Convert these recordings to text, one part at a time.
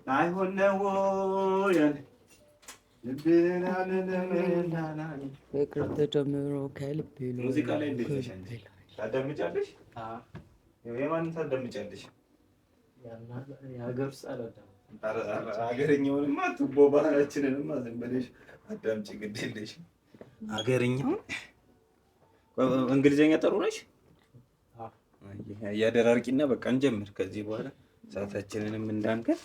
አይሆን ነው ፍቅር ተጀምሮ ከልቤ ሙዚቃ ላይ እንዴት ነሽ አንቺ? ታዳምጫለሽ? የማንን ታዳምጫለሽ? የሀገር ውስጥ አላዳም ሀገርኛውንማ ቱቦ ባህላችንንማ ዝም ብለሽ አዳምጪ፣ ግድ የለሽም። ሀገርኛውን እንግሊዝኛ ጥሩ ነሽ? እያደራርቂና በቃ እንጀምር ከዚህ በኋላ ሰዓታችንንም እንዳንገድ።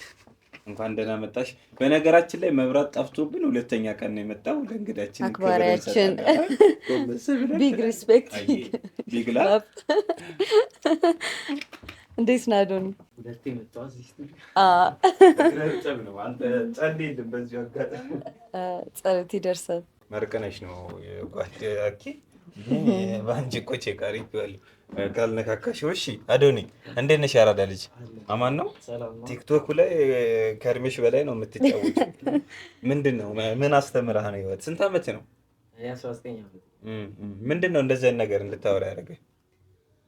እንኳን ደህና መጣሽ። በነገራችን ላይ መብራት ጠፍቶብን ሁለተኛ ቀን ነው የመጣው። ለእንግዳችን አክባሪያችን ቢግ ሪስፔክት ቢግ ላቭ። እንዴት ነህ አዶኒ? ሁለቴ መጣሁ እዚህ ነው አንተ ጸልይልን። በዚሁ አጋጣሚ ጸሎት ይደርሳል። መርቀነሽ ነው ጓደኛዬ። በአንቺ እኮ ቼክ አድርጌዋለሁ ካልነካካሽ። እሺ አዶኒ እንዴት ነሽ? ያራዳ ልጅ አማን ነው? ቲክቶክ ላይ ከእድሜሽ በላይ ነው የምትጫወቺው። ምንድን ነው ምን አስተምረህ ነው? ህይወት ስንት ዓመት ነው? 19 ዓመት። ምንድን ነው እንደዚህ አይነት ነገር እንድታወራ ያደረገህ?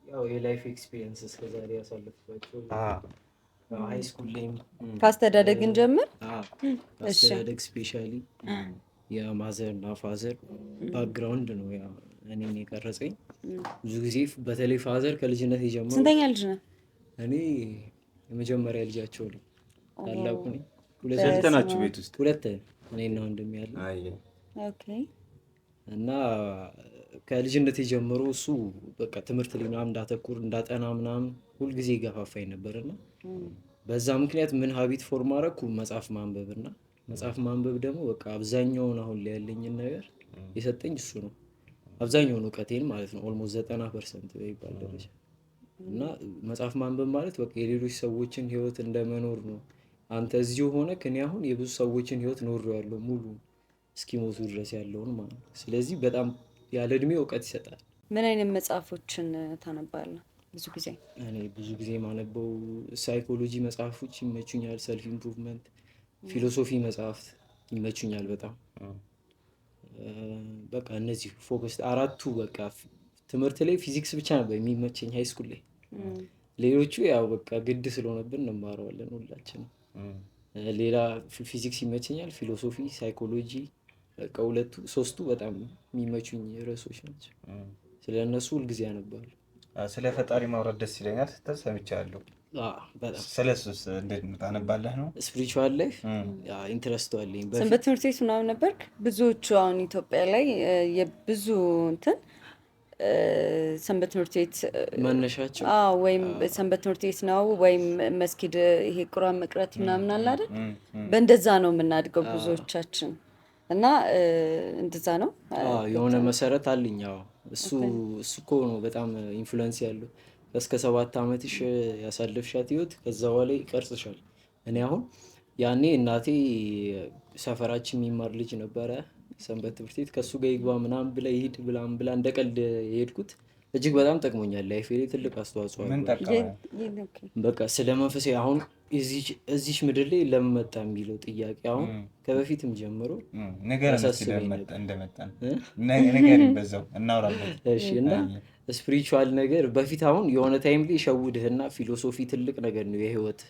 ያው የላይፍ ኤክስፒሪየንስ እስከዛሬ ያሳለፍኳቸው ሃይ ስኩል ላይም ካስተዳደግን ጀምር። ካስተዳደግ ስፔሻሊ የማዘር እና ፋዘር ባክግራውንድ ነው ያ እኔን የቀረጸኝ። ብዙ ጊዜ በተለይ ፋዘር ከልጅነት የጀመረው። ስንተኛ ልጅ ነህ? እኔ የመጀመሪያ ልጃቸው ነኝ። ታላቁ ነኝ። ስንት ናችሁ ቤት ውስጥ? ሁለት እኔና ወንድሜ ያለ። ኦኬ። እና ከልጅነት የጀመሮ እሱ በቃ ትምህርት ላይ ምናምን እንዳተኩር እንዳጠና ምናምን ሁልጊዜ ይገፋፋኝ ነበርና በዛ ምክንያት ምን ሀቢት ፎርም አደረኩ? መጽሐፍ ማንበብና መጽሐፍ ማንበብ ደግሞ በቃ አብዛኛውን አሁን ላይ ያለኝን ነገር የሰጠኝ እሱ ነው። አብዛኛውን እውቀቴን ማለት ነው። ኦልሞስት 90% በሚባል ደረጃ። እና መጽሐፍ ማንበብ ማለት በቃ የሌሎች ሰዎችን ህይወት እንደመኖር ነው። አንተ እዚሁ ሆነህ እኔ አሁን የብዙ ሰዎችን ህይወት ኖሬዋለሁ ሙሉ እስኪሞቱ ድረስ ያለውን ማለት ነው። ስለዚህ በጣም ያለ እድሜ እውቀት ይሰጣል። ምን አይነት መጽሐፎችን ታነባለህ? ብዙ ጊዜ እኔ ብዙ ጊዜ ማነበው ሳይኮሎጂ መጽሐፎች ይመቹኛል። ሰልፍ ኢምፕሩቭመንት፣ ፊሎሶፊ መጽሐፍት ይመቹኛል በጣም። በቃ እነዚህ ፎከስ አራቱ በቃ ትምህርት ላይ ፊዚክስ ብቻ ነበር የሚመቸኝ ሃይ ስኩል ላይ። ሌሎቹ ያው በቃ ግድ ስለሆነብን እንማረዋለን ሁላችንም። ሌላ ፊዚክስ ይመቸኛል፣ ፊሎሶፊ፣ ሳይኮሎጂ በቃ ሁለቱ ሶስቱ በጣም የሚመቹኝ ርዕሶች ናቸው። ስለ እነሱ ሁልጊዜ ያነባሉ። ስለ ፈጣሪ ማውራት ደስ ይለኛል ስትል ሰምቻለሁ። ስለ እሱስ እንዴት ታነባለህ ነው? ስፒሪቹዋል ላይፍ ኢንትረስት አለኝ። ሰንበት ትምህርት ቤት ምናምን ነበርክ? ብዙዎቹ አሁን ኢትዮጵያ ላይ የብዙ እንትን ሰንበት ትምህርት ቤት መነሻቸው ወይም ሰንበት ትምህርት ቤት ነው ወይም መስጊድ ይሄ ቁርአን መቅራት ምናምን አለ አይደል? በእንደዛ ነው የምናድገው ብዙዎቻችን እና እንደዛ ነው የሆነ መሰረት አለኝ። እሱ እኮ ነው በጣም ኢንፍሉዌንስ ያለው። እስከ 7 ዓመትሽ ያሳለፍሻት ህይወት ከዛ በኋላ ይቀርጽሻል። እኔ አሁን ያኔ እናቴ ሰፈራችን የሚማር ልጅ ነበረ ሰንበት ትምህርት ቤት፣ ከሱ ጋር ይግባ ምናምን ብላ ይሄድ ብላ እንደ ቀልድ የሄድኩት እጅግ በጣም ጠቅሞኛል። ላይፌ ላይ ትልቅ አስተዋጽኦ አለው። በቃ ስለ መንፈሳዊ አሁን እዚች ምድር ላይ ለምን መጣ የሚለው ጥያቄ አሁን ከበፊትም ጀምሮ ያሳስበኝ ነበር። እና ስፒሪቹዋል ነገር በፊት አሁን የሆነ ታይም ላይ ሸውድህና ፊሎሶፊ ትልቅ ነገር ነው የህይወት፣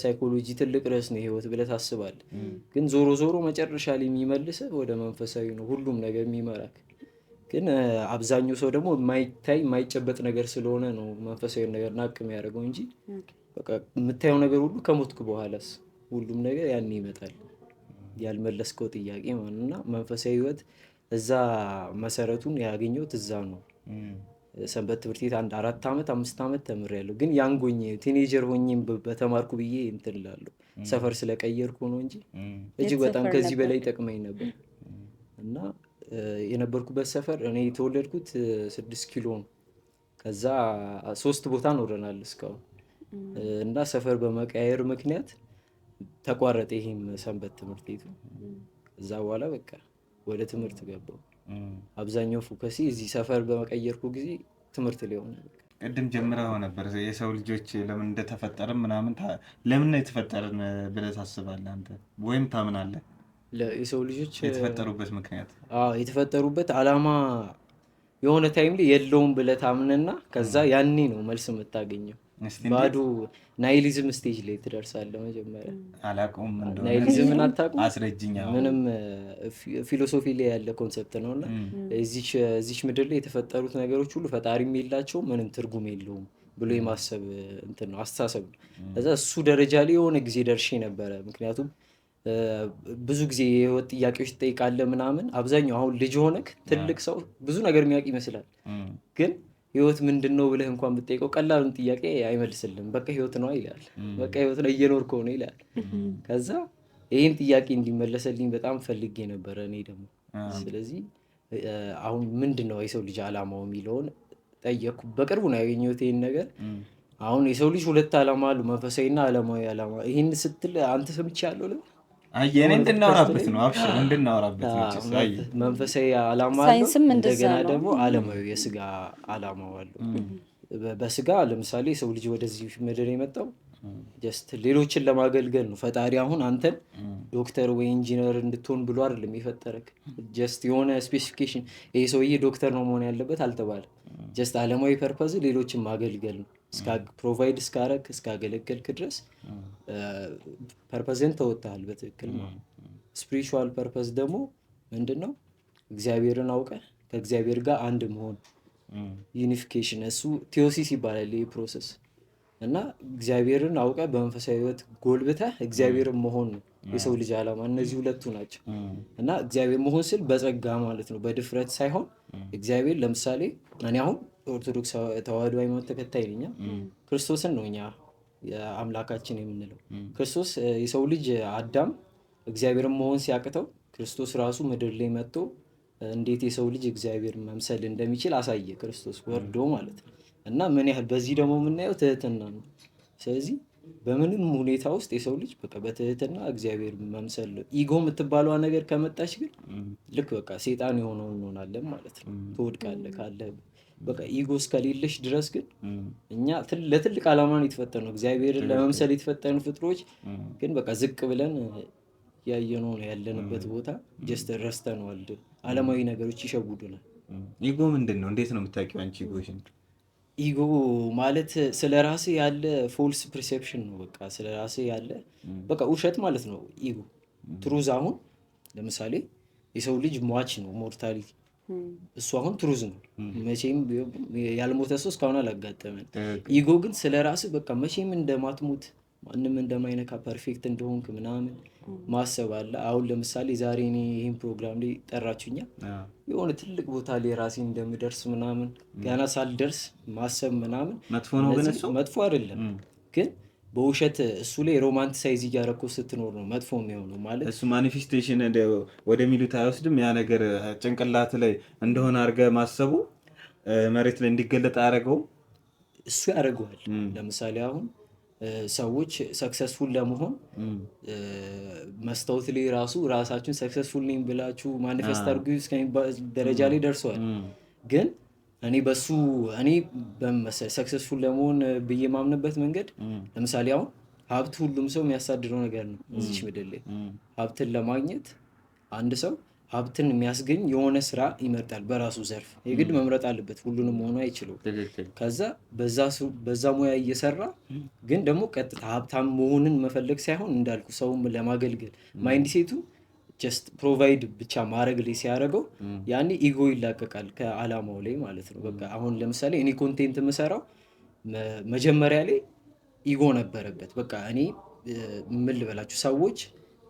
ሳይኮሎጂ ትልቅ ርዕስ ነው የህይወት ብለህ ታስባለህ። ግን ዞሮ ዞሮ መጨረሻ ላይ የሚመልስህ ወደ መንፈሳዊ ነው ሁሉም ነገር የሚመራክ። ግን አብዛኛው ሰው ደግሞ የማይታይ የማይጨበጥ ነገር ስለሆነ ነው መንፈሳዊ ነገር ናቅ የሚያደርገው እንጂ በቃ የምታየው ነገር ሁሉ ከሞትክ በኋላስ ሁሉም ነገር ያን ይመጣል ያልመለስከው ጥያቄ ማለት እና መንፈሳዊ ህይወት እዛ መሰረቱን ያገኘሁት እዛ ነው። ሰንበት ትምህርት ቤት 4 ዓመት 5 ዓመት ተምሬያለሁ። ግን ያንጎኝ ቲኔጀር ሆኜም በተማርኩ ብዬ እንትን እላለሁ። ሰፈር ስለቀየርኩ ነው እንጂ እጅግ በጣም ከዚህ በላይ ጠቅመኝ ነበር። እና የነበርኩበት ሰፈር እኔ የተወለድኩት 6 ኪሎ ነው። ከዛ 3 ቦታ ኖረናል እስካሁን። እና ሰፈር በመቀያየር ምክንያት ተቋረጠ ይሄም ሰንበት ትምህርት ቤቱ። ከዛ በኋላ በቃ ወደ ትምህርት ገባሁ። አብዛኛው ፎከሲ እዚህ ሰፈር በመቀየርኩ ጊዜ ትምህርት ላይ ሆነ። ቅድም ጀምረው ነበር የሰው ልጆች ለምን እንደተፈጠርን ምናምን ለምን ነው የተፈጠርን ብለህ ታስባለህ አንተ ወይም ታምናለህ? የሰው ልጆች የተፈጠሩበት ምክንያት የተፈጠሩበት አላማ የሆነ ታይም ላይ የለውም ብለህ ታምንና ከዛ ያኔ ነው መልስ የምታገኘው። ባዶ ናይሊዝም ስቴጅ ላይ ትደርሳለህ። መጀመሪያ አላውቀውም እንደሆነ ናይሊዝምን አታውቁም? አስረጅኝ። ምንም ፊሎሶፊ ላይ ያለ ኮንሰፕት ነው እና እዚች ምድር ላይ የተፈጠሩት ነገሮች ሁሉ ፈጣሪም የላቸው ምንም ትርጉም የለውም ብሎ የማሰብ እንትን ነው አስተሳሰብ ነው። ከዛ እሱ ደረጃ ላይ የሆነ ጊዜ ደርሼ ነበረ። ምክንያቱም ብዙ ጊዜ የህይወት ጥያቄዎች ትጠይቃለህ ምናምን። አብዛኛው አሁን ልጅ ሆነክ ትልቅ ሰው ብዙ ነገር የሚያውቅ ይመስላል፣ ግን ህይወት ምንድን ነው ብለህ እንኳን ብትጠይቀው ቀላሉን ጥያቄ አይመልስልም። በቃ ህይወት ነው ይላል። በቃ ህይወት ነው እየኖርከው ነው ይላል። ከዛ ይህን ጥያቄ እንዲመለሰልኝ በጣም ፈልጌ ነበረ እኔ ደግሞ። ስለዚህ አሁን ምንድን ነው የሰው ልጅ አላማው የሚለውን ጠየቅኩ። በቅርቡ ነው ያገኘሁት ይህን ነገር። አሁን የሰው ልጅ ሁለት አላማ አሉ፣ መንፈሳዊና አለማዊ አላማ። ይህን ስትል አንተ ሰምቻለሁ ል እኔ እንድናወራበት ነው። አብሽር እንድናወራበት ነው። መንፈሳዊ አላማ አለው፣ እንደገና ደግሞ አለማዊ የስጋ አላማው አለው። በስጋ ለምሳሌ የሰው ልጅ ወደዚህ ምድር የመጣው ጀስት ሌሎችን ለማገልገል ነው። ፈጣሪ አሁን አንተን ዶክተር ወይ ኢንጂነር እንድትሆን ብሎ አይደለም የፈጠረክ። ጀስት የሆነ ስፔሲፊኬሽን ይሄ ሰውዬ ዶክተር ነው መሆን ያለበት አልተባለም። ጀስት አለማዊ ፐርፐዝ ሌሎችን ማገልገል ነው። ፕሮቫይድ እስካረግ እስካገለገልክ ድረስ ፐርፐዝን ተወጥተሃል በትክክል ነው። ስፒሪቹዋል ፐርፐዝ ደግሞ ምንድን ነው? እግዚአብሔርን አውቀ ከእግዚአብሔር ጋር አንድ መሆን ዩኒፊኬሽን፣ እሱ ቴዎሲስ ይባላል ይህ ፕሮሰስ። እና እግዚአብሔርን አውቀ በመንፈሳዊ ህይወት ጎልብተህ እግዚአብሔርን መሆን ነው የሰው ልጅ አላማ። እነዚህ ሁለቱ ናቸው። እና እግዚአብሔር መሆን ስል በጸጋ ማለት ነው፣ በድፍረት ሳይሆን እግዚአብሔር ለምሳሌ እኔ አሁን ኦርቶዶክስ ተዋህዶ ሃይማኖት ተከታይ ነኝ። ክርስቶስን ነው እኛ አምላካችን የምንለው። ክርስቶስ የሰው ልጅ አዳም እግዚአብሔርን መሆን ሲያቅተው ክርስቶስ ራሱ ምድር ላይ መጥቶ እንዴት የሰው ልጅ እግዚአብሔር መምሰል እንደሚችል አሳየ፣ ክርስቶስ ወርዶ ማለት ነው። እና ምን ያህል በዚህ ደግሞ የምናየው ትህትና ነው። ስለዚህ በምንም ሁኔታ ውስጥ የሰው ልጅ በቃ በትህትና እግዚአብሔር መምሰል ነው። ኢጎ የምትባለዋ ነገር ከመጣች ግን ልክ በቃ ሴጣን የሆነው እንሆናለን ማለት ነው። ትወድቃለህ ካለ በቃ ኢጎ እስከሌለሽ ድረስ ግን እኛ ለትልቅ ዓላማ ነው የተፈጠርነው። እግዚአብሔርን ለመምሰል የተፈጠርን ፍጥሮች ግን በቃ ዝቅ ብለን ያየነው ነው ያለንበት ቦታ ጀስት ረስተነዋል። ዓለማዊ ነገሮች ይሸውዱናል። ኢጎ ምንድን ነው? እንዴት ነው የምታውቂው አንቺ ኢጎሽን? ኢጎ ማለት ስለ ራስህ ያለ ፎልስ ፐርሴፕሽን ነው። በቃ ስለ ራስህ ያለ በቃ ውሸት ማለት ነው ኢጎ። ትሩዝ አሁን ለምሳሌ የሰው ልጅ ሟች ነው፣ ሞርታሊቲ እሱ አሁን ትሩዝ ነው። መቼም ያልሞተ ሰው እስካሁን አላጋጠመን። ኢጎ ግን ስለ ራስህ በቃ መቼም እንደማትሞት ማንም እንደማይነካ ፐርፌክት እንደሆንክ ምናምን ማሰብ አለ። አሁን ለምሳሌ ዛሬ እኔ ይህን ፕሮግራም ላይ ጠራችሁኛ የሆነ ትልቅ ቦታ ላይ ራሴ እንደምደርስ ምናምን ገና ሳልደርስ ማሰብ ምናምን መጥፎ ነው። ግን እሱ መጥፎ አይደለም፣ ግን በውሸት እሱ ላይ ሮማንቲሳይዝ እያደረኩ ስትኖር ነው መጥፎ የሚሆነው። ማለት እሱ ማኒፌስቴሽን ወደሚሉት አይወስድም። ያ ነገር ጭንቅላት ላይ እንደሆነ አድርገህ ማሰቡ መሬት ላይ እንዲገለጥ አያደርገውም። እሱ ያደርገዋል። ለምሳሌ አሁን ሰዎች ሰክሰስፉል ለመሆን መስታወት ላይ ራሳችሁን ሰክሰስፉል ነኝ ብላችሁ ማኒፌስት አድርጉ እስከሚባል ደረጃ ላይ ደርሰዋል። ግን እኔ በመሰል ሰክሰስፉል ለመሆን ብዬ ማምንበት መንገድ ለምሳሌ አሁን ሀብት ሁሉም ሰው የሚያሳድረው ነገር ነው እዚች ምድር ላይ። ሀብትን ለማግኘት አንድ ሰው ሀብትን የሚያስገኝ የሆነ ስራ ይመርጣል በራሱ ዘርፍ። የግድ መምረጥ አለበት፣ ሁሉንም ሆኖ አይችልም። ከዛ በዛ ሙያ እየሰራ ግን ደግሞ ቀጥታ ሀብታም መሆንን መፈለግ ሳይሆን እንዳልኩ ሰውም ለማገልገል ማይንድ ሴቱ ጀስት ፕሮቫይድ ብቻ ማድረግ ላይ ሲያደርገው ያኔ ኢጎ ይላቀቃል ከአላማው ላይ ማለት ነው። በቃ አሁን ለምሳሌ እኔ ኮንቴንት የምሰራው መጀመሪያ ላይ ኢጎ ነበረበት። በቃ እኔ ምን ልበላችሁ፣ ሰዎች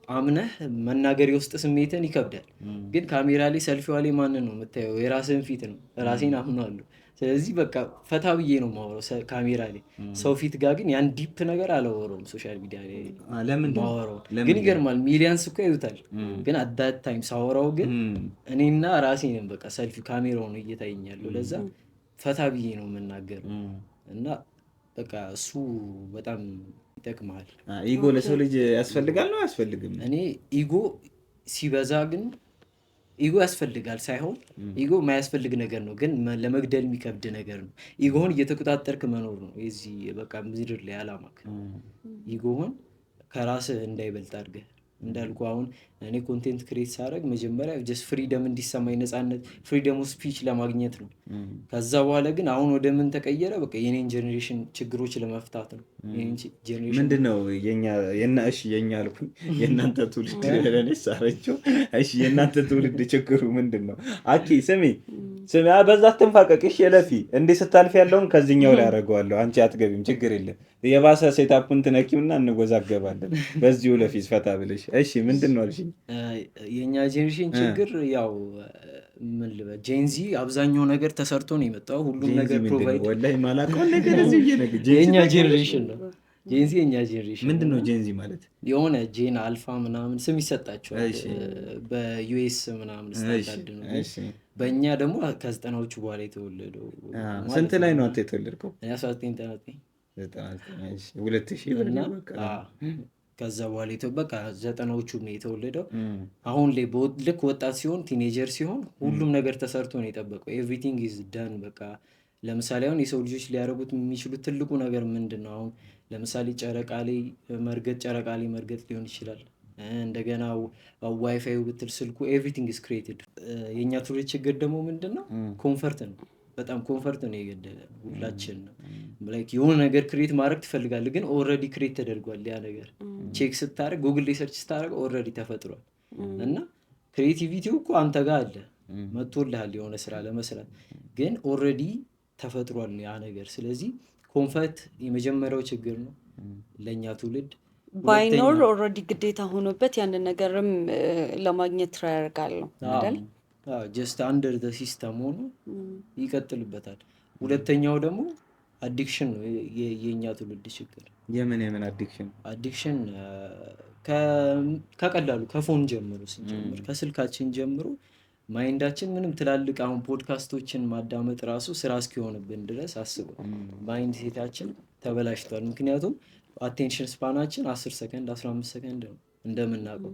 አምነህ መናገር የውስጥ ስሜትን ይከብዳል። ግን ካሜራ ላይ ሰልፊዋ ላይ ማንን ነው የምታየው? የራስን ፊት ነው። ራሴን አምናለሁ። ስለዚህ በቃ ፈታ ብዬ ነው የማወራው ካሜራ ላይ። ሰው ፊት ጋር ግን ያን ዲፕ ነገር አላወራውም። ሶሻል ሚዲያ ላይ ማወራው ግን ይገርማል፣ ሚሊየንስ እኮ ያዩታል። ግን አዳት ታይም ሳወራው ግን እኔና ራሴ ነን በቃ ሰልፊ ካሜራው ነው እየታየኛለሁ። ለዛ ፈታ ብዬ ነው የምናገረው እና በቃ እሱ በጣም ይጠቅማል። ኢጎ ለሰው ልጅ ያስፈልጋል ነው አያስፈልግም? እኔ ኢጎ ሲበዛ ግን ኢጎ ያስፈልጋል ሳይሆን ኢጎ የማያስፈልግ ነገር ነው፣ ግን ለመግደል የሚከብድ ነገር ነው። ኢጎህን እየተቆጣጠርክ መኖር ነው የዚህ በቃ ምድር ላይ አላማክ። ኢጎህን ከራስህ እንዳይበልጥ አድርገህ እንዳልኩ አሁን እኔ ኮንቴንት ክሬት ሳደርግ መጀመሪያ ጀስት ፍሪደም እንዲሰማኝ ነፃነት ፍሪደም ኦፍ ስፒች ለማግኘት ነው። ከዛ በኋላ ግን አሁን ወደ ምን ተቀየረ? በቃ የኔን ጀኔሬሽን ችግሮች ለመፍታት ነው። ምንድን ነው የኛ አልኩኝ የእናንተ ትውልድ ለኔ ሳረቸው። እሺ የእናንተ ትውልድ ችግሩ ምንድን ነው? አኪ ስሚ በዛ አትንፋቀቅሽ የለፊ እንዲህ ስታልፍ ያለውን ከዚህኛው ላይ አደርገዋለሁ። አንቺ አትገቢም፣ ችግር የለም። የባሰ ሴታፑን ትነኪምና እንወዛገባለን። በዚሁ ለፊ ፈታ ብለሽ። እሺ ምንድን ነው አልሽኝ? የእኛ ጄኔሬሽን ችግር ያው ምን ልበል፣ ጄንዚ አብዛኛው ነገር ተሰርቶ ነው የመጣው። ሁሉም ነገር ፕሮቫይድ ወላሂ ማላውቀው ነገር እዚህ የእኛ ጄኔሬሽን ነው። ጄንዚ የእኛ ጄኔሬሽን ምንድን ነው? ጄንዚ ማለት የሆነ ጄን አልፋ ምናምን ስም ይሰጣቸዋል በዩኤስ ምናምን ስታንዳርድ ነው። በእኛ ደግሞ ከ90ዎቹ በኋላ የተወለደው። ስንት ላይ ነው አንተ የተወለድከው? 1999 ከዛ በኋላ በቃ 90ዎቹ ነው የተወለደው። አሁን ላይ ልክ ወጣት ሲሆን ቲኔጀር ሲሆን ሁሉም ነገር ተሰርቶ ነው የጠበቀው። ኤቭሪቲንግ ኢዝ ዳን። በቃ ለምሳሌ አሁን የሰው ልጆች ሊያደርጉት የሚችሉት ትልቁ ነገር ምንድን ነው? አሁን ለምሳሌ ጨረቃ ላይ መርገጥ ሊሆን ይችላል። እንደገና ዋይፋይ ብትል ስልኩ ኤቭሪቲንግ ኢዝ ክሬትድ። የእኛ ትውልድ ችግር ደግሞ ምንድን ነው? ኮንፈርት ነው። በጣም ኮንፈርት ነው የገደለ ሁላችን ነው። የሆነ ነገር ክሬት ማድረግ ትፈልጋለህ፣ ግን ኦልሬዲ ክሬት ተደርጓል። ያ ነገር ቼክ ስታደርግ ጉግል ላይ ሰርች ስታደርግ ኦልሬዲ ተፈጥሯል። እና ክሬቲቪቲው እኮ አንተ ጋር አለ፣ መጥቶልሃል የሆነ ስራ ለመስራት፣ ግን ኦልሬዲ ተፈጥሯል ያ ነገር። ስለዚህ ኮንፈርት የመጀመሪያው ችግር ነው ለእኛ ትውልድ። ባይኖር ኦልሬዲ ግዴታ ሆኖበት ያንን ነገርም ለማግኘት ትራይ ያደርጋል ነው አይደል? ጀስት አንደር ዘ ሲስተም ሆኖ ይቀጥልበታል። ሁለተኛው ደግሞ አዲክሽን ነው የእኛ ትውልድ ችግር። የምን አዲክሽን? አዲክሽን ከቀላሉ ከፎን ጀምሮ ስንጀምር ከስልካችን ጀምሮ ማይንዳችን ምንም ትላልቅ አሁን ፖድካስቶችን ማዳመጥ ራሱ ስራ እስኪሆንብን ድረስ አስበው ማይንድ ሴታችን ተበላሽቷል። ምክንያቱም አቴንሽን ስፓናችን 10 ሰከንድ 15 ሰከንድ ነው እንደምናውቀው።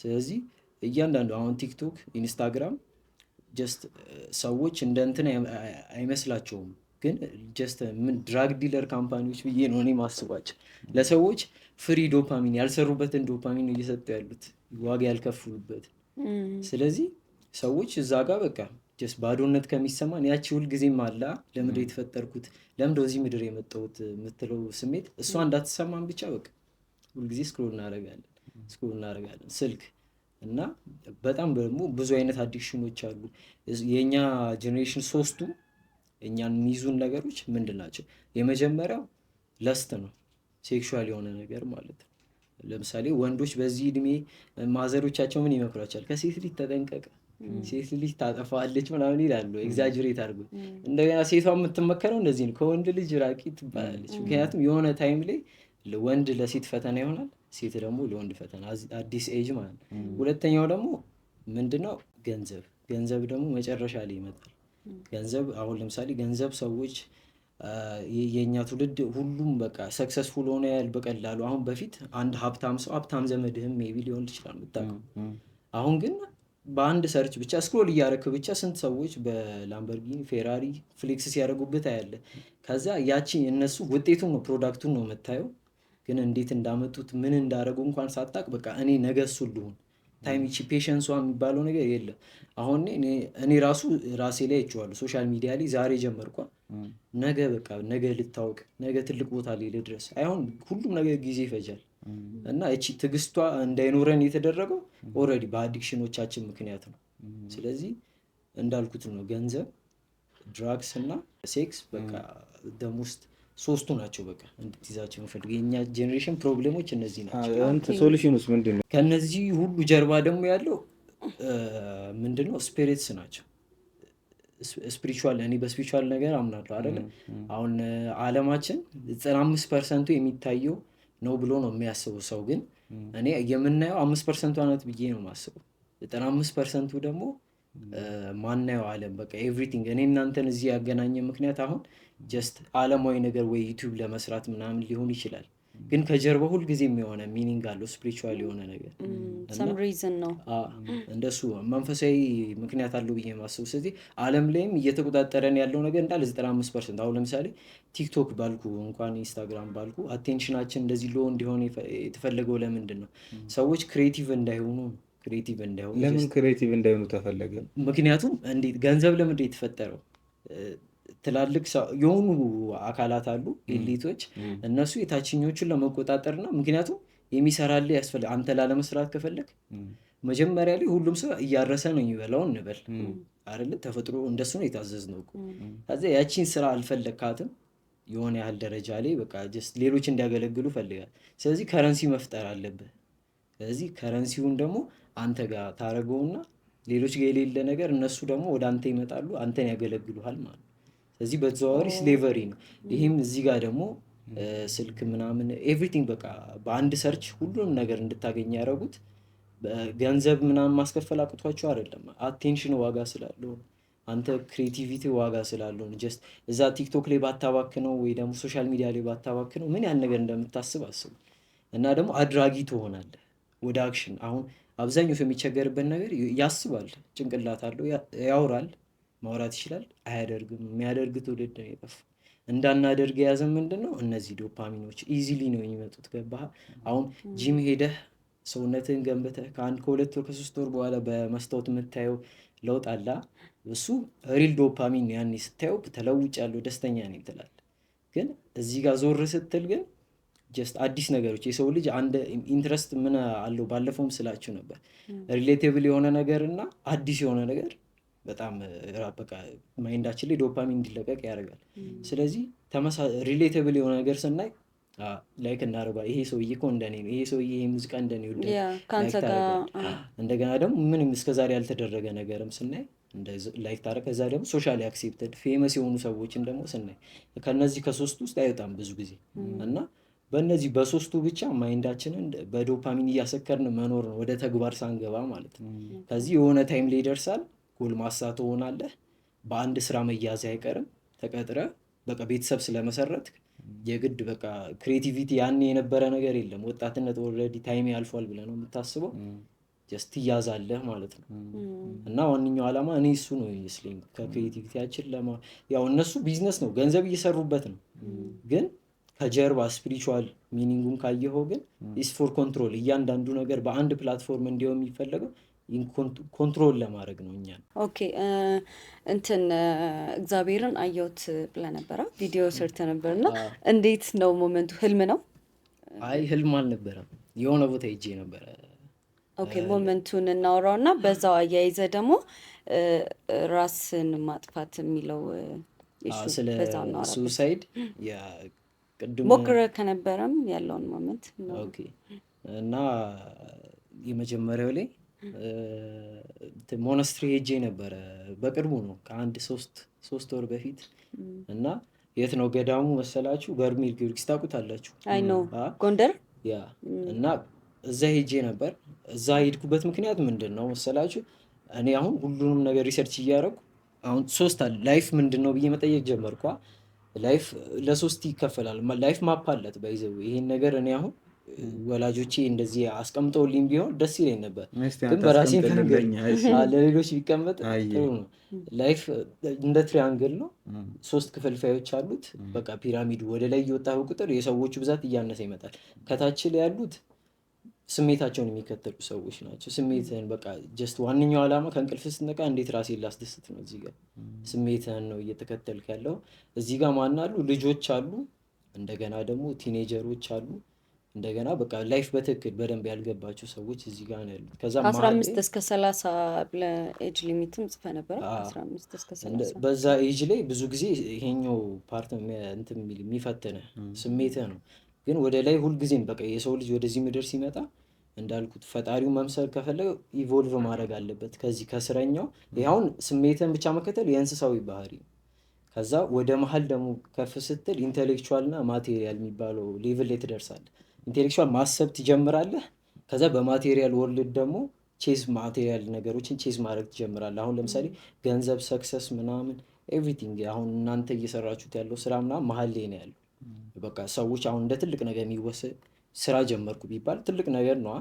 ስለዚህ እያንዳንዱ አሁን ቲክቶክ፣ ኢንስታግራም ጀስት ሰዎች እንደ እንትን አይመስላቸውም፣ ግን ጀስት ምን ድራግ ዲለር ካምፓኒዎች ብዬ ነው እኔ ማስባቸው። ለሰዎች ፍሪ ዶፓሚን ያልሰሩበትን ዶፓሚን እየሰጡ ያሉት ዋጋ ያልከፍሉበት። ስለዚህ ሰዎች እዛ ጋር በቃ ጀስት ባዶነት ከሚሰማን ያቺ ሁልጊዜም አላ ለምድር የተፈጠርኩት ለምንድነው እዚህ ምድር የመጣሁት የምትለው ስሜት እሷ እንዳትሰማን ብቻ በቃ ሁልጊዜ ስክሮል እናደርጋለን ስልክ እና በጣም ደግሞ ብዙ አይነት አዲክሽኖች አሉ። የእኛ ጄኔሬሽን ሶስቱ እኛን የሚይዙን ነገሮች ምንድን ናቸው? የመጀመሪያው ለስት ነው፣ ሴክሹዋል የሆነ ነገር ማለት ነው። ለምሳሌ ወንዶች በዚህ እድሜ ማዘሮቻቸው ምን ይመክሯቸዋል? ከሴት ልጅ ተጠንቀቀ፣ ሴት ልጅ ታጠፋለች ምናምን ይላሉ፣ ኤግዛጅሬት አድርጎ። እንደገና ሴቷ የምትመከረው እንደዚህ ነው፣ ከወንድ ልጅ ራቂ ትባላለች። ምክንያቱም የሆነ ታይም ላይ ወንድ ለሴት ፈተና ይሆናል፣ ሴት ደግሞ ለወንድ ፈተና፣ አዲስ ኤጅ ማለት ነው። ሁለተኛው ደግሞ ምንድነው? ገንዘብ ደግሞ መጨረሻ ላይ ይመጣል። ገንዘብ አሁን ለምሳሌ ገንዘብ ሰዎች የእኛ ትውልድ ሁሉም በቃ ሰክሰስፉል ሆነ ያህል በቀላሉ። አሁን በፊት አንድ ሀብታም ሰው ሀብታም ዘመድህም ሜቢ ሊሆን ይችላል የምታውቀው። አሁን ግን በአንድ ሰርች ብቻ ስክሮል እያደረክ ብቻ ስንት ሰዎች በላምበርጊኒ ፌራሪ ፍሌክስ ሲያደርጉበት ያለ። ከዛ ያቺ እነሱ ውጤቱን ነው ፕሮዳክቱን ነው የምታየው፣ ግን እንዴት እንዳመጡት ምን እንዳደረጉ እንኳን ሳታቅ በቃ እኔ ነገ እሱ ልሁን ታይም ይቺ ፔሸንሷ የሚባለው ነገር የለም። አሁን እኔ ራሴ ላይ አይቼዋለሁ ሶሻል ሚዲያ ላይ ዛሬ ጀመርኳል፣ ነገ በቃ ነገ ልታወቅ ነገ ትልቅ ቦታ ላይ ልድረስ አይሆን፣ ሁሉም ነገር ጊዜ ይፈጃል። እና እቺ ትዕግስቷ እንዳይኖረን የተደረገው ኦልሬዲ በአዲክሽኖቻችን ምክንያት ነው። ስለዚህ እንዳልኩት ነው ገንዘብ፣ ድራግስ እና ሴክስ በቃ ደሞስት ሶስቱ ናቸው። በቃ እንድትይዛቸው የምፈልገው የእኛ ጄኔሬሽን ፕሮብሌሞች እነዚህ ናቸው። ሶሉሽኑስ ምንድን ነው? ከነዚህ ሁሉ ጀርባ ደግሞ ያለው ምንድነው? ስፒሪትስ ናቸው። ስፒሪቹዋል፣ እኔ በስፒሪቹዋል ነገር አምናለሁ አይደለም። አሁን አለማችን 95% የሚታየው ነው ብሎ ነው የሚያስበው ሰው፣ ግን እኔ የምናየው 5% ናት ብዬ ነው የማስበው። 95% ደግሞ ማናየው አለም በቃ ኤቭሪቲንግ። እኔ እናንተን እዚህ ያገናኘ ምክንያት አሁን ጀስት አለማዊ ነገር ወይ ዩቲዩብ ለመስራት ምናምን ሊሆን ይችላል፣ ግን ከጀርባ ሁልጊዜም የሆነ ሚኒንግ አለው ስፒሪቹዋል የሆነ ነገር ሰም ሪዝን ነው እንደሱ መንፈሳዊ ምክንያት አለው ብዬ የማስበው። ስለዚህ ዓለም ላይም እየተቆጣጠረን ያለው ነገር እንዳለ 95% አሁን ለምሳሌ ቲክቶክ ባልኩ እንኳን ኢንስታግራም ባልኩ አቴንሽናችን እንደዚህ ሎ እንዲሆን የተፈለገው ለምንድን ነው? ሰዎች ክሬቲቭ እንዳይሆኑ ለምን ክሬቲቭ እንዳይሆኑ ተፈለገ? ምክንያቱም እንዴት ገንዘብ ለምንድን የተፈጠረው? ትላልቅ የሆኑ አካላት አሉ ኤሊቶች፣ እነሱ የታችኞቹን ለመቆጣጠር ነው። ምክንያቱም የሚሰራልህ ያስፈልግ አንተ ላለመስራት ከፈለግ መጀመሪያ ላይ ሁሉም ሰው እያረሰ ነው የሚበላው እንበል አይደለ? ተፈጥሮ እንደሱ ነው የታዘዝነው እኮ። ከዚያ ያቺን ስራ አልፈለግካትም የሆነ ያህል ደረጃ ላይ በቃ ጀስት ሌሎች እንዲያገለግሉ ፈልጋል። ስለዚህ ከረንሲ መፍጠር አለብህ። ስለዚህ ከረንሲውን ደግሞ አንተ ጋር ታደርገውና ሌሎች ጋር የሌለ ነገር እነሱ ደግሞ ወደ አንተ ይመጣሉ፣ አንተን ያገለግሉሃል ማለት ነው። ስለዚህ በተዘዋዋሪ ስሌቨሪ ነው። ይህም እዚህ ጋር ደግሞ ስልክ ምናምን ኤቭሪቲንግ በቃ በአንድ ሰርች ሁሉንም ነገር እንድታገኝ ያደረጉት ገንዘብ ምናምን ማስከፈል አቅቷቸው አይደለም። አቴንሽን ዋጋ ስላለው አንተ ክሬቲቪቲ ዋጋ ስላለው ጀስት እዛ ቲክቶክ ላይ ባታባክነው ወይ ደግሞ ሶሻል ሚዲያ ላይ ባታባክነው ምን ያን ነገር እንደምታስብ አስብ። እና ደግሞ አድራጊ ትሆናለህ ወደ አክሽን። አሁን አብዛኛው ሰው የሚቸገርበት ነገር ያስባል፣ ጭንቅላት አለው፣ ያወራል፣ ማውራት ይችላል፣ አያደርግም። የሚያደርግ ትውልድ ነው የጠፋው። እንዳናደርግ የያዘን ምንድን ነው? እነዚህ ዶፓሚኖች ኢዚሊ ነው የሚመጡት። ገባህ? አሁን ጂም ሄደህ ሰውነትህን ገንብተህ ከ2 ወር ከ3 ወር በኋላ በመስታወት የምታየው ለውጥ አለ። እሱ ሪል ዶፓሚን ያኔ ስታየው ተለውጫለሁ፣ ደስተኛ ነኝ ትላለህ። ግን እዚህ ጋር ዞር ስትል ግን ጀስት አዲስ ነገሮች የሰው ልጅ አንድ ኢንትረስት ምን አለው? ባለፈውም ስላችሁ ነበር ሪሌቴብል የሆነ ነገር እና አዲስ የሆነ ነገር በጣም በቃ ማይንዳችን ላይ ዶፓሚን እንዲለቀቅ ያደርጋል። ስለዚህ ሪሌቴብል የሆነ ነገር ስናይ ላይክ እናደርጋለን። ይሄ ሰውዬ እኮ እንደኔ ነው፣ ይሄ ሰውዬ ይሄ ሙዚቃ እንደኔ ይወዳል። እንደገና ደግሞ ምንም እስከዛሬ ያልተደረገ ነገርም ስናይ ላይክ ታደርግ። ከዛ ደግሞ ሶሻሊ አክሴፕተድ ፌመስ የሆኑ ሰዎችን ደግሞ ስናይ ከነዚህ ከ3 ውስጥ አይወጣም ብዙ ጊዜ እና በእነዚህ በ3ቱ ብቻ ማይንዳችንን በዶፓሚን እያሰከርን መኖር ነው፣ ወደ ተግባር ሳንገባ ማለት ነው። ከዚህ የሆነ ታይም ላይ ይደርሳል፣ ጎልማሳ ትሆናለህ። በአንድ ስራ መያዝ አይቀርም። ተቀጥረ በቃ ቤተሰብ ስለመሰረት የግድ በቃ ክሬቲቪቲ ያኔ የነበረ ነገር የለም። ወጣትነት ኦልሬዲ ታይም ያልፏል ብለህ ነው የምታስበው። ጀስት ትያዛለህ ማለት ነው። እና ዋነኛው ዓላማ እኔ እሱ ነው ይመስለኝ ከክሬቲቪቲያችን ያው እነሱ ቢዝነስ ነው፣ ገንዘብ እየሰሩበት ነው። ግን ከጀርባ ስፒሪቹዋል ሚኒንጉን ካየኸው ግን ኢስ ፎር ኮንትሮል። እያንዳንዱ ነገር በአንድ ፕላትፎርም እንዲሆን የሚፈለገው ኮንትሮል ለማድረግ ነው እኛን። ኦኬ እንትን እግዚአብሔርን አየሁት ብለህ ነበረ፣ ቪዲዮ ሰርተ ነበርና እንዴት ነው ሞመንቱ? ህልም ነው? አይ ህልም አልነበረም፣ የሆነ ቦታ ሄጄ ነበረ። ኦኬ ሞመንቱን እናወራውና በዛው አያይዘ ደግሞ ራስን ማጥፋት የሚለው ስለ ሱሳይድ ሞክረ ከነበረም ያለውን ሞመንት ኦኬ። እና የመጀመሪያው ላይ ሞናስትሪ ሄጄ ነበረ፣ በቅርቡ ነው ከአንድ 3 ወር በፊት። እና የት ነው ገዳሙ መሰላችሁ? በርሜል ጊዮርጊስ ታውቁታላችሁ? አይ ነው ጎንደር። ያ እና እዛ ሄጄ ነበር። እዛ ሄድኩበት ምክንያት ምንድን ነው መሰላችሁ? እኔ አሁን ሁሉንም ነገር ሪሰርች እያደረጉ አሁን 3 አለ ላይፍ ምንድን ነው ብዬ መጠየቅ ጀመርኳ። ላይፍ ለ3 ይከፈላል። ላይፍ ማፕ አለት ባይዘው። ይሄን ነገር እኔ አሁን ወላጆቼ እንደዚህ አስቀምጠውልኝ ቢሆን ደስ ይለኝ ነበር፣ ግን በራሴ ለሌሎች ቢቀመጥ ጥሩ ነው። ላይፍ እንደ ትሪያንግል ነው፣ 3 ክፍልፋዮች አሉት። በቃ ፒራሚዱ ወደ ላይ እየወጣው ቁጥር የሰዎቹ ብዛት እያነሰ ይመጣል። ከታች ላይ ያሉት ስሜታቸውን የሚከተሉ ሰዎች ናቸው። ስሜትህን በቃ ጀስት ዋነኛው ዓላማ ከእንቅልፍ ስትነቃ እንዴት ራሴን ላስደስት ነው። እዚህ ጋር ስሜትህን ነው እየተከተልክ ያለው። እዚህ ጋር ማን አሉ? ልጆች አሉ፣ እንደገና ደግሞ ቲኔጀሮች አሉ፣ እንደገና በቃ ላይፍ በትክክል በደንብ ያልገባቸው ሰዎች እዚህ ጋር ነው ያሉት። ከዛ ከ15 እስከ 30 ብለህ ኤጅ ሊሚትም ጽፈህ ነበር። 15 እስከ 30 በዛ ኤጅ ላይ ብዙ ጊዜ ይሄኛው ፓርት እንትን የሚፈትንህ ስሜትህ ነው። ግን ወደ ላይ ሁልጊዜም በቃ የሰው ልጅ ወደዚህ ምድር ሲመጣ እንዳልኩት ፈጣሪው መምሰል ከፈለገ ኢቮልቭ ማድረግ አለበት ከዚህ ከስረኛው። ይኸውን ስሜትን ብቻ መከተል የእንስሳዊ ባህሪ ነው። ከዛ ወደ መሀል ደግሞ ከፍ ስትል ኢንቴሌክቹዋል እና ማቴሪያል የሚባለው ሌቭል ላይ ትደርሳለህ። ኢንቴሌክቹዋል ማሰብ ትጀምራለህ። ከዛ በማቴሪያል ወርልድ ደግሞ ቼዝ ማቴሪያል ነገሮችን ቼዝ ማድረግ ትጀምራለህ። አሁን ለምሳሌ ገንዘብ፣ ሰክሰስ ምናምን ኤቭሪቲንግ አሁን እናንተ እየሰራችሁት ያለው ስራ ምናምን መሀል ላይ ነው ያለው። በቃ ሰዎች አሁን እንደ ትልቅ ነገር የሚወሰድ ስራ ጀመርኩ ቢባል ትልቅ ነገር ነው።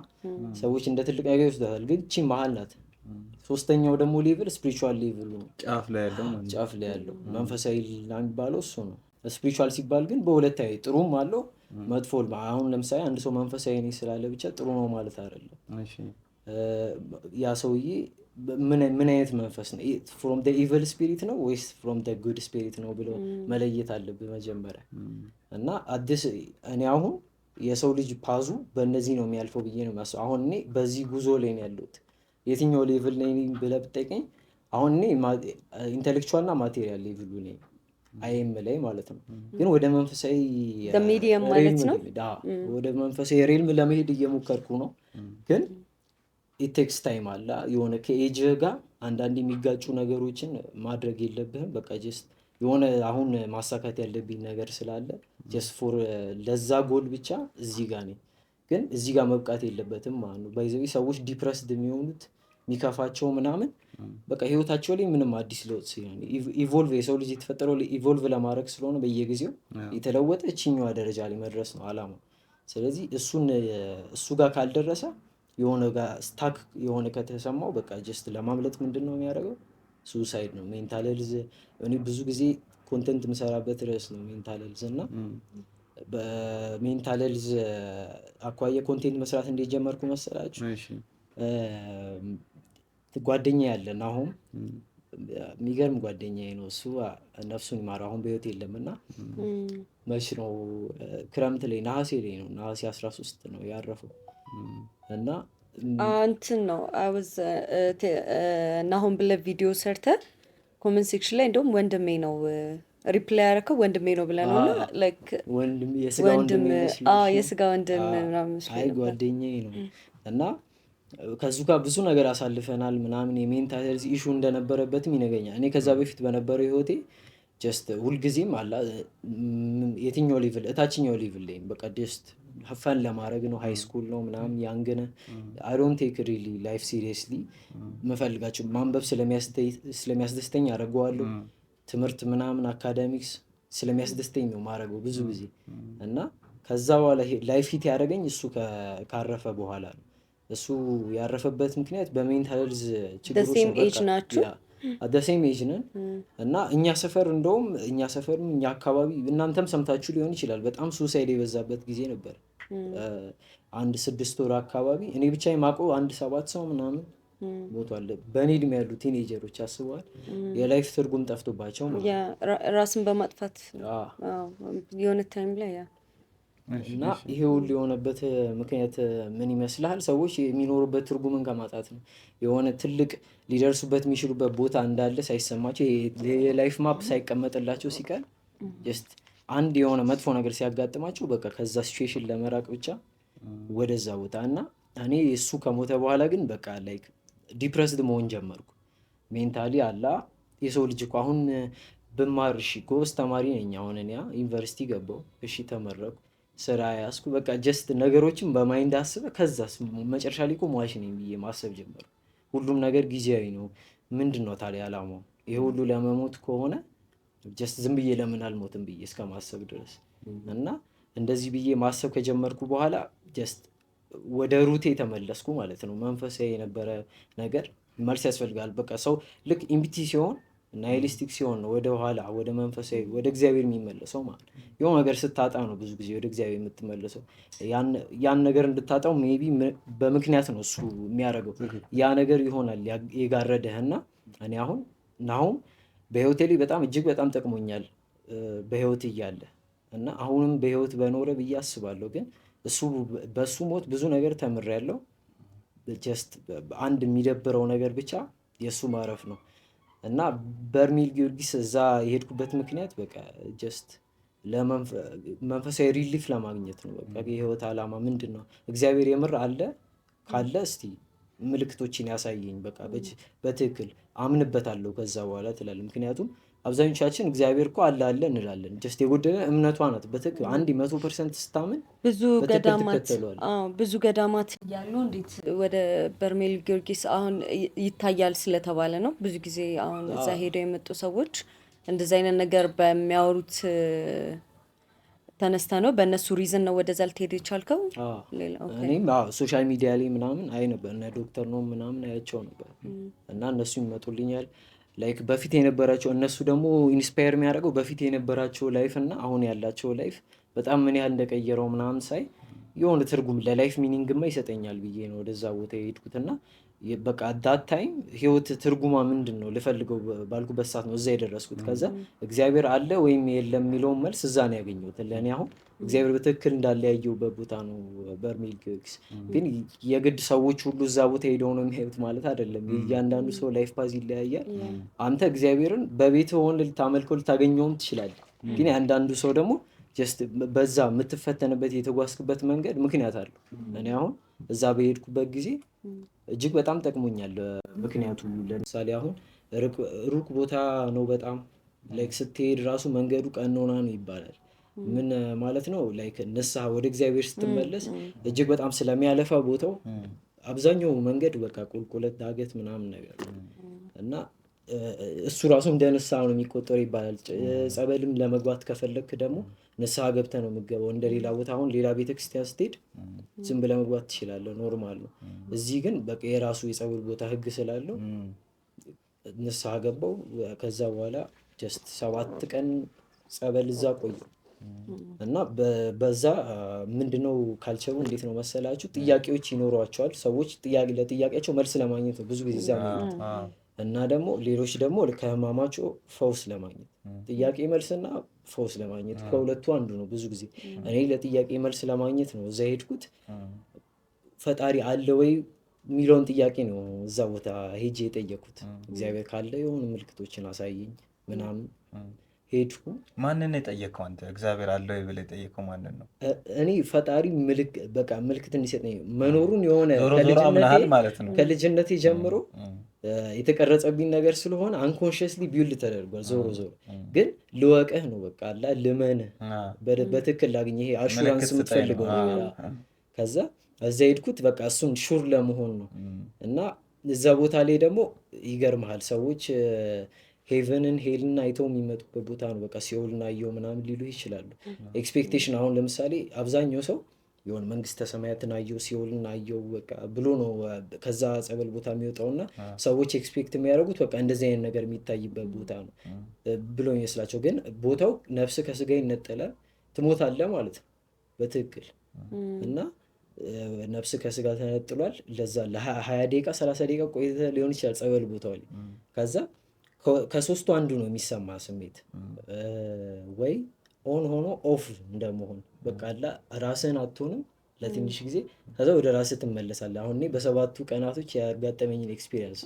ሰዎች እንደ ትልቅ ነገር ይወስዳታል፣ ግን እቺ መሀል ናት። ሶስተኛው ደግሞ ሌቭል ስፒሪቹዋል ሌቭሉ ነው፣ ጫፍ ላይ ያለው መንፈሳዊ የሚባለው እሱ ነው። ስፒሪቹዋል ሲባል ግን በሁለት ጥሩም አለው መጥፎ። አሁን ለምሳሌ አንድ ሰው መንፈሳዊ ነኝ ስላለ ብቻ ጥሩ ነው ማለት አይደለም። ያ ሰውዬ ምን አይነት መንፈስ ነው? ፍሮም ደ ኢቨል ስፒሪት ነው ወይስ ፍሮም ደ ጉድ ስፒሪት ነው ብሎ መለየት አለብህ መጀመሪያ። እና አዲስ እኔ አሁን የሰው ልጅ ፓዙ በእነዚህ ነው የሚያልፈው ብዬ ነው የሚያስበው። አሁን እኔ በዚህ ጉዞ ላይ ነው ያለሁት። የትኛው ሌቭል ላይ ብለህ ብትጠይቀኝ አሁን እኔ ኢንቴሌክቹዋል እና ማቴሪያል ሌቭሉ ነኝ፣ አይም ላይ ማለት ነው። ግን ወደ መንፈሳዊ ሚዲየም ማለት ነው፣ ወደ መንፈሳዊ ሬልም ለመሄድ እየሞከርኩ ነው። ግን ኢቴክስ ታይም አለ የሆነ ከኤጅ ጋር አንዳንድ የሚጋጩ ነገሮችን ማድረግ የለብህም። በቃ ጀስት የሆነ አሁን ማሳካት ያለብኝ ነገር ስላለ ጀስት ፎር ለዛ ጎል ብቻ እዚህ ጋር ነኝ። ግን እዚህ ጋር መብቃት የለበትም ማለት ነው። ባይዘዊ ሰዎች ዲፕረስድ የሚሆኑት የሚከፋቸው ምናምን በቃ ህይወታቸው ላይ ምንም አዲስ ለውጥ ሲሆን ኢቮልቭ የሰው ልጅ የተፈጠረው ኢቮልቭ ለማድረግ ስለሆነ በየጊዜው የተለወጠ እችኛዋ ደረጃ ላይ መድረስ ነው አላማው። ስለዚህ እሱ ጋር ካልደረሰ የሆነ ጋር ስታክ የሆነ ከተሰማው በቃ ጀስት ለማምለጥ ምንድን ነው የሚያደርገው? ሱሳይድ ነው። ሜንታል ሄልዝ እኔ ብዙ ጊዜ ኮንተንት የምሰራበት ርዕስ ነው ሜንታል ሄልዝ። እና በሜንታል ሄልዝ አኳያ ኮንቴንት መስራት እንዴት ጀመርኩ መሰላችሁ? ጓደኛ ያለን አሁን የሚገርም ጓደኛዬ ነው እሱ፣ ነፍሱን ይማረው አሁን በህይወት የለም። እና መች ነው ክረምት ላይ ነሐሴ ላይ ነው ነሐሴ 13 ነው ያረፈው። እና እንትን ነው አውዝ ናሁን ብለህ ቪዲዮ ሰርተ ኮመንት ሴክሽን ላይ እንደውም ወንድሜ ነው ሪፕላይ ያደረከው ወንድሜ ነው ብለህ ነው እና ላይክ የስጋ ወንድም ምናምን አይ ጓደኛዬ ነው። እና ከዙ ጋር ብዙ ነገር አሳልፈናል ምናምን። የሜንታል ሄልዝ ኢሹ እንደነበረበትም ይነገኛል። እኔ ከዛ በፊት በነበረው ህይወቴ ጀስት ሁልጊዜም አላ የትኛው ሌቭል እታችኛው ሌቭል ላይ በቃ ጀስት ፈን ለማድረግ ነው። ሃይ ስኩል ነው ምናምን ያንግነ አይ ዶንት ቴክ ሪሊ ላይፍ ሲሪየስሊ። መፈልጋቸው ማንበብ ስለሚያስደስተኝ አደርገዋለሁ። ትምህርት ምናምን አካዳሚክስ ስለሚያስደስተኝ ነው ማድረገው ብዙ ጊዜ። እና ከዛ በኋላ ላይፍ ሂት ያደረገኝ እሱ ካረፈ በኋላ ነው። እሱ ያረፈበት ምክንያት በሜንታል ሄልዝ ችግሮች ነው። ሴም ኤጅ ነን። እና እኛ ሰፈር እንደውም እኛ አካባቢ እናንተም ሰምታችሁ ሊሆን ይችላል፣ በጣም ሱሳይድ የበዛበት ጊዜ ነበር። አንድ 6 ወር አካባቢ እኔ ብቻ የማውቀው 7 ሰው ምናምን ሞቷል። በእኔ እድሜ ያሉ ቲኔጀሮች አስበዋል። የላይፍ ትርጉም ጠፍቶባቸው ራስን በማጥፋት የሆነ ታይም ላይ እና ይሄ ሁሉ የሆነበት ምክንያት ምን ይመስልሃል? ሰዎች የሚኖሩበት ትርጉምን ከማጣት ነው። የሆነ ትልቅ ሊደርሱበት የሚችሉበት ቦታ እንዳለ ሳይሰማቸው የላይፍ ማፕ ሳይቀመጥላቸው ሲቀር ጀስት አንድ የሆነ መጥፎ ነገር ሲያጋጥማቸው በቃ ከዛ ሲቹዌሽን ለመራቅ ብቻ ወደዛ ቦታ። እና እኔ እሱ ከሞተ በኋላ ግን በቃ ላይክ ዲፕረስድ መሆን ጀመርኩ። ሜንታሊ አላ የሰው ልጅ እኮ አሁን ብማር እሺ ጎበዝ ተማሪ ነኝ። አሁን እኔ ዩኒቨርሲቲ ገባሁ፣ እሺ ተመረኩ፣ ስራ ያዝኩ። በቃ ጀስት ነገሮችን በማይንድ አስበህ ከዛስ መጨረሻ ላይ እኮ ሟች ነኝ ብዬ ማሰብ ጀመርኩ። ሁሉም ነገር ጊዜያዊ ነው። ምንድን ነው ታዲያ ዓላማው? ይሄ ሁሉ ለመሞት ከሆነ ጀስት ዝም ብዬ ለምን አልሞትም ብዬ እስከ ማሰብ ድረስ። እና እንደዚህ ብዬ ማሰብ ከጀመርኩ በኋላ ጀስት ወደ ሩቴ ተመለስኩ ማለት ነው። መንፈሳዊ የነበረ ነገር መልስ ያስፈልጋል። በቃ ሰው ልክ ኢምፒቲ ሲሆን ናይሊስቲክ ሲሆን ነው ወደ ኋላ ወደ መንፈሳዊ ወደ እግዚአብሔር የሚመለሰው ማለት ነው። የሆነ ነገር ስታጣ ነው ብዙ ጊዜ ወደ እግዚአብሔር የምትመለሰው። ያን ነገር እንድታጣው ሜይ ቢ በምክንያት ነው እሱ የሚያደርገው። ያ ነገር ይሆናል የጋረደህ። እና እኔ አሁን በህይወቴ ላይ በጣም እጅግ በጣም ጠቅሞኛል በህይወት እያለ እና አሁንም በህይወት በኖረ ብዬ አስባለሁ። ግን በሱ ሞት ብዙ ነገር ተምሬያለሁ። ጀስት አንድ የሚደብረው ነገር ብቻ የእሱ ማረፍ ነው። እና በርሜል ጊዮርጊስ እዛ የሄድኩበት ምክንያት በቃ ጀስት መንፈሳዊ ሪሊፍ ለማግኘት ነው። በቃ የህይወት ዓላማ ምንድን ነው? እግዚአብሔር የምር አለ ካለ እስቲ ምልክቶችን ያሳየኝ። በቃ በትክክል አምንበታለሁ ከዛ በኋላ ትላለህ። ምክንያቱም አብዛኞቻችን እግዚአብሔር እኮ አለ እንላለን። ጀስት የጎደለ እምነቷ ናት። በትክክል 100% ስታምን ብዙ ገዳማት ያሉ እንዴት ወደ በርሜል ጊዮርጊስ አሁን ይታያል ስለተባለ ነው። ብዙ ጊዜ አሁን እዛ ሄደው የመጡ ሰዎች እንደዚህ አይነት ነገር በሚያወሩት ተነስተ ነው በእነሱ ሪዝን ነው ወደዛ ልትሄድ የቻልከው? እኔም ሶሻል ሚዲያ ላይ ምናምን አይ ነበር እና ዶክተር ነው ምናምን አያቸው ነበር እና እነሱ ይመጡልኛል ላይክ በፊት የነበራቸው እነሱ ደግሞ ኢንስፓየር የሚያደርገው በፊት የነበራቸው ላይፍ እና አሁን ያላቸው ላይፍ በጣም ምን ያህል እንደቀየረው ምናምን ሳይ የሆነ ትርጉም ለላይፍ ሚኒንግማ ይሰጠኛል ብዬ ነው ወደዛ ቦታ የሄድኩት እና በቃ ዳት ታይም ህይወት ትርጉማ ምንድን ነው ልፈልገው ባልኩበት ሰዓት ነው እዛ የደረስኩት። ከዛ እግዚአብሔር አለ ወይም የለም የሚለውን መልስ እዛ ነው ያገኘሁት። ለእኔ አሁን እግዚአብሔር በትክክል እንዳለ ያየሁበት ቦታ ነው በርሜል ጊዮርጊስ። ግን የግድ ሰዎች ሁሉ እዛ ቦታ ሄደው ነው የሚያዩት ማለት አይደለም። እያንዳንዱ ሰው ላይፍ ፓዝ ይለያያል። አንተ እግዚአብሔርን በቤት ሆን ልታመልከው ልታገኘውም ትችላለህ። ግን የአንዳንዱ ሰው ደግሞ ጀስት በዛ የምትፈተንበት የተጓዝክበት መንገድ ምክንያት አለው። እኔ አሁን እዛ በሄድኩበት ጊዜ እጅግ በጣም ጠቅሞኛል። ምክንያቱም ለምሳሌ አሁን ሩቅ ቦታ ነው በጣም ላይክ ስትሄድ ራሱ መንገዱ ቀኖና ነው ይባላል። ምን ማለት ነው? ላይክ ንስሐ ወደ እግዚአብሔር ስትመለስ እጅግ በጣም ስለሚያለፋ ቦታው አብዛኛው መንገድ በቃ ቁልቁለት ዳገት ምናምን ነገር እና እሱ ራሱ እንደ ንስሐ ነው የሚቆጠሩ ይባላል። ጸበልም ለመግባት ከፈለግክ ደግሞ ንስሐ ገብተህ ነው የምትገባው። እንደ ሌላ ቦታ አሁን ሌላ ቤተክርስቲያን ስትሄድ ዝም ብለህ መግባት ትችላለህ፣ ኖርማል ነው። እዚህ ግን በቃ የራሱ የጸበል ቦታ ህግ ስላለው ንስሐ ገባው። ከዛ በኋላ ጀስት 7 ቀን ጸበል እዛ ቆዩ እና በዛ ምንድነው ካልቸሩ እንዴት ነው መሰላችሁ? ጥያቄዎች ይኖሯቸዋል ሰዎች ለጥያቄያቸው መልስ ለማግኘት ነው ብዙ ጊዜ እዛ እና ደግሞ ሌሎች ደግሞ ከህማማቸው ፈውስ ለማግኘት ጥያቄ መልስና ፈውስ ለማግኘት ከሁለቱ አንዱ ነው። ብዙ ጊዜ እኔ ለጥያቄ መልስ ለማግኘት ነው እዛ ሄድኩት። ፈጣሪ አለ ወይ የሚለውን ጥያቄ ነው እዛ ቦታ ሄጄ የጠየኩት። እግዚአብሔር ካለ የሆኑ ምልክቶችን አሳየኝ ምናምን ሄድኩ። ማንን ነው የጠየቀው አንተ? እግዚአብሔር አለ ወይ ብለህ የጠየቀው ማንን ነው? እኔ ፈጣሪ ምልክት እንዲሰጠኝ መኖሩን የሆነ ከልጅነቴ ጀምሮ የተቀረጸብኝ ነገር ስለሆነ አንኮንሽስሊ ቢውልድ ተደርጓል። ዞሮ ግን ልወቅህ ነው በቃ አላ ልመንህ በትክክል ላግኝ ይሄ አሹራንስ የምትፈልገው ነገር። ከዛ እዛ ሄድኩት በቃ እሱን ሹር ለመሆን ነው። እና እዛ ቦታ ላይ ደግሞ ይገርመሃል ሰዎች ሄቨንን ሄልን አይተው የሚመጡበት ቦታ ነው። በቃ ሲኦልን አየው ምናምን ሊሉ ይችላሉ። ኤክስፔክቴሽን አሁን ለምሳሌ አብዛኛው ሰው የሆነ መንግስተ ሰማያትን አየው ሲኦልን አየው በቃ ብሎ ነው ከዛ ጸበል ቦታ የሚወጣውና ሰዎች ኤክስፔክት የሚያደርጉት በቃ እንደዚህ አይነት ነገር የሚታይበት ቦታ ነው ብሎ ይመስላቸው። ግን ቦታው ነፍስ ከስጋ ይነጠላል፣ ትሞታለህ ማለት ነው በትክክል እና ነፍስ ከስጋ ተነጥሏል። ለዛ ለ20 ደቂቃ 30 ደቂቃ ቆይተህ ሊሆን ይችላል ጸበል ቦታው ላይ። ከዛ ከሶስቱ አንዱ ነው የሚሰማ ስሜት ወይ ኦን ሆኖ ኦፍ እንደመሆን በቃ አላ ራስህን አትሆንም ለትንሽ ጊዜ ከዛ ወደ ራስህ ትመለሳለህ። አሁን እኔ በ7 ቀናቶች ያጋጠመኝን ኤክስፒሪየንስ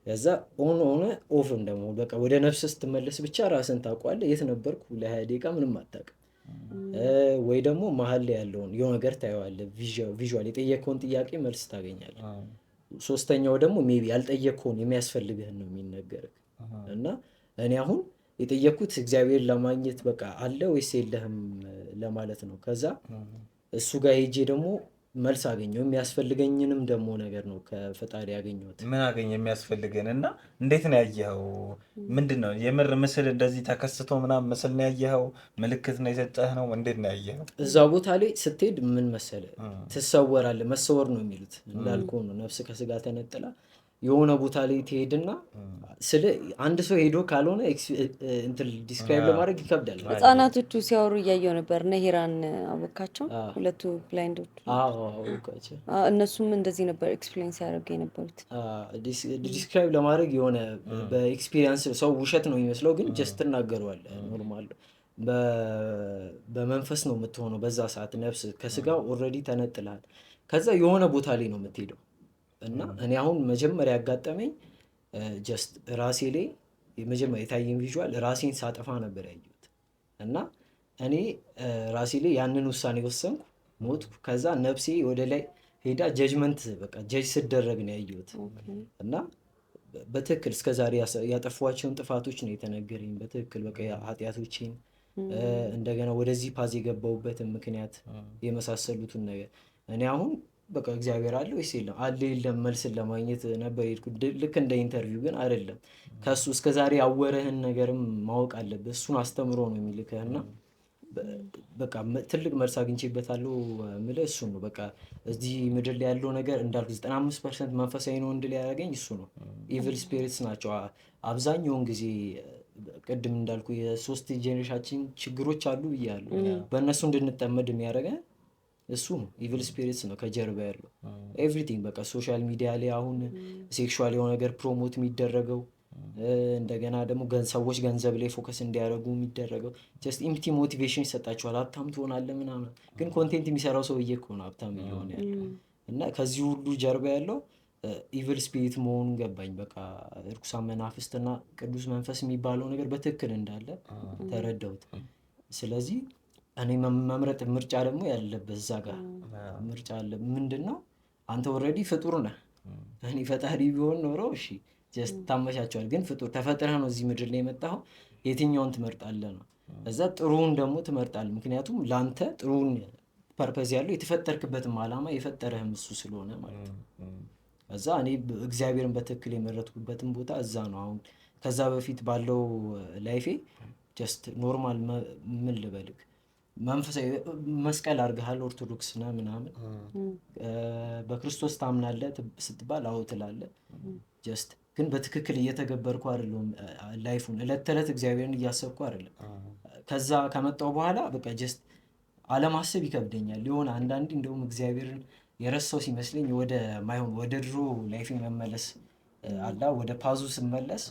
ከዛ ኦን ሆነ ኦፍ እንደመሆን በቃ ወደ ነፍስ ስትመለስ ብቻ ራስህን ታውቀዋለህ። የት ነበርኩ ለ20 ደቂቃ ምንም አታውቅም። ወይ ደግሞ መሀል ላይ ያለውን የሆነ ነገር ታየዋለህ፣ ቪዥዋል የጠየቀውን ጥያቄ መልስ ታገኛለህ። ሶስተኛው ደግሞ ሜቢ ያልጠየቀውን የሚያስፈልግህን ነው የሚነገርህ እና እኔ አሁን የጠየኩት እግዚአብሔር ለማግኘት በቃ አለ ወይስ የለህም ለማለት ነው። ከዛ እሱ ጋር ሄጄ ደግሞ መልስ አገኘው። የሚያስፈልገኝንም ደግሞ ነገር ነው ከፈጣሪ ያገኘሁት። ምን አገኘ የሚያስፈልገን? እና እንዴት ነው ያየኸው? ምንድን ነው የምር ምስል እንደዚህ ተከስቶ ምናምን ምስል ነው ያየኸው? ምልክት ነው የሰጠህ ነው? እንዴት ነው ያየኸው? እዛ ቦታ ላይ ስትሄድ ምን መሰለህ ትሰወራለህ። መሰወር ነው የሚሉት እንዳልኩህ ነው። ነፍስ ከስጋ ተነጥላ የሆነ ቦታ ላይ ትሄድና ስለ አንድ ሰው ሄዶ ካልሆነ እንትን ዲስክራይብ ለማድረግ ይከብዳል። ህጻናቶቹ ሲያወሩ እያየው ነበር። ነሂራን አወቃቸው ሁለቱ ብላይንዶቹ። አወቃቸው። እነሱም እንደዚህ ነበር ኤክስፒሪየንስ ያደርጉ የነበሩት። ዲስክራይብ ለማድረግ የሆነ በኤክስፒሪየንስ ሰው ውሸት ነው የሚመስለው፣ ግን ጀስት ትናገረዋለህ። ኖርማል በመንፈስ ነው የምትሆነው በዛ ሰዓት። ነፍስ ከስጋ ኦልሬዲ ተነጥልሃል። ከዛ የሆነ ቦታ ላይ ነው የምትሄደው እና እኔ አሁን መጀመሪያ ያጋጠመኝ ጀስት ራሴ ላይ የመጀመሪያ የታየኝ ቪዥዋል ራሴን ሳጠፋ ነበር ያየሁት። እና እኔ ራሴ ላይ ያንን ውሳኔ ወሰንኩ፣ ሞትኩ። ከዛ ነፍሴ ወደ ላይ ሄዳ ጀጅመንት በቃ ጀጅ ስደረግ ነው ያየሁት። እና በትክክል እስከዛሬ ያጠፏቸውን ጥፋቶች ነው የተነገረኝ በትክክል በቃ ኃጢአቶቼን እንደገና ወደዚህ ፓዝ የገባሁበትን ምክንያት የመሳሰሉትን ነገር እኔ አሁን በቃ እግዚአብሔር አለ ወይስ የለም አለ የለም መልስን ለማግኘት ነበር የሄድኩት። ልክ እንደ ኢንተርቪው ግን አይደለም። ከሱ እስከዛሬ ያወረህን ነገርም ማወቅ አለብህ። እሱን አስተምሮ ነው የሚልክህና በቃ ትልቅ መልስ አግኝቼበታለሁ የምልህ እሱን ነው። በቃ እዚህ ምድር ላይ ያለው ነገር እንዳልኩ 95% መንፈሳዊ ነው እንድል ያደረገኝ እሱ ነው። ኢቪል ስፒሪትስ ናቸው አብዛኛውን ጊዜ ቅድም እንዳልኩ የሶስት ጄኔሬሽናችን ችግሮች አሉ ብያለሁ። በእነሱ እንድንጠመድ የሚያደርገን እሱ ነው። ኢቪል ስፒሪትስ ነው ከጀርባ ያለው ኤቭሪቲንግ። በቃ ሶሻል ሚዲያ ላይ አሁን ሴክሹዋል የሆነ ነገር ፕሮሞት የሚደረገው እንደገና ደግሞ ሰዎች ገንዘብ ላይ ፎከስ እንዲያደርጉ የሚደረገው ጀስት ኢምፕቲ ሞቲቬሽን ይሰጣቸዋል። ሀብታም ትሆናለህ ምናምን፣ ግን ኮንቴንት የሚሰራው ሰውዬ እኮ ነው ሀብታም እየሆነ ያለው። እና ከዚህ ሁሉ ጀርባ ያለው ኢቪል ስፒሪት መሆኑን ገባኝ። በቃ እርኩሳን መናፍስትና ቅዱስ መንፈስ የሚባለው ነገር በትክክል እንዳለ ተረዳሁት። ስለዚህ እኔ መምረጥ ምርጫ ደግሞ ያለበት እዛ ጋር ምርጫ አለ። ምንድን ነው አንተ ኦልሬዲ ፍጡር ነህ። እኔ ፈጣሪ ቢሆን ኖረው እሺ ጀስት ታመቻቸዋል። ግን ፍጡር ተፈጥረህ ነው እዚህ ምድር ላይ የመጣኸው። የትኛውን ትመርጣለህ ነው። እዛ ጥሩውን ደግሞ ትመርጣለህ። ምክንያቱም ለአንተ ጥሩውን ፐርፐዝ ያለው የተፈጠርክበትም ዓላማ የፈጠረህም እሱ ስለሆነ ማለት ነው። እዛ እኔ እግዚአብሔርን በትክክል የመረጥኩበትን ቦታ እዛ ነው። አሁን ከዛ በፊት ባለው ላይፌ ጀስት ኖርማል ምን ልበልክ መንፈሳዊ መስቀል አድርገሃል፣ ኦርቶዶክስ ነህ ምናምን፣ በክርስቶስ ታምናለህ ስትባል አዎ ትላለህ። ጀስት ግን በትክክል እየተገበርኩ አይደለም ላይፉን። እለት ተዕለት እግዚአብሔርን እያሰብኩ አይደለም። ከዛ ከመጣሁ በኋላ በቃ ጀስት አለማሰብ ይከብደኛል። የሆነ አንዳንዴ እንደውም እግዚአብሔርን የረሳው ሲመስለኝ ወደ ማይሆን ወደ ድሮ ላይፍ መመለስ አላ ወደ ፓዙ ስመለስ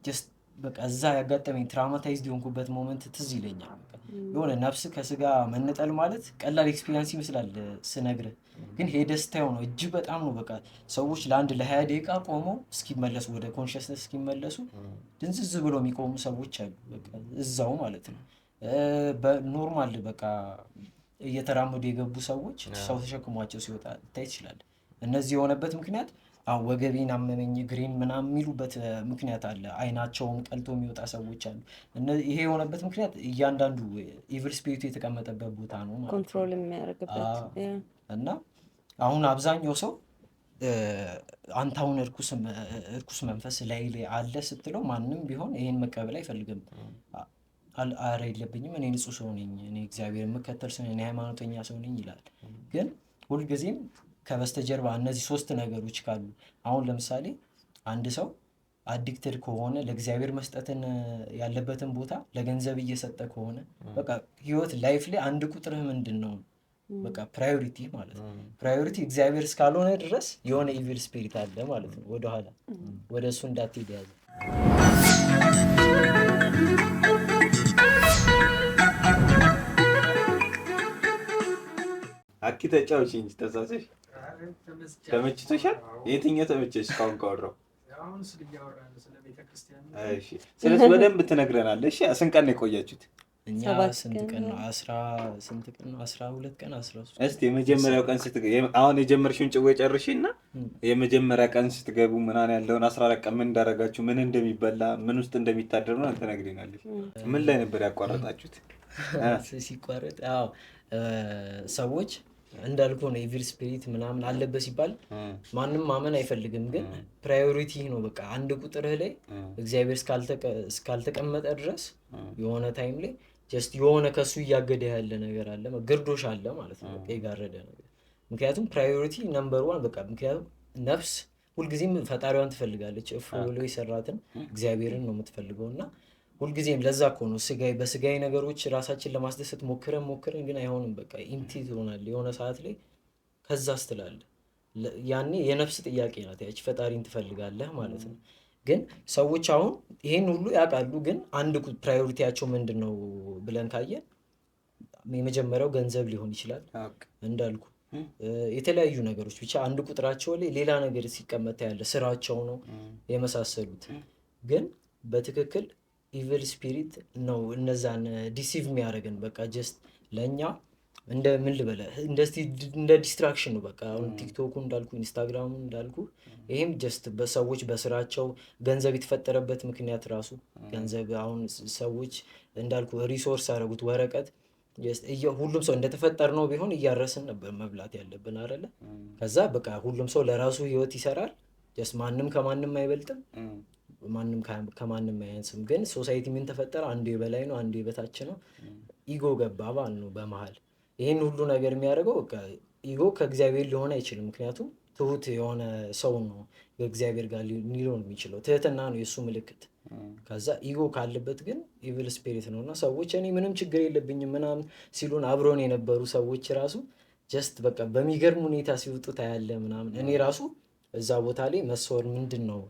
ጀስት በቃ እዛ ያጋጠመኝ ትራውማታይዝድ የሆንኩበት ሞመንት ትዝ ይለኛል። የሆነ ነፍስ ከስጋ መነጠል ማለት ቀላል ኤክስፒሪየንስ ይመስላል ስነግርህ፣ ግን ሄደህ ስታየው ነው እጅግ በጣም ነው። በቃ ሰዎች ለአንድ ለ20 ደቂቃ ቆመው እስኪመለሱ ወደ ኮንሽስነስ እስኪመለሱ ድንዝዝ ብሎ የሚቆሙ ሰዎች አሉ። በቃ እዛው ማለት ነው። በኖርማል በቃ እየተራመዱ የገቡ ሰዎች ሰው ተሸክሟቸው ሲወጣ ልታይ ትችላለህ። እነዚህ የሆነበት ምክንያት አሁን ወገቤን አመመኝ ግሬን ምናምን የሚሉበት ምክንያት አለ። አይናቸውም ቀልቶ የሚወጣ ሰዎች አሉ። ይሄ የሆነበት ምክንያት እያንዳንዱ ኢቪል ስፒሪቱ የተቀመጠበት ቦታ ነው ማለት ኮንትሮል የሚያደርግበት እና አሁን አብዛኛው ሰው አንተ አሁን እርኩስ መንፈስ ላይ አለ ስትለው ማንም ቢሆን ይሄን መቀበል አይፈልግም። አረ የለብኝም እኔ ንጹህ ሰው ነኝ፣ እኔ እግዚአብሔር የምከተል ሰው ነኝ፣ እኔ ሃይማኖተኛ ሰው ነኝ ይላል። ግን ሁልጊዜም ከበስተጀርባ እነዚህ ሶስት ነገሮች ካሉ አሁን ለምሳሌ አንድ ሰው አዲክትድ ከሆነ ለእግዚአብሔር መስጠትን ያለበትን ቦታ ለገንዘብ እየሰጠ ከሆነ በቃ ህይወት ላይፍ ላይ አንድ ቁጥርህ ምንድን ነው? በቃ ፕራዮሪቲ ማለት ነው። ፕራዮሪቲ እግዚአብሔር እስካልሆነ ድረስ የሆነ ኢቪል ስፒሪት አለ ማለት ነው። ወደኋላ ወደ እሱ እንዳትሄድ ያዘ። አኪ ተጫውቺ እንጂ ተሳሰሽ ተመችቶሻል? የትኛው ተመቸሽ? እስካሁን ካወራው እሺ፣ ስለዚህ በደንብ ትነግረናለሽ። ስንት ቀን ነው የቆያችሁት? እኛ ስንት ቀን ነው? 12 ቀን 13። እስቲ የመጀመሪያው ቀን አሁን የጀመርሽውን ጭዌ ጨርሽና የመጀመሪያ ቀን ስትገቡ ምናምን ያለውን 14 ቀን ምን እንዳደረጋችሁ፣ ምን እንደሚበላ፣ ምን ውስጥ እንደሚታደር ነው ትነግሪናለሽ። ምን ላይ ነበር ያቋረጣችሁት? ሲቋረጥ አዎ ሰዎች እንዳልኩ ነው ኢቪል ስፒሪት ምናምን አለበት ሲባል ማንም ማመን አይፈልግም። ግን ፕራዮሪቲ ነው በቃ አንድ ቁጥርህ ላይ እግዚአብሔር እስካልተቀመጠ ድረስ የሆነ ታይም ላይ ጀስት የሆነ ከሱ እያገደ ያለ ነገር አለ፣ ግርዶሽ አለ ማለት ነው። በቃ የጋረደ ነገር። ምክንያቱም ፕራዮሪቲ ነምበር 1 በቃ ምክንያቱም ነፍስ ሁልጊዜም ፈጣሪዋን ትፈልጋለች። እፎ ብሎ የሰራትን እግዚአብሔርን ነው የምትፈልገው እና ሁልጊዜም ለዛ እኮ ነው በስጋዊ ነገሮች ራሳችን ለማስደሰት ሞክረን ግን አይሆንም። በቃ ኢምቲ ትሆናለህ የሆነ ሰዓት ላይ ከዛ ስትላለህ ያኔ የነፍስ ጥያቄ ናት ያቺ፣ ፈጣሪን ትፈልጋለህ ማለት ነው። ግን ሰዎች አሁን ይሄን ሁሉ ያውቃሉ፣ ግን አንድ ፕራዮሪቲያቸው ምንድን ነው ብለን ካየን የመጀመሪያው ገንዘብ ሊሆን ይችላል እንዳልኩ የተለያዩ ነገሮች ብቻ አንድ ቁጥራቸው ላይ ሌላ ነገር ሲቀመጥ ያለ ስራቸው ነው የመሳሰሉት። ግን በትክክል ኢቪል ስፒሪት ነው እነዛን ዲሲቭ የሚያደርገን። በቃ ጀስት ለእኛ እንደ ምን ልበለ እንደ ዲስትራክሽን ነው። በቃ አሁን ቲክቶኩ እንዳልኩ ኢንስታግራሙ እንዳልኩ ይሄም ጀስት በሰዎች በስራቸው ገንዘብ የተፈጠረበት ምክንያት ራሱ ገንዘብ። አሁን ሰዎች እንዳልኩ ሪሶርስ አደረጉት ወረቀት። ሁሉም ሰው እንደተፈጠር ነው ቢሆን እያረስን ነበር መብላት ያለብን አይደለ? ከዛ በቃ ሁሉም ሰው ለራሱ ህይወት ይሰራል። ጀስት ማንም ከማንም አይበልጥም፣ ማንም ከማንም አያንስም። ግን ሶሳይቲ ምን ተፈጠረ? አንዱ የበላይ ነው፣ አንዱ የበታች ነው። ኢጎ ገባ ባል ነው በመሀል። ይህን ሁሉ ነገር የሚያደርገው በቃ ኢጎ ከእግዚአብሔር ሊሆን አይችልም። ምክንያቱም ትሁት የሆነ ሰው ነው ከእግዚአብሔር ጋር ሊሆን የሚችለው፣ ትህትና ነው የእሱ ምልክት። ከዛ ኢጎ ካለበት ግን ኢቪል ስፒሪት ነው እና ሰዎች እኔ ምንም ችግር የለብኝም ምናምን ሲሉን አብሮን የነበሩ ሰዎች ራሱ ጀስት በቃ በሚገርም ሁኔታ ሲወጡ ታያለ ምናምን። እኔ ራሱ እዛ ቦታ ላይ መሰወር ምንድን ነው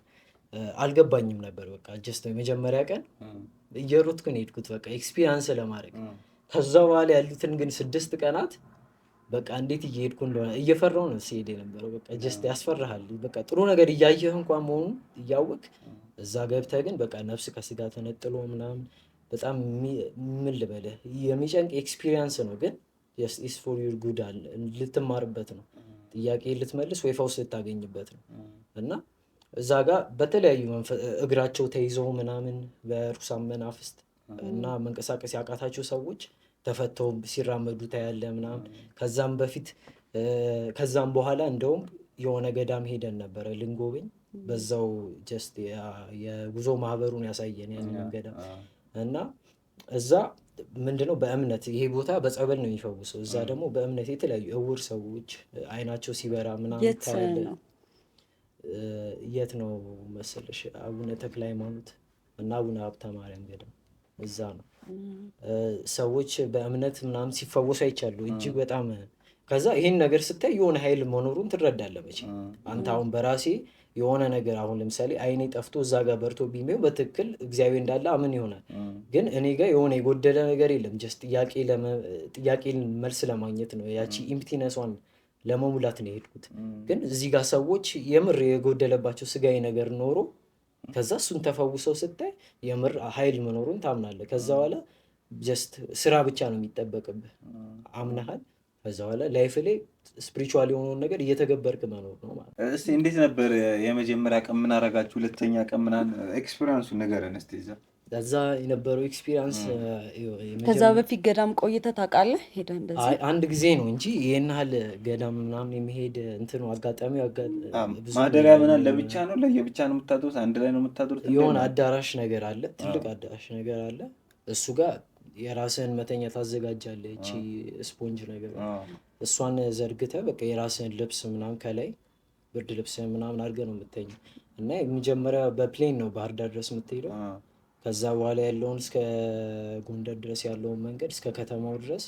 አልገባኝም ነበር። በቃ ጀስት የመጀመሪያ ቀን እየሮጥኩ ነው የሄድኩት በቃ ኤክስፒሪየንስ ለማድረግ። ከዛ በኋላ ያሉትን ግን 6 ቀናት በቃ እንዴት እየሄድኩ እንደሆነ እየፈራሁ ነው ሲሄድ የነበረው። በቃ ጀስት ያስፈራሃል። በቃ ጥሩ ነገር እያየህ እንኳን መሆኑን እያወቅ እዛ ገብተህ ግን በቃ ነፍስ ከስጋ ተነጥሎ ምናምን በጣም ምን ልበልህ የሚጨንቅ ኤክስፒሪየንስ ነው። ግን ኢስ ፎር ዩር ጉድ አለ ልትማርበት ነው፣ ጥያቄ ልትመልስ ወይ ፈውስ ልታገኝበት ነው። እና እዛ ጋር በተለያዩ እግራቸው ተይዘው ምናምን በርኩሳን መናፍስት እና መንቀሳቀስ ያቃታቸው ሰዎች ተፈተው ሲራመዱ ታያለ ምናምን። ከዛም በኋላ እንደውም የሆነ ገዳም ሄደን ነበረ ልንጎበኝ። በዛው ጀስት የጉዞ ማህበሩን ያሳየን ያንን ገዳም እና እዛ ምንድነው በእምነት ይሄ ቦታ በጸበል ነው የሚፈውሰው። እዛ ደግሞ በእምነት የተለያዩ እውር ሰዎች አይናቸው ሲበራ ምናምን ታያለ። የት ነው መሰለሽ? አቡነ ተክለ ሃይማኖት እና አቡነ ሀብተ ማርያም ገዳም እዛ ነው ሰዎች በእምነት ምናምን ሲፈወሱ አይቻሉ እጅግ በጣም። ከዛ ይሄን ነገር ስታይ የሆነ ኃይል መኖሩን ትረዳለህ መቼ። አንተ አሁን በራሴ የሆነ ነገር አሁን ለምሳሌ አይኔ ጠፍቶ እዛ ጋር በርቶ ቢሜው በትክክል እግዚአብሔር እንዳለ አምን ይሆናል። ግን እኔ ጋር የሆነ የጎደለ ነገር የለም። ጀስት ጥያቄ መልስ ለማግኘት ነው፣ ያቺ ኢምፕቲነሷን ለመሙላት ነው የሄድኩት። ግን እዚህ ጋር ሰዎች የምር የጎደለባቸው ስጋዊ ነገር ኖሮ ከዛ እሱን ተፈውሰው ስታይ የምር ኃይል መኖሩን ታምናለህ። ከዛ በኋላ ጀስት ስራ ብቻ ነው የሚጠበቅብህ፣ አምናሃል። ከዛ በኋላ ላይፍ ላይ ስፒሪቹዋል የሆነውን ነገር እየተገበርክ መኖር ነው ማለት ነው። እስቲ እንዴት ነበር የመጀመሪያ ቀን ምን አደረጋችሁ? ሁለተኛ ቀን ምናምን ኤክስፒሪየንሱን ንገረን እስቲ። ከዛ የነበረው ኤክስፒሪየንስ ከዛ በፊት ገዳም ቆይተህ ታውቃለህ? ሄደህ እንደዚህ አንድ ጊዜ ነው እንጂ ይሄን ያህል ገዳም ምናምን የሚሄድ እንትኑ አጋጣሚው ማደሪያ ምናምን ለብቻ ነው ለየብቻ ነው የምታድሩት? አንድ ላይ ነው የምታድሩት? የሆነ አዳራሽ ነገር አለ፣ ትልቅ አዳራሽ ነገር አለ። እሱ ጋር የራስህን መተኛ ታዘጋጃለህ። እቺ ስፖንጅ ነገር እሷን ዘርግተህ በቃ የራስህን ልብስ ምናምን ከላይ ብርድ ልብስ ምናምን አድርገህ ነው የምተኛ እና መጀመሪያ በፕሌን ነው ባህር ዳር ድረስ የምትሄደው። ከዛ በኋላ ያለውን እስከ ጎንደር ድረስ ያለውን መንገድ እስከ ከተማው ድረስ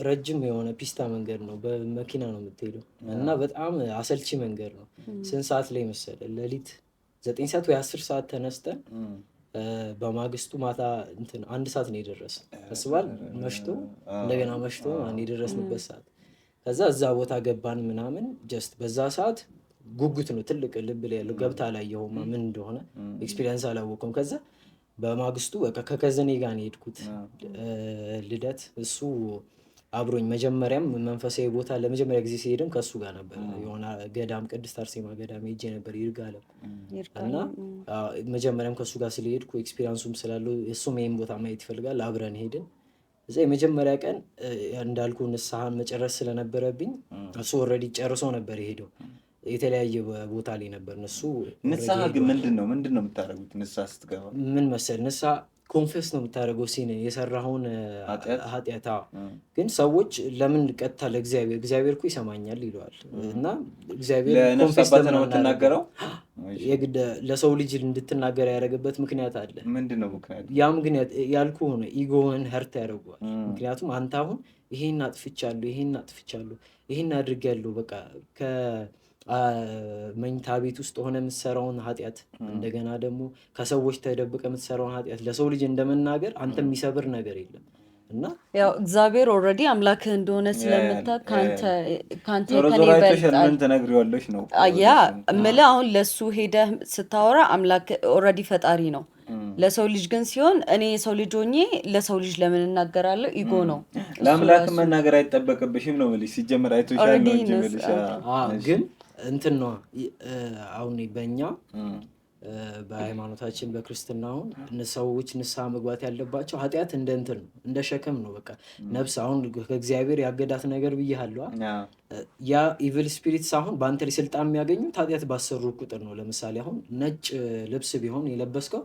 ረጅም የሆነ ፒስታ መንገድ ነው፣ በመኪና ነው የምትሄደው እና በጣም አሰልቺ መንገድ ነው። ስንት ሰዓት ላይ መሰለህ? ሌሊት 9 ሰዓት ወይ 10 ሰዓት ተነስተን በማግስቱ ማታ 1 ሰዓት ነው የደረስን። አስባል መሽቶ እንደገና መሽቶ የደረስንበት ሰዓት። ከዛ እዛ ቦታ ገባን ምናምን። ጀስት በዛ ሰዓት ጉጉት ነው ትልቅ ልብ ላይ ያለው። ገብታ አላየኸውም ምን እንደሆነ ኤክስፒሪየንስ አላወቅም። ከዛ በማግስቱ በቃ ከከዘኔ ጋር ነው የሄድኩት ልደት። እሱ አብሮኝ መጀመሪያም መንፈሳዊ ቦታ ለመጀመሪያ ጊዜ ሲሄድም ከእሱ ጋር ነበር። የሆነ ገዳም ቅድስት አርሴማ ገዳም ሄጄ ነበር ይርጋለም። እና መጀመሪያም ከእሱ ጋር ስለሄድኩ ኤክስፒሪየንሱም ስላለው እሱም ይሄን ቦታ ማየት ይፈልጋል። አብረን ሄድን። እዛ የመጀመሪያ ቀን እንዳልኩ ንስሐን መጨረስ ስለነበረብኝ እሱ ኦልሬዲ ጨርሶ ነበር የሄደው። የተለያየ ቦታ ላይ ነበር እነሱ። ንስሐ ግን ምንድን ነው የምታደርጉት? ንስሐ ስትገባ ምን መሰል ንስሐ ኮንፌስ ነው የምታደርገው ሲነ የሰራኸውን ኃጢአት። ግን ሰዎች ለምን ቀጥታ ለእግዚአብሔር እኮ ይሰማኛል ይለዋል እና እግዚአብሔር ኮንፌስ ነው የምትናገረው። የግድ ለሰው ልጅ እንድትናገር ያደረገበት ምክንያት አለ። ምንድን ነው ምክንያቱ? ያ ምክንያት ያልኩህ ሆነ ኢጎህን ሀርት ያደርገዋል። ምክንያቱም አንተ አሁን ይሄን አጥፍቻለሁ ይሄን አድርጌያለሁ በቃ መኝታ ቤት ውስጥ ሆነ የምትሰራውን ኃጢአት እንደገና ደግሞ ከሰዎች ተደብቀ የምትሰራውን ኃጢአት ለሰው ልጅ እንደመናገር አንተ የሚሰብር ነገር የለም። እና ያው እግዚአብሔር ኦልሬዲ አምላክህ እንደሆነ ስለምታውቅ ካንተ ከኔ ይበልጣል ትነግሪዋለሽ ነው። ያ እምልህ አሁን ለሱ ሄደህ ስታወራ አምላክ ኦልሬዲ ፈጣሪ ነው። ለሰው ልጅ ግን ሲሆን እኔ የሰው ልጅ ሆኜ ለሰው ልጅ ለምን እናገራለሁ? ኢጎ ነው። ለአምላክ መናገር አይጠበቅብሽም ነው የምልሽ። ሲጀመር አይቶሻል ነው እንጂ የምልሽ ግን እንትን ነው አሁን በእኛ በሃይማኖታችን በክርስትናው ሰዎች ንስሐ መግባት ያለባቸው ኃጢአት እንደ እንትን ነው፣ እንደ ሸክም ነው። በቃ ነፍስ አሁን ከእግዚአብሔር ያገዳት ነገር ብያለሁ። ያ ኢቪል ስፒሪትስ አሁን በአንተ ላይ ስልጣን የሚያገኙት ኃጢአት ባሰሩ ቁጥር ነው። ለምሳሌ አሁን ነጭ ልብስ ቢሆን የለበስከው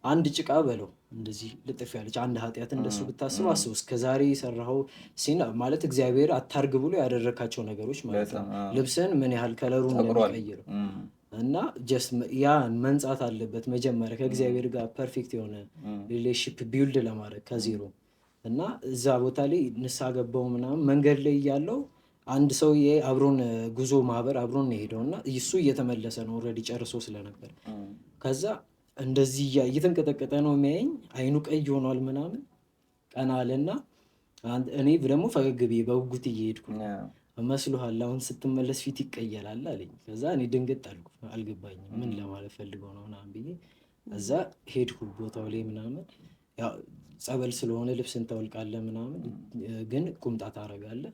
አንድ ጭቃ በለው እንደዚህ ልጥፍ ያለች አንድ ኃጢአት እንደሱ ብታስብ አስቡ። እስከዛሬ የሰራኸው ሲና ማለት እግዚአብሔር አታርግ ብሎ ያደረካቸው ነገሮች ማለት ነው። ልብስን ምን ያህል ከለሩን የሚቀይረው እና ጀስት ያ መንጻት አለበት መጀመሪያ ከእግዚአብሔር ጋር ፐርፌክት የሆነ ሪሌሽንሺፕ ቢውልድ ለማድረግ ከዜሮ እና እዛ ቦታ ላይ ንስሐ ገባው ምናምን መንገድ ላይ ያለው አንድ ሰውዬ አብሮን ጉዞ ማህበር አብሮን የሄደው እና እሱ እየተመለሰ ነው ኦልሬዲ ጨርሶ ስለነበር ከዛ እንደዚህ እየተንቀጠቀጠ ነው የሚያየኝ። አይኑ ቀይ ሆኗል ምናምን ቀና አለና እኔ ደግሞ ፈገግ ብዬ በጉጉት እየሄድኩ መስሎሃል አሁን ስትመለስ ፊት ይቀየራል አለኝ። ከዛ እኔ ድንግጥ አልኩ፣ አልገባኝም ምን ለማለት ፈልገው ነው ምናምን ብዬ እዛ ሄድኩ ቦታው ላይ ምናምን። ያው ጸበል ስለሆነ ልብስን ታወልቃለህ ምናምን ግን ቁምጣ ታደርጋለህ።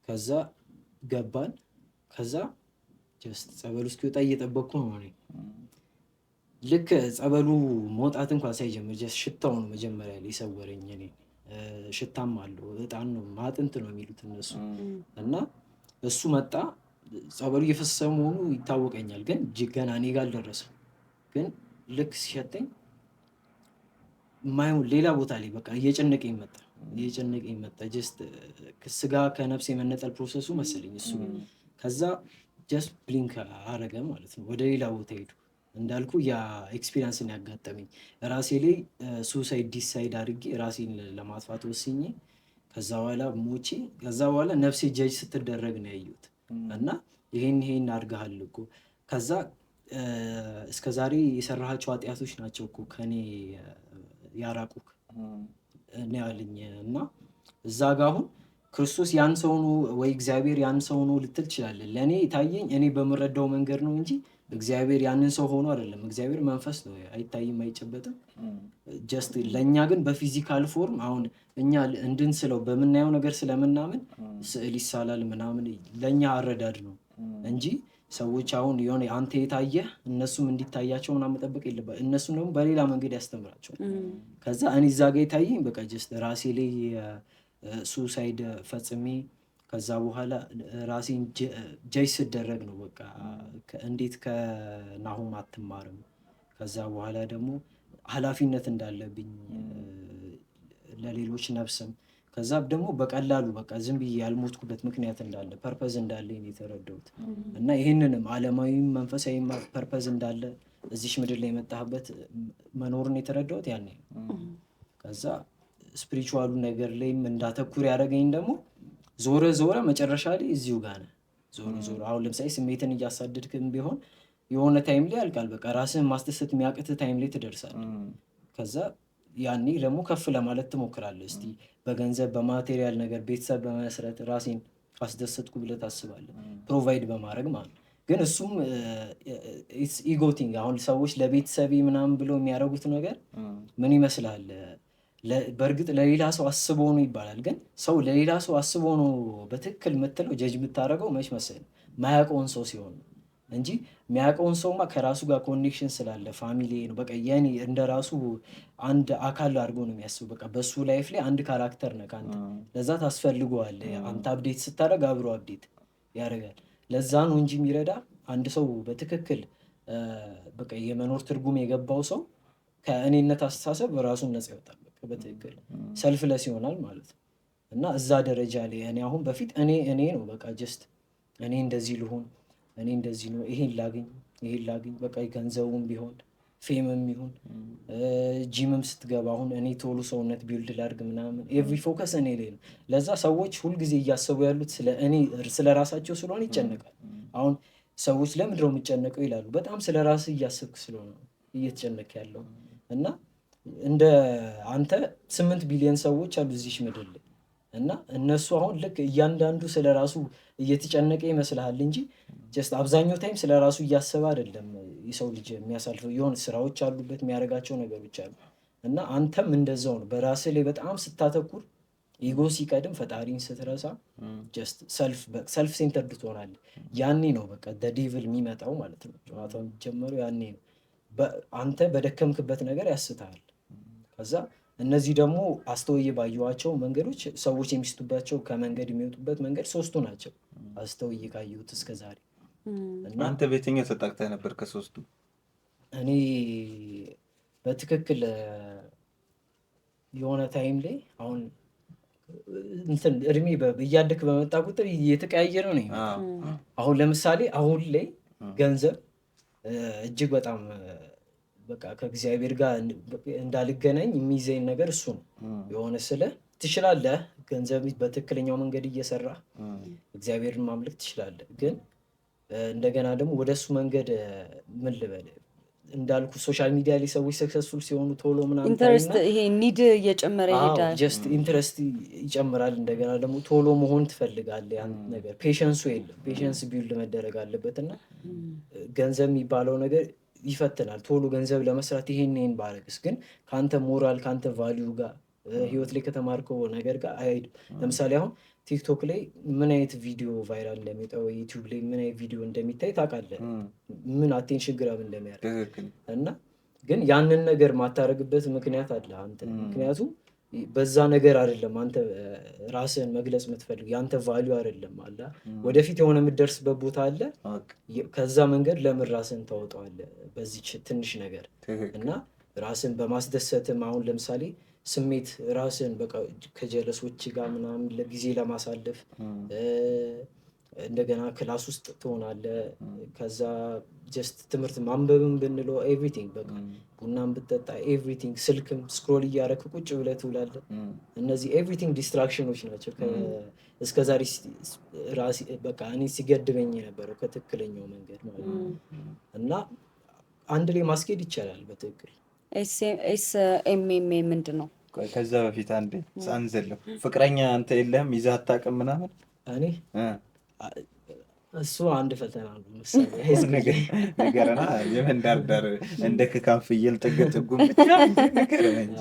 ከዛ ገባን። ከዛ ጀስት ጸበሉ እስኪወጣ እየጠበቅኩ ነው እኔ። ልክ ጸበሉ መውጣት እንኳን ሳይጀምር ጀስት ሽታው ነው መጀመሪያ ላይ የሰወረኝ እኔ። ሽታም አለው እጣን ነው ማጥንት ነው የሚሉት እነሱ እና እሱ መጣ። ጸበሉ እየፈሰሰ መሆኑ ይታወቀኛል፣ ግን ገና እኔ ጋር አልደረሰም። ግን ልክ ሲሸተኝ ማይሆን ሌላ ቦታ ላይ በቃ እየጨነቀኝ መጣ። ጀስት ስጋ ከነፍስ የመነጠል ፕሮሰሱ መሰለኝ እሱ። ከዛ ጀስት ብሊንክ አረገ ማለት ነው፣ ወደ ሌላ ቦታ ሄዱ። እንዳልኩ ያ ኤክስፒሪንስን ያጋጠመኝ ራሴ ላይ ሱሳይድ ዲሳይድ አድርጌ ራሴን ለማጥፋት ወስኜ ከዛ በኋላ ሞቼ ከዛ በኋላ ነፍሴ ጀጅ ስትደረግ ነው ያየሁት። እና ይሄን አድርገሃል እኮ ከዛ እስከ ዛሬ የሰራሃቸው ኃጢአቶች ናቸው እኮ ከኔ ያራቁክ እኔ ያለኝ። እና እዛ ጋ አሁን ክርስቶስ ያን ሰው ነው ወይ እግዚአብሔር ያን ሰው ነው ልትል ትችላለህ። ለእኔ ታየኝ እኔ በምረዳው መንገድ ነው እንጂ እግዚአብሔር ያንን ሰው ሆኖ አይደለም። እግዚአብሔር መንፈስ ነው፣ አይታይም፣ አይጨበጥም። ጀስት ለእኛ ግን በፊዚካል ፎርም አሁን እኛ እንድንስለው በምናየው ነገር ስለምናምን ስዕል ይሳላል ምናምን ለእኛ አረዳድ ነው እንጂ ሰዎች አሁን የሆነ አንተ የታየህ እነሱም እንዲታያቸው ምናምን መጠበቅ የለባቸው። እነሱም ደግሞ በሌላ መንገድ ያስተምራቸዋል። ከዛ እኔ እዛ ጋ የታየኝ በቃ ጀስት ራሴ ላይ ሱሳይድ ፈጽሜ ከዛ በኋላ ራሴን ጀጅ ስደረግ ነው በቃ እንዴት ከናሁም አትማርም። ከዛ በኋላ ደግሞ ኃላፊነት እንዳለብኝ ለሌሎች ነፍስም ከዛ ደግሞ በቀላሉ በቃ ዝም ብዬ ያልሞትኩበት ምክንያት እንዳለ ፐርፐዝ እንዳለ የተረዳሁት እና ይህንንም ዓለማዊም መንፈሳዊ ፐርፐዝ እንዳለ እዚሽ ምድር ላይ የመጣህበት መኖርን የተረዳሁት ያኔ ነው። ከዛ ስፒሪቹዋሉ ነገር ላይም እንዳተኩር ያደረገኝ ደግሞ ዞረ መጨረሻ ላይ እዚሁ ጋር ነህ። ዞሮ አሁን ለምሳሌ ስሜትን እያሳደድክም ቢሆን የሆነ ታይም ላይ ያልቃል። በቃ ራስህን ማስደሰት የሚያቅትህ ታይም ላይ ትደርሳለህ። ከዛ ያኔ ደግሞ ከፍ ለማለት ትሞክራለህ። እስቲ በገንዘብ በማቴሪያል ነገር ቤተሰብ በመስረት ራሴን አስደሰትኩ ብለህ ታስባለህ፣ ፕሮቫይድ በማድረግ ማለት ነው። ግን እሱም ኢጎቲንግ አሁን ሰዎች ለቤተሰቤ ምናምን ብለው የሚያደርጉት ነገር ምን ይመስላል? በእርግጥ ለሌላ ሰው አስቦ ነው ይባላል። ግን ሰው ለሌላ ሰው አስቦ ነው በትክክል የምትለው ጀጅ የምታደርገው መች መሰለህ? ማያውቀውን ሰው ሲሆን ነው እንጂ የሚያውቀውን ሰውማ ከራሱ ጋር ኮኔክሽን ስላለ ፋሚሊ ነው በቃ የኔ እንደ ራሱ አንድ አካል አድርጎ ነው የሚያስበው። በቃ በሱ ላይፍ ላይ አንድ ካራክተር ነህ አንተ። ለዛ ታስፈልገዋለህ። አንተ አብዴት ስታደርግ አብሮ አብዴት ያደርጋል። ለዛ ነው እንጂ የሚረዳ አንድ ሰው በትክክል በቃ የመኖር ትርጉም የገባው ሰው ከእኔነት አስተሳሰብ ራሱን ነፃ ይወጣል። በትክክል ሰልፍለስ ይሆናል ማለት ነው። እና እዛ ደረጃ ላይ እኔ አሁን በፊት እኔ ነው በቃ ጀስት እኔ እንደዚህ ልሆን፣ እኔ እንደዚህ ነው፣ ይሄን ላግኝ በቃ ገንዘቡም ቢሆን ፌምም ይሁን ጂምም ስትገባ አሁን እኔ ቶሎ ሰውነት ቢውልድ ላድርግ ምናምን ኤቭሪ ፎከስ እኔ ላይ ነው። ለዛ ሰዎች ሁልጊዜ እያሰቡ ያሉት ስለ ራሳቸው ስለሆነ ይጨነቃል። አሁን ሰዎች ለምንድን ነው የሚጨነቀው ይላሉ። በጣም ስለ ራስህ እያሰብክ ስለሆነ እየተጨነቅ ያለው እና እንደ አንተ 8 ቢሊዮን ሰዎች አሉ እዚሽ ምድር ላይ እና እነሱ አሁን ልክ እያንዳንዱ ስለ ራሱ እየተጨነቀ ይመስልሃል እንጂ ጀስት አብዛኛው ታይም ስለ ራሱ እያሰበ አይደለም የሰው ልጅ የሚያሳልፈው። የሆነ ስራዎች አሉበት፣ የሚያደርጋቸው ነገሮች አሉ እና አንተም እንደዛው ነው። በራስህ ላይ በጣም ስታተኩር ኢጎ ሲቀድም ፈጣሪን ስትረሳ ጀስት ሰልፍ ሴንተርድ ትሆናለህ። ያኔ ነው በቃ ዴቪል የሚመጣው ማለት ነው። ጨዋታው የሚጀመረው ያኔ ነው አንተ በደከምክበት ነገር ያስተሃል። ከዛ እነዚህ ደግሞ አስተውዬ ባየኋቸው መንገዶች ሰዎች የሚስቱባቸው ከመንገድ የሚወጡበት መንገድ 3ቱ ናቸው አስተውዬ ካየሁት እስከዛሬ። አንተ በየትኛው ተጠቅተህ ነበር ከ3ቱ? እኔ በትክክል የሆነ ታይም ላይ አሁን እንትን እድሜ እያደክ በመጣ ቁጥር እየተቀያየረ ነው። አሁን ለምሳሌ አሁን ላይ ገንዘብ እጅግ በጣም በቃ ከእግዚአብሔር ጋር እንዳልገናኝ የሚይዘኝ ነገር እሱ ነው። የሆነ ስለ ትችላለህ ገንዘብ በትክክለኛው መንገድ እየሰራ እግዚአብሔርን ማምለክ ትችላለህ። ግን እንደገና ደግሞ ወደ እሱ መንገድ ምን ልበል እንዳልኩ ሶሻል ሚዲያ ላይ ሰዎች ሰክሰስፉል ሲሆኑ ቶሎ ምናምን ኢንተረስት ይሄ ኒድ እየጨመረ ይሄዳል። ጀስት ኢንተረስት ይጨምራል። እንደገና ደግሞ ቶሎ መሆን ትፈልጋለህ። ያን ነገር ፔሸንሱ የለም። ፔሸንስ ቢውልድ መደረግ አለበት እና ገንዘብ የሚባለው ነገር ይፈትናል። ቶሎ ገንዘብ ለመስራት ይሄን ባረግስ ግን ከአንተ ሞራል ከአንተ ቫሊዩ ጋር ህይወት ላይ ከተማርከው ነገር ጋር አይሄድም። ለምሳሌ አሁን ቲክቶክ ላይ ምን አይነት ቪዲዮ ቫይራል እንደሚወጣ ወይ ዩቲዩብ ላይ ምን አይነት ቪዲዮ እንደሚታይ ታውቃለህ፣ ምን አቴንሽን ግራብ እንደሚያደርግ እና ግን ያንን ነገር ማታረግበት ምክንያት አለ አንተ። ምክንያቱም በዛ ነገር አይደለም አንተ ራስህን መግለጽ የምትፈልግ የአንተ ቫሊዩ አይደለም አለ። ወደፊት የሆነ የምትደርስበት ቦታ አለ። ከዛ መንገድ ለምን ራስህን ታወጣዋለህ በዚች ትንሽ ነገር እና ራስን በማስደሰትም አሁን ለምሳሌ ስሜት ራስን በቃ ከጀለሶች ጋር ምናምን ለጊዜ ለማሳለፍ እንደገና ክላስ ውስጥ ትሆናለህ። ከዛ ጀስት ትምህርት ማንበብም ብንለው ኤቭሪቲንግ በቃ ቡናም ብትጠጣ ኤቭሪቲንግ፣ ስልክም ስክሮል እያደረክ ቁጭ ብለህ ትውላለህ። እነዚህ ኤቭሪቲንግ ዲስትራክሽኖች ናቸው እስከዛሬ በቃ እኔ ሲገድበኝ የነበረው ከትክክለኛው መንገድ ማለት ነው። እና አንድ ላይ ማስኬድ ይቻላል በትክክል። ኤስኤምኤም ምንድን ነው? ከዛ በፊት አንዴ ሳንዘለው ፍቅረኛ አንተ የለህም ይዘህ አታውቅም ምናምን? እኔ እሱ አንድ ፈተና ነው መሰለኝ ነገርና የመንዳርዳር እንደ ክካን ፍየል ጥግ ጥጉም ብቻ ነገር እንጂ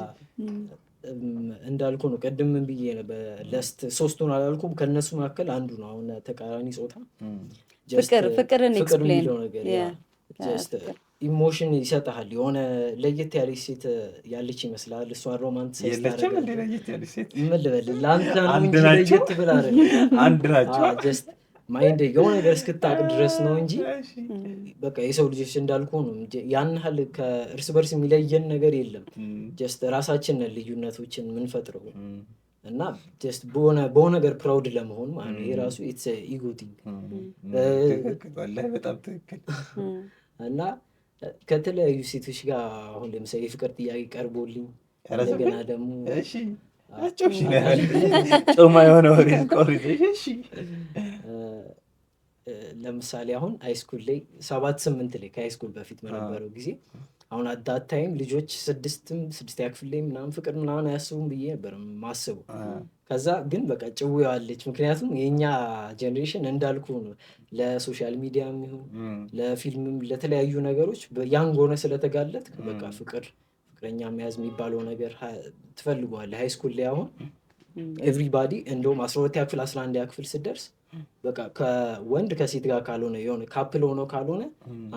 እንዳልኩ ነው። ቅድም ምን ብዬ ነበር? ለስት 3ቱን አላልኩም። ከነሱ መካከል አንዱ ነው አሁን ተቃራኒ ጾታ ፍቅርን ኤክስፕሌን ኢሞሽን ይሰጥሃል። የሆነ ለየት ያለች ሴት ያለች ይመስላል። እሷን ሮማንቲሳይዝ የለችም እንደ ለየት ያለች ሴት ምን ልበል ለአንተ ነው እንጂ ለየት ብላ አይደለም። አንድ ናቸው። ጀስት ማይንድ የሆነ ነገር እስክታቅ ድረስ ነው እንጂ በቃ የሰው ልጆች እንዳልኩ ነው። ያን ያህል ከእርስ በርስ የሚለየን ነገር የለም። ጀስት ራሳችን ልዩነቶችን የምንፈጥረው እና ጀስት በሆነ ነገር ፕራውድ ለመሆን ማለት ነው። የራሱ ኢትስ ኢጎ ቲንግ በጣም ትክክል። እና ከተለያዩ ሴቶች ጋር አሁን ለምሳሌ የፍቅር ጥያቄ ቀርቦልኝ እንደገና ደግሞ ጮማ የሆነ ወሬ ለምሳሌ አሁን ሃይስኩል ላይ 7-8 ላይ ከሃይስኩል በፊት በነበረው ጊዜ አሁን አዳት ታይም ልጆች 6ኛ ክፍል ላይ ምናምን ፍቅር ምናምን አያስቡም ብዬ ነበር ማስቡ። ከዛ ግን በቃ ጭው ያለች ምክንያቱም የኛ ጀኔሬሽን እንዳልኩ ነው ለሶሻል ሚዲያም ይሁን ለፊልምም ለተለያዩ ነገሮች ያንግ ሆነ ስለተጋለጥ በቃ ፍቅረኛ መያዝ የሚባለው ነገር ትፈልገዋለህ። ሃይስኩል ላይ አሁን ኤቭሪባዲ እንደውም 12ኛ ክፍል 11ኛ ክፍል ስደርስ በቃ ከወንድ ከሴት ጋር ካልሆነ የሆነ ካፕል ሆኖ ካልሆነ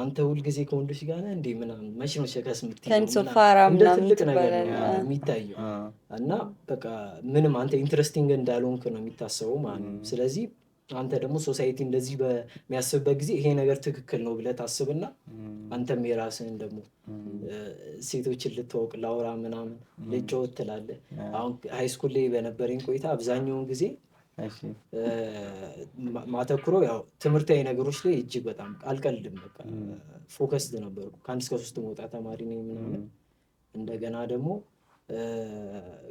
አንተ ሁልጊዜ ከወንዶች ጋር ነህ እንዴ ምናምን መቼ ነው ከስምት እንደ ትልቅ ነገር የሚታየው እና በቃ ምንም አንተ ኢንትረስቲንግ እንዳልሆንክ ነው የሚታሰበው ማለት ነው። ስለዚህ አንተ ደግሞ ሶሳይቲ እንደዚህ በሚያስብበት ጊዜ ይሄ ነገር ትክክል ነው ብለህ ታስብና አንተም የራስህን ደግሞ ሴቶችን ልትወቅ ላውራ ምናምን ልጫወት ትላለህ። አሁን ሃይስኩል ላይ በነበረኝ ቆይታ አብዛኛውን ጊዜ ማተኩረው ያው ትምህርታዊ ነገሮች ላይ እጅግ በጣም አልቀልድም። በቃ ፎከስድ ነበርኩ። ከ1 እስከ 3 መውጣ ተማሪ ነኝ ምናምን። እንደገና ደግሞ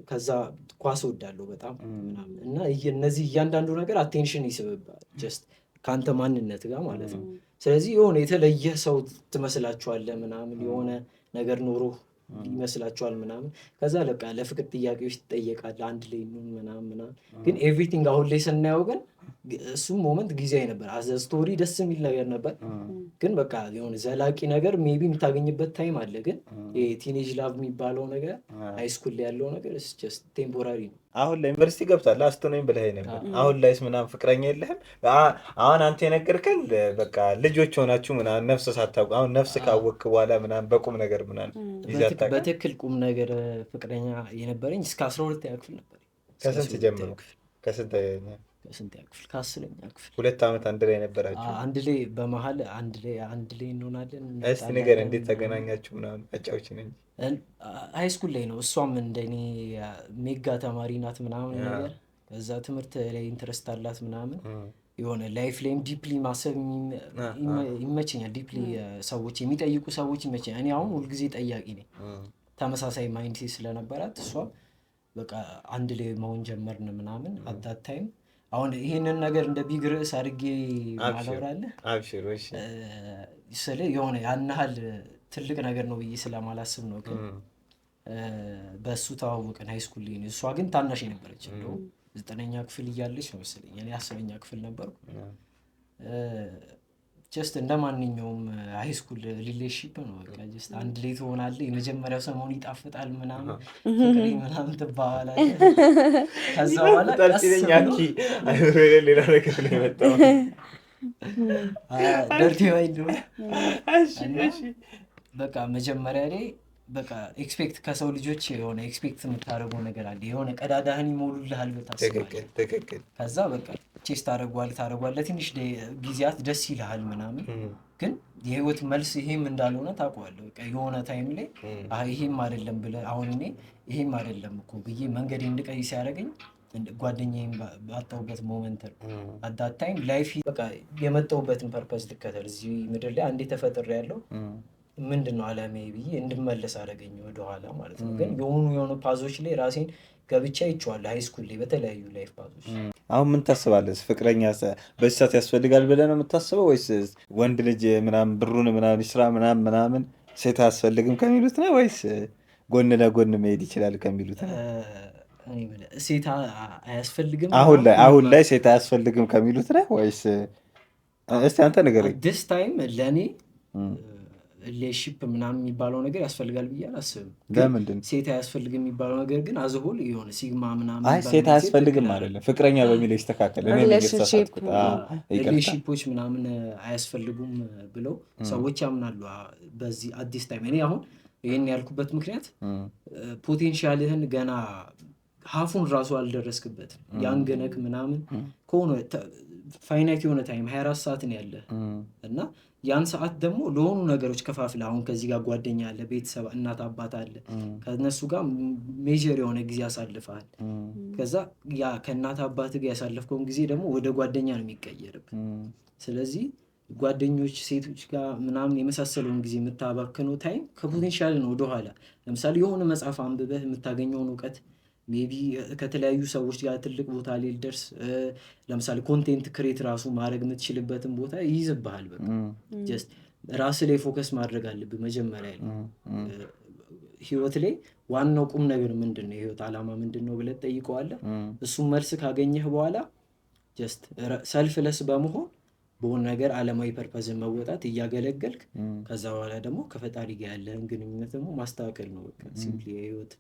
ከዛ ኳስ ወዳለሁ በጣም ምናምን እና እነዚህ እያንዳንዱ ነገር አቴንሽን ይስብባል ጀስት ከአንተ ማንነት ጋር ማለት ነው። ስለዚህ የሆነ የተለየ ሰው ትመስላችኋለህ ምናምን የሆነ ነገር ኖሮ ይመስላችኋል ምናምን። ከዛ በቃ ለፍቅር ጥያቄዎች ትጠየቃለህ አንድ ላይ ምናምን ግን ኤቭሪቲንግ አሁን ላይ ስናየው ግን እሱም ሞመንት ጊዜያዊ ነበር። አዘ ስቶሪ ደስ የሚል ነገር ነበር፣ ግን በቃ የሆነ ዘላቂ ነገር ሜቢ የምታገኝበት ታይም አለ። ግን ቲኔጅ ላቭ የሚባለው ነገር ሃይስኩል ላይ ያለው ነገር ጀስት ቴምፖራሪ ነው። አሁን ላይ ዩኒቨርሲቲ ገብቷል አስቶነኝ ብለኸኝ ነበር። አሁን ላይስ ምናምን ፍቅረኛ የለህም? አሁን አንተ የነገርከን በቃ ልጆች ሆናችሁ ምናምን ነፍስ ሳታውቁ፣ አሁን ነፍስ ካወቅክ በኋላ ምናምን በቁም ነገር ምናምን ይዛታካ? በትክክል ቁም ነገር ፍቅረኛ የነበረኝ እስከ 12ኛ ክፍል ነበር። ከስንት ጀምሮ? ከስንተኛ ክፍል? ከ10ኛ ክፍል። 2 ዓመት አንድ ላይ ነበራችሁ? አንድ ላይ በመሀል አንድ ላይ እንሆናለን። እስቲ ንገረኝ እንዴት ተገናኛችሁ ምናምን አጫዎች ነኝ። ሃይስኩል ላይ ነው። እሷም እንደኔ ሜጋ ተማሪ ናት ምናምን ነገር፣ ከዛ ትምህርት ላይ ኢንትረስት አላት ምናምን፣ የሆነ ላይፍ ላይም ዲፕሊ ማሰብ ይመቸኛል። ዲፕሊ ሰዎች የሚጠይቁ ሰዎች ይመቸኛል። እኔ አሁን ሁልጊዜ ጠያቂ ነኝ። ተመሳሳይ ማይንድ ስለነበራት እሷ በቃ አንድ ላይ መሆን ጀመርን ምናምን። አዳት ታይም አሁን ይሄንን ነገር እንደ ቢግ ርዕስ አድርጌ ማለወራለህ ስለ የሆነ ያን ያህል ትልቅ ነገር ነው ብዬ ስለማላስብ ነው። ግን በእሱ ተዋወቅን ሃይስኩል ላይ። እሷ ግን ታናሽ ነበረች። እንደው 9ኛ ክፍል እያለች ነው መሰለኝ፣ እኔ 10ኛ ክፍል ነበርኩ። ጀስት እንደ ማንኛውም ሃይስኩል ሪሌሽንሺፕ ነው። በቃ ጀስት አንድ ላይ ትሆናለህ። የመጀመሪያው ሰሞን ይጣፍጣል ምናምን፣ ፍቅሬ ምናምን ትባባላለህ። ከዛ በኋላ ሌላ ነገር ነው የመጣው ደርቲ ማይንድ ነው። በቃ መጀመሪያ ላይ በቃ ኤክስፔክት ከሰው ልጆች የሆነ ኤክስፔክት የምታደርገው ነገር አለ። የሆነ ቀዳዳህን ይሞሉልሃል ብታስባለህ። ከዛ በቃ ቼስ ታደርጓለህ ትንሽ ጊዜያት ደስ ይልሃል ምናምን። ግን የህይወት መልስ ይሄም እንዳልሆነ ታውቀዋለህ። በቃ የሆነ ታይም ላይ ይሄም አይደለም ብለህ አሁን እኔ ይሄም አይደለም እኮ ብዬ መንገድ እንድቀይ ሲያደርገኝ ጓደኛዬን ባጣሁበት ሞመንት ነው። አዳት ታይም ላይፍ በቃ የመጣሁበትን ፐርፐዝ ልከተል። እዚህ ምድር ላይ አንዴ ተፈጥሬያለሁ፣ ምንድን ነው አላማዬ ብዬ እንድመለስ አደረገኝ ወደኋላ ማለት ነው። ግን የሆኑ ፓዞች ላይ ራሴን ገብቻ ይችዋለሁ። ሃይስኩል ላይ በተለያዩ ላይፍ ፓዞች። አሁን ምን ታስባለህ? ፍቅረኛ በዚህ ሰዓት ያስፈልጋል ብለህ ነው የምታስበው ወይስ ወንድ ልጅ ምናምን ብሩን ምናምን ይስራ ምናምን ሴት አያስፈልግም ከሚሉት ነው ወይስ ጎን ለጎን መሄድ ይችላል ከሚሉት ነው? ሴት አያስፈልግም አሁን ላይ ሴት አያስፈልግም ከሚሉት ነው ወይስ? እስቲ አንተ ንገረኝ። ዲስ ታይም ለእኔ ሪሌሽንሺፕ ምናምን የሚባለው ነገር ያስፈልጋል ብዬ አላስብም። ለምንድን ሴት አያስፈልግም የሚባለው ነገር ግን አዝሆል የሆነ ሲግማ ምናምን ሴት አያስፈልግም አይደለም፣ ፍቅረኛ በሚለው ይስተካከል። ሪሌሽንሺፖች ምናምን አያስፈልጉም ብለው ሰዎች ያምናሉ በዚህ አዲስ ታይም። እኔ አሁን ይህን ያልኩበት ምክንያት ፖቴንሻልህን ገና ሀፉን ራሱ አልደረስክበትም። ያንገነክ ምናምን ከሆነ ፋይናይት የሆነ ታይም 24 ሰዓት ነው ያለህ እና ያን ሰዓት ደግሞ ለሆኑ ነገሮች ከፋፍለ አሁን ከዚህ ጋር ጓደኛ አለ፣ ቤተሰብ፣ እናት አባት አለ። ከነሱ ጋር ሜጀር የሆነ ጊዜ ያሳልፈሃል። ከዛ ያ ከእናት አባት ጋር ያሳለፍከውን ጊዜ ደግሞ ወደ ጓደኛ ነው የሚቀየርብ። ስለዚህ ጓደኞች ሴቶች ጋር ምናምን የመሳሰለውን ጊዜ የምታባክነው ታይም ከፖቴንሻል ነው ወደኋላ። ለምሳሌ የሆነ መጽሐፍ አንብበህ የምታገኘውን እውቀት ሜቢ ከተለያዩ ሰዎች ጋር ትልቅ ቦታ ላይ ልደርስ፣ ለምሳሌ ኮንቴንት ክሬት ራሱ ማድረግ የምትችልበትን ቦታ ይይዝብሃል። በቃ ጀስት ራስህ ላይ ፎከስ ማድረግ አለብህ መጀመሪያ ላይ። ህይወት ላይ ዋናው ቁም ነገር ምንድን ነው፣ የህይወት ዓላማ ምንድን ነው ብለህ ትጠይቀዋለህ። እሱም መልስ ካገኘህ በኋላ ጀስት ሰልፍለስ በመሆን በሆነ ነገር ዓለማዊ ፐርፐዝን መወጣት እያገለገልክ፣ ከዛ በኋላ ደግሞ ከፈጣሪ ጋር ያለህን ግንኙነት ደግሞ ማስተካከል ነው። በቃ ሲምፕሊ የህይወት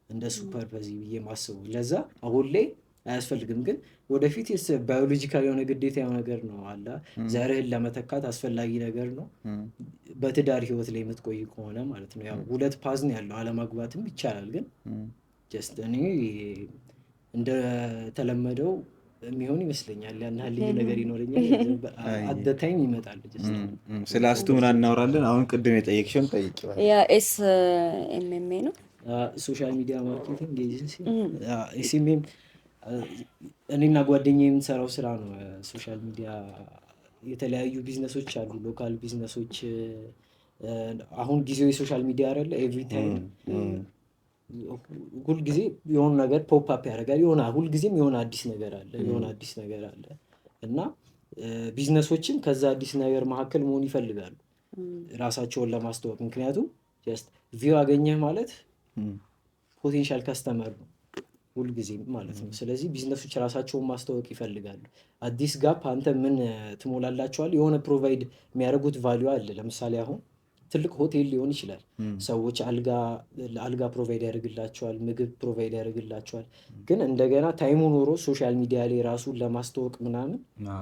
እንደ ሱፐርፐዚ ብዬ ማስበው ለዛ አሁን ላይ አያስፈልግም። ግን ወደፊት ባዮሎጂካል የሆነ ግዴታ የሆነ ነገር ነው አለ፣ ዘርህን ለመተካት አስፈላጊ ነገር ነው። በትዳር ህይወት ላይ የምትቆይ ከሆነ ማለት ነው። ያው ሁለት ፓዝ ነው ያለው፣ አለማግባትም ይቻላል። ግን ጀስት እኔ እንደተለመደው የሚሆን ይመስለኛል። ያን ያህል ልዩ ነገር ይኖረኛል አት ዘ ታይም ይመጣል። ስለ አስቱ ምን እናወራለን? አሁን ቅድም የጠየቅሽውን ጠይቂ። ያ ኤስኤምኤም ነው ሶሻል ሚዲያ ማርኬቲንግ ኤጀንሲ ኤስኤምኤም። እኔና ጓደኛዬ የምንሰራው ስራ ነው ሶሻል ሚዲያ። የተለያዩ ቢዝነሶች አሉ፣ ሎካል ቢዝነሶች። አሁን ጊዜው የሶሻል ሚዲያ አይደለ? ኤቭሪ ታይም ሁልጊዜ የሆነ ነገር ፖፕ አፕ ያደርጋል። ሁልጊዜም የሆነ አዲስ ነገር አለ እና ቢዝነሶችም ከዛ አዲስ ነገር መካከል መሆን ይፈልጋሉ ራሳቸውን ለማስተዋወቅ። ምክንያቱም ጀስት ቪው አገኘህ ማለት ፖቴንሻል ከስተመር ነው ሁልጊዜም ማለት ነው። ስለዚህ ቢዝነሶች ራሳቸውን ማስተዋወቅ ይፈልጋሉ። አዲስ ጋፕ አንተ ምን ትሞላላቸዋል? የሆነ ፕሮቫይድ የሚያደርጉት ቫሊዩ አለ። ለምሳሌ አሁን ትልቅ ሆቴል ሊሆን ይችላል። ሰዎች አልጋ ፕሮቫይድ ያደርግላቸዋል፣ ምግብ ፕሮቫይድ ያደርግላቸዋል። ግን እንደገና ታይሙ ኖሮ ሶሻል ሚዲያ ላይ ራሱን ለማስተዋወቅ ምናምን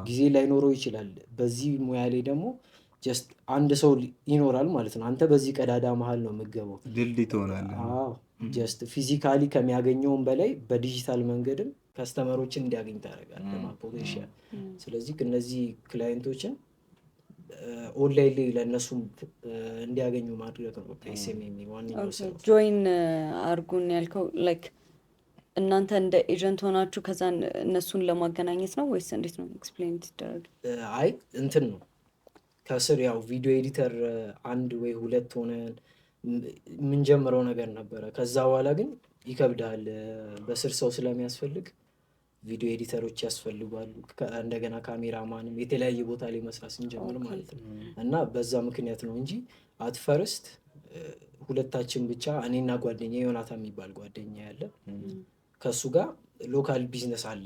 ጊዜ ላይኖረው ይችላል። በዚህ ሙያ ላይ ደግሞ ጀስት አንድ ሰው ይኖራል ማለት ነው። አንተ በዚህ ቀዳዳ መሀል ነው የምገባው፣ ድልድይ ትሆናለህ። ጀስት ፊዚካሊ ከሚያገኘውም በላይ በዲጂታል መንገድም ከስተመሮችን እንዲያገኝ ታደርጋለህ ፖቴንሻል። ስለዚህ እነዚህ ክላይንቶችን ኦንላይን ላይ ለእነሱም እንዲያገኙ ማድረግ ነው ኤስኤምኤም ዋነኛው ስራ። ጆይን አርጉን ያልከው ላይክ እናንተ እንደ ኤጀንት ሆናችሁ ከዛ እነሱን ለማገናኘት ነው ወይስ እንዴት ነው? ኤክስፕሌን ይደረግ። አይ እንትን ነው ከስር ያው ቪዲዮ ኤዲተር አንድ ወይ ሁለት ሆነን የምንጀምረው ነገር ነበረ። ከዛ በኋላ ግን ይከብዳል፣ በስር ሰው ስለሚያስፈልግ ቪዲዮ ኤዲተሮች ያስፈልጓሉ። እንደገና ካሜራማንም የተለያየ ቦታ ላይ መስራት ስንጀምር ማለት ነው። እና በዛ ምክንያት ነው እንጂ አትፈርስት ሁለታችን ብቻ እኔና ጓደኛ ዮናታን የሚባል ጓደኛ ያለ ከእሱ ጋር ሎካል ቢዝነስ አለ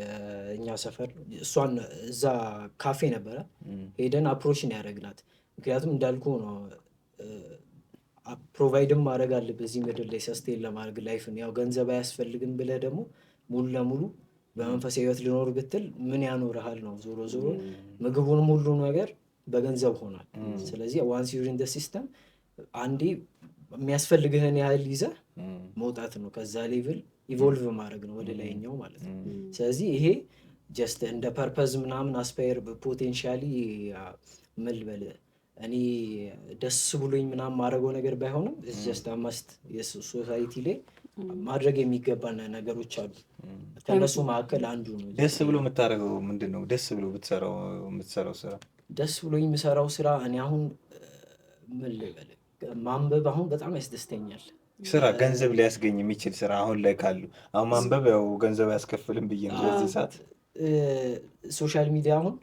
እኛ ሰፈር። እሷን እዛ ካፌ ነበረ ሄደን አፕሮችን ያደረግናት። ምክንያቱም እንዳልኩ ነው ፕሮቫይድም ማድረግ አለ በዚህ ምድር ላይ ሰስቴን ለማድረግ ላይፍን። ያው ገንዘብ አያስፈልግም ብለህ ደግሞ ሙሉ ለሙሉ በመንፈሳዊ ህይወት ሊኖር ብትል ምን ያኖርሃል ነው። ዞሮ ዞሮ ምግቡንም ሁሉ ነገር በገንዘብ ሆኗል። ስለዚህ ዋንስ ዩር ኢን ዘ ሲስተም አንዴ የሚያስፈልግህን ያህል ይዘህ መውጣት ነው። ከዛ ሌቭል ኢቮልቭ ማድረግ ነው ወደ ላይኛው ማለት ነው። ስለዚህ ይሄ ጀስት እንደ ፐርፐዝ ምናምን አስፓየር ፖቴንሻሊ ምን ልበል እኔ ደስ ብሎኝ ምናምን ማድረገው ነገር ባይሆንም ጀስት አማስት የሶሳይቲ ላይ ማድረግ የሚገባን ነገሮች አሉ። ከነሱ መካከል አንዱ ነው። ደስ ብሎ የምታደርገው ምንድን ነው? ደስ ብሎ የምትሰራው ስራ? ደስ ብሎ የምሰራው ስራ እኔ አሁን ምን ልበል ማንበብ አሁን በጣም ያስደስተኛል። ስራ ገንዘብ ሊያስገኝ የሚችል ስራ አሁን ላይ ካሉ አሁን ማንበብ ያው ገንዘብ አያስከፍልም ብዬ ነው በዚህ ሰዓት። ሶሻል ሚዲያ አሁን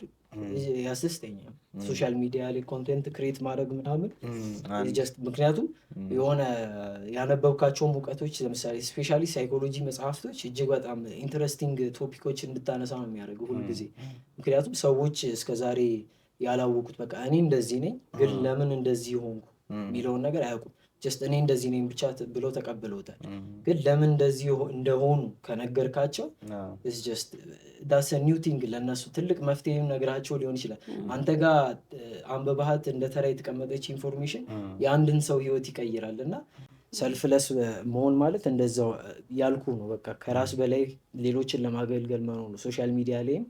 ያስደስተኛል። ሶሻል ሚዲያ ላይ ኮንቴንት ክሬት ማድረግ ምናምን ጀስት ምክንያቱም የሆነ ያነበብካቸውን እውቀቶች ለምሳሌ ስፔሻሊ ሳይኮሎጂ መጽሐፍቶች እጅግ በጣም ኢንትረስቲንግ ቶፒኮች እንድታነሳ ነው የሚያደርገው ሁልጊዜ። ምክንያቱም ሰዎች እስከዛሬ ያላወቁት በቃ እኔ እንደዚህ ነኝ ግን ለምን እንደዚህ ሆንኩ የሚለውን ነገር አያውቁም። ጀስት እኔ እንደዚህ ነኝ ብቻ ብለው ተቀብለውታል። ግን ለምን እንደዚህ እንደሆኑ ከነገርካቸው ጀስት ዳስ ኒው ቲንግ ለእነሱ ትልቅ መፍትሄ ነግራቸው ሊሆን ይችላል። አንተ ጋር አንበባሃት እንደ ተራ የተቀመጠች ኢንፎርሜሽን የአንድን ሰው ህይወት ይቀይራል። እና ሰልፍለስ መሆን ማለት እንደዛው ያልኩ ነው። በቃ ከራስ በላይ ሌሎችን ለማገልገል መሆኑ ነው። ሶሻል ሚዲያ ላይም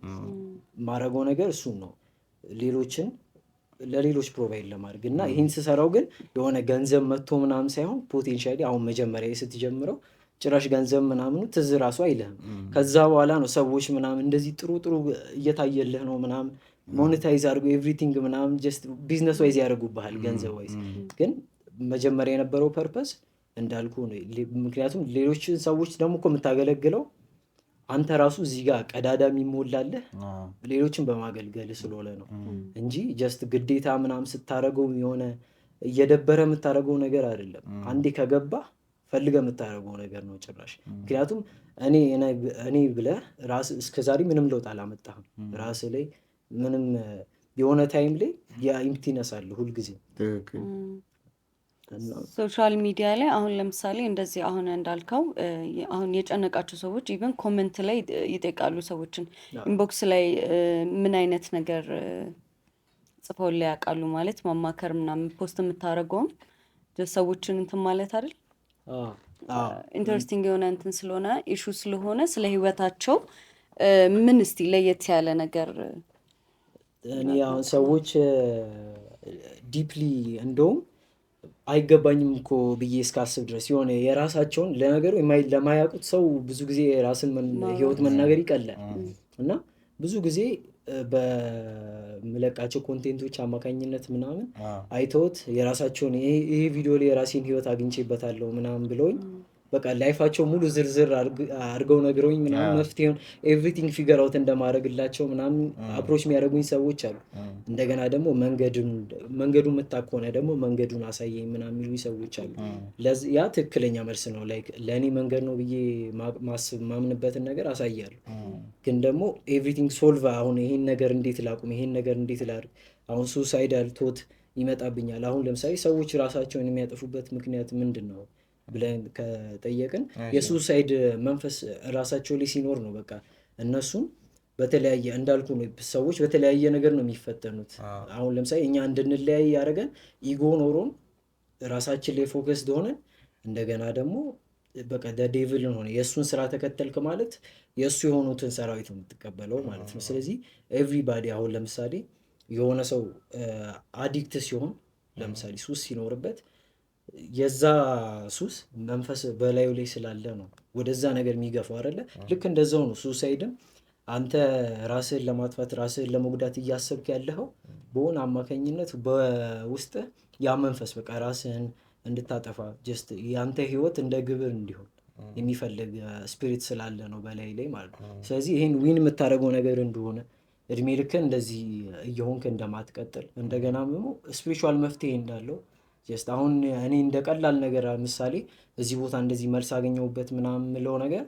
ማድረገው ነገር እሱን ነው፣ ሌሎችን ለሌሎች ፕሮቫይድ ለማድረግ እና ይህን ስሰራው ግን የሆነ ገንዘብ መጥቶ ምናምን ሳይሆን ፖቴንሻሊ አሁን መጀመሪያ ስትጀምረው ጭራሽ ገንዘብ ምናምኑ ትዝ ራሱ አይልህም። ከዛ በኋላ ነው ሰዎች ምናምን እንደዚህ ጥሩ እየታየልህ ነው ምናምን ሞኔታይዝ አድርገው ኤቭሪቲንግ ምናምን ጀስት ቢዝነስ ዋይዝ ያደርጉብሃል ገንዘብ ዋይዝ። ግን መጀመሪያ የነበረው ፐርፐስ እንዳልኩ ነው። ምክንያቱም ሌሎችን ሰዎች ደግሞ እኮ የምታገለግለው አንተ ራሱ እዚህ ጋር ቀዳዳ የሚሞላለህ ሌሎችን በማገልገል ስለሆነ ነው እንጂ ጀስት ግዴታ ምናምን ስታደርገው የሆነ እየደበረ የምታደርገው ነገር አይደለም። አንዴ ከገባ ፈልገ የምታደርገው ነገር ነው ጭራሽ። ምክንያቱም እኔ ብለህ ራስ እስከዛሬ ምንም ለውጥ አላመጣህም ራስ ላይ ምንም። የሆነ ታይም ላይ የኢምፕቲነስ አለ ሁልጊዜ። ሶሻል ሚዲያ ላይ አሁን ለምሳሌ እንደዚህ አሁን እንዳልከው አሁን የጨነቃቸው ሰዎች ኢቨን ኮመንት ላይ ይጠይቃሉ ሰዎችን ኢንቦክስ ላይ ምን አይነት ነገር ጽፈው ላይ ያውቃሉ ማለት ማማከር ምናምን ፖስት የምታደርገውም ሰዎችን እንትን ማለት አይደል? ኢንተረስቲንግ የሆነ እንትን ስለሆነ ኢሹ ስለሆነ ስለ ህይወታቸው ምን እስቲ ለየት ያለ ነገር እኔ አሁን ሰዎች ዲፕሊ እንደውም አይገባኝም እኮ ብዬ እስካስብ ድረስ የሆነ የራሳቸውን ለነገሩ ለማያውቁት ሰው ብዙ ጊዜ የራስን ህይወት መናገር ይቀላል። እና ብዙ ጊዜ በምለቃቸው ኮንቴንቶች አማካኝነት ምናምን አይተውት የራሳቸውን ይሄ ቪዲዮ ላይ የራሴን ህይወት አግኝቼበታለሁ ምናምን ብለውኝ በቃ ላይፋቸው ሙሉ ዝርዝር አድርገው ነግረውኝ ምናምን መፍትሄውን ኤቭሪቲንግ ፊገር አውት እንደማድረግላቸው ምናምን አፕሮች የሚያደርጉኝ ሰዎች አሉ። እንደገና ደግሞ መንገዱን የምታውቅ ከሆነ ደግሞ መንገዱን አሳየኝ ምናምን የሚሉኝ ሰዎች አሉ። ያ ትክክለኛ መልስ ነው። ላይክ ለእኔ መንገድ ነው ብዬ ማምንበትን ነገር አሳያለሁ። ግን ደግሞ ኤቭሪቲንግ ሶልቭ አሁን ይሄን ነገር እንዴት ላቁም፣ ይሄን ነገር እንዴት ላድርግ፣ አሁን ሱሳይዳል ቶት ይመጣብኛል። አሁን ለምሳሌ ሰዎች ራሳቸውን የሚያጠፉበት ምክንያት ምንድን ነው ብለን ከጠየቅን የሱሳይድ መንፈስ ራሳቸው ላይ ሲኖር ነው። በቃ እነሱም በተለያየ እንዳልኩ ነው፣ ሰዎች በተለያየ ነገር ነው የሚፈተኑት። አሁን ለምሳሌ እኛ እንድንለያይ ያደረገን ኢጎ ኖሮን ራሳችን ላይ ፎከስድ ሆነን እንደገና ደግሞ በቃ ዴቪልን ሆነ የእሱን ስራ ተከተልክ ማለት የእሱ የሆኑትን ሰራዊት የምትቀበለው ማለት ነው። ስለዚህ ኤቭሪባዲ አሁን ለምሳሌ የሆነ ሰው አዲክት ሲሆን ለምሳሌ ሱስ ሲኖርበት የዛ ሱስ መንፈስ በላዩ ላይ ስላለ ነው ወደዛ ነገር የሚገፋው አይደለ? ልክ እንደዛው ነው ሱሳይድም። አንተ ራስህን ለማጥፋት ራስህን ለመጉዳት እያሰብክ ያለኸው በሆነ አማካኝነት በውስጥ ያ መንፈስ በቃ ራስህን እንድታጠፋ ጀስት ያንተ ህይወት እንደ ግብር እንዲሆን የሚፈልግ ስፒሪት ስላለ ነው በላይ ላይ ማለት ነው። ስለዚህ ይህን ዊን የምታደርገው ነገር እንደሆነ እድሜ ልክን እንደዚህ እየሆንክ እንደማትቀጥል እንደገና ደግሞ ስፒሪቹዋል መፍትሄ እንዳለው ጀስት አሁን እኔ እንደ ቀላል ነገር ምሳሌ እዚህ ቦታ እንደዚህ መልስ አገኘሁበት ምናምን የምለው ነገር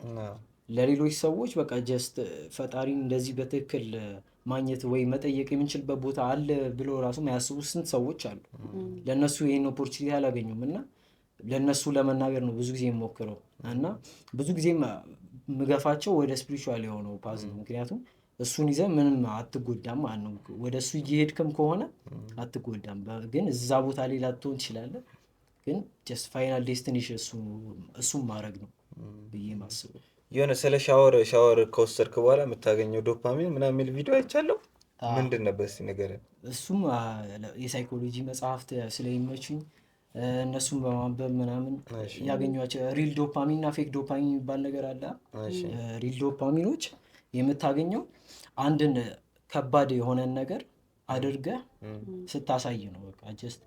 ለሌሎች ሰዎች በቃ ጀስት ፈጣሪን እንደዚህ በትክክል ማግኘት ወይ መጠየቅ የምንችልበት ቦታ አለ ብሎ ራሱ ማያስቡ ስንት ሰዎች አሉ። ለእነሱ ይህን ኦፖርቹኒቲ አላገኙም እና ለእነሱ ለመናገር ነው ብዙ ጊዜ የሞክረው እና ብዙ ጊዜ ምገፋቸው ወደ ስፒሪቹዋል የሆነው ፓዝ ነው። ምክንያቱም እሱን ይዘህ ምንም አትጎዳም ማለት ነው። ወደ እሱ እየሄድክም ከሆነ አትጎዳም፣ ግን እዛ ቦታ ላይ ላትሆን ትችላለህ። ግን ጀስት ፋይናል ዴስቲኔሽን እሱም ማድረግ ነው ብዬ ማስበው። የሆነ ስለ ሻወር ከወሰድክ በኋላ የምታገኘው ዶፓሚን ምናምን የሚል ቪዲዮ አይቻለሁ። ምንድን ነበር እስኪ ንገረኝ። እሱም የሳይኮሎጂ መጽሐፍት ስለሚመቹኝ እነሱም በማንበብ ምናምን ያገኟቸው ሪል ዶፓሚን እና ፌክ ዶፓሚን የሚባል ነገር አለ። ሪል ዶፓሚኖች የምታገኘው አንድን ከባድ የሆነን ነገር አድርገህ ስታሳይ ነው። በቃ ጀስት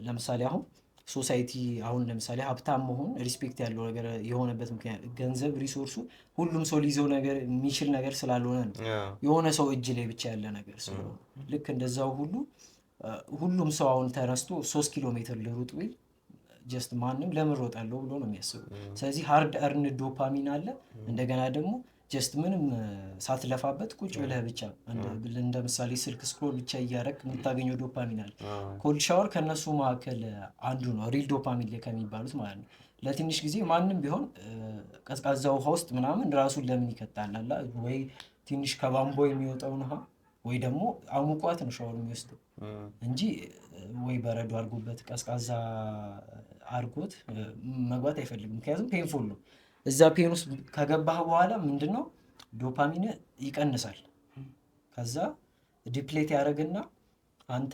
ለምሳሌ አሁን ሶሳይቲ አሁን ለምሳሌ ሀብታም መሆን ሪስፔክት ያለው ነገር የሆነበት ምክንያት ገንዘብ ሪሶርሱ ሁሉም ሰው ሊይዘው ነገር የሚችል ነገር ስላልሆነ ነው። የሆነ ሰው እጅ ላይ ብቻ ያለ ነገር ስለሆነ ልክ እንደዛው ሁሉ ሁሉም ሰው አሁን ተነስቶ 3 ኪሎ ሜትር ልሩጥ ቢል ጀስት ማንም ለምን ሮጣለሁ ብሎ ነው የሚያስበው። ስለዚህ ሃርድ እርን ዶፓሚን አለ። እንደገና ደግሞ ጀስት ምንም ሳትለፋበት ቁጭ ብለህ ብቻ እንደ ምሳሌ ስልክ ስክሮል ብቻ እያደረግ የምታገኘው ዶፓሚን አለ። ኮልድ ሻወር ከእነሱ መካከል አንዱ ነው፣ ሪል ዶፓሚን ላይ ከሚባሉት ማለት ነው። ለትንሽ ጊዜ ማንም ቢሆን ቀዝቃዛ ውሃ ውስጥ ምናምን ራሱን ለምን ይከታል አላ ወይ ትንሽ ከባምቦ የሚወጣውን ውሃ ወይ ደግሞ አሙቋት ነው ሻወር የሚወስደው እንጂ ወይ በረዶ አድርጎበት ቀዝቃዛ አድርጎት መግባት አይፈልግም። ምክንያቱም ፔንፉል ነው። እዛ ፔን ውስጥ ከገባህ በኋላ ምንድነው ዶፓሚን ይቀንሳል። ከዛ ዲፕሌት ያደርግና አንተ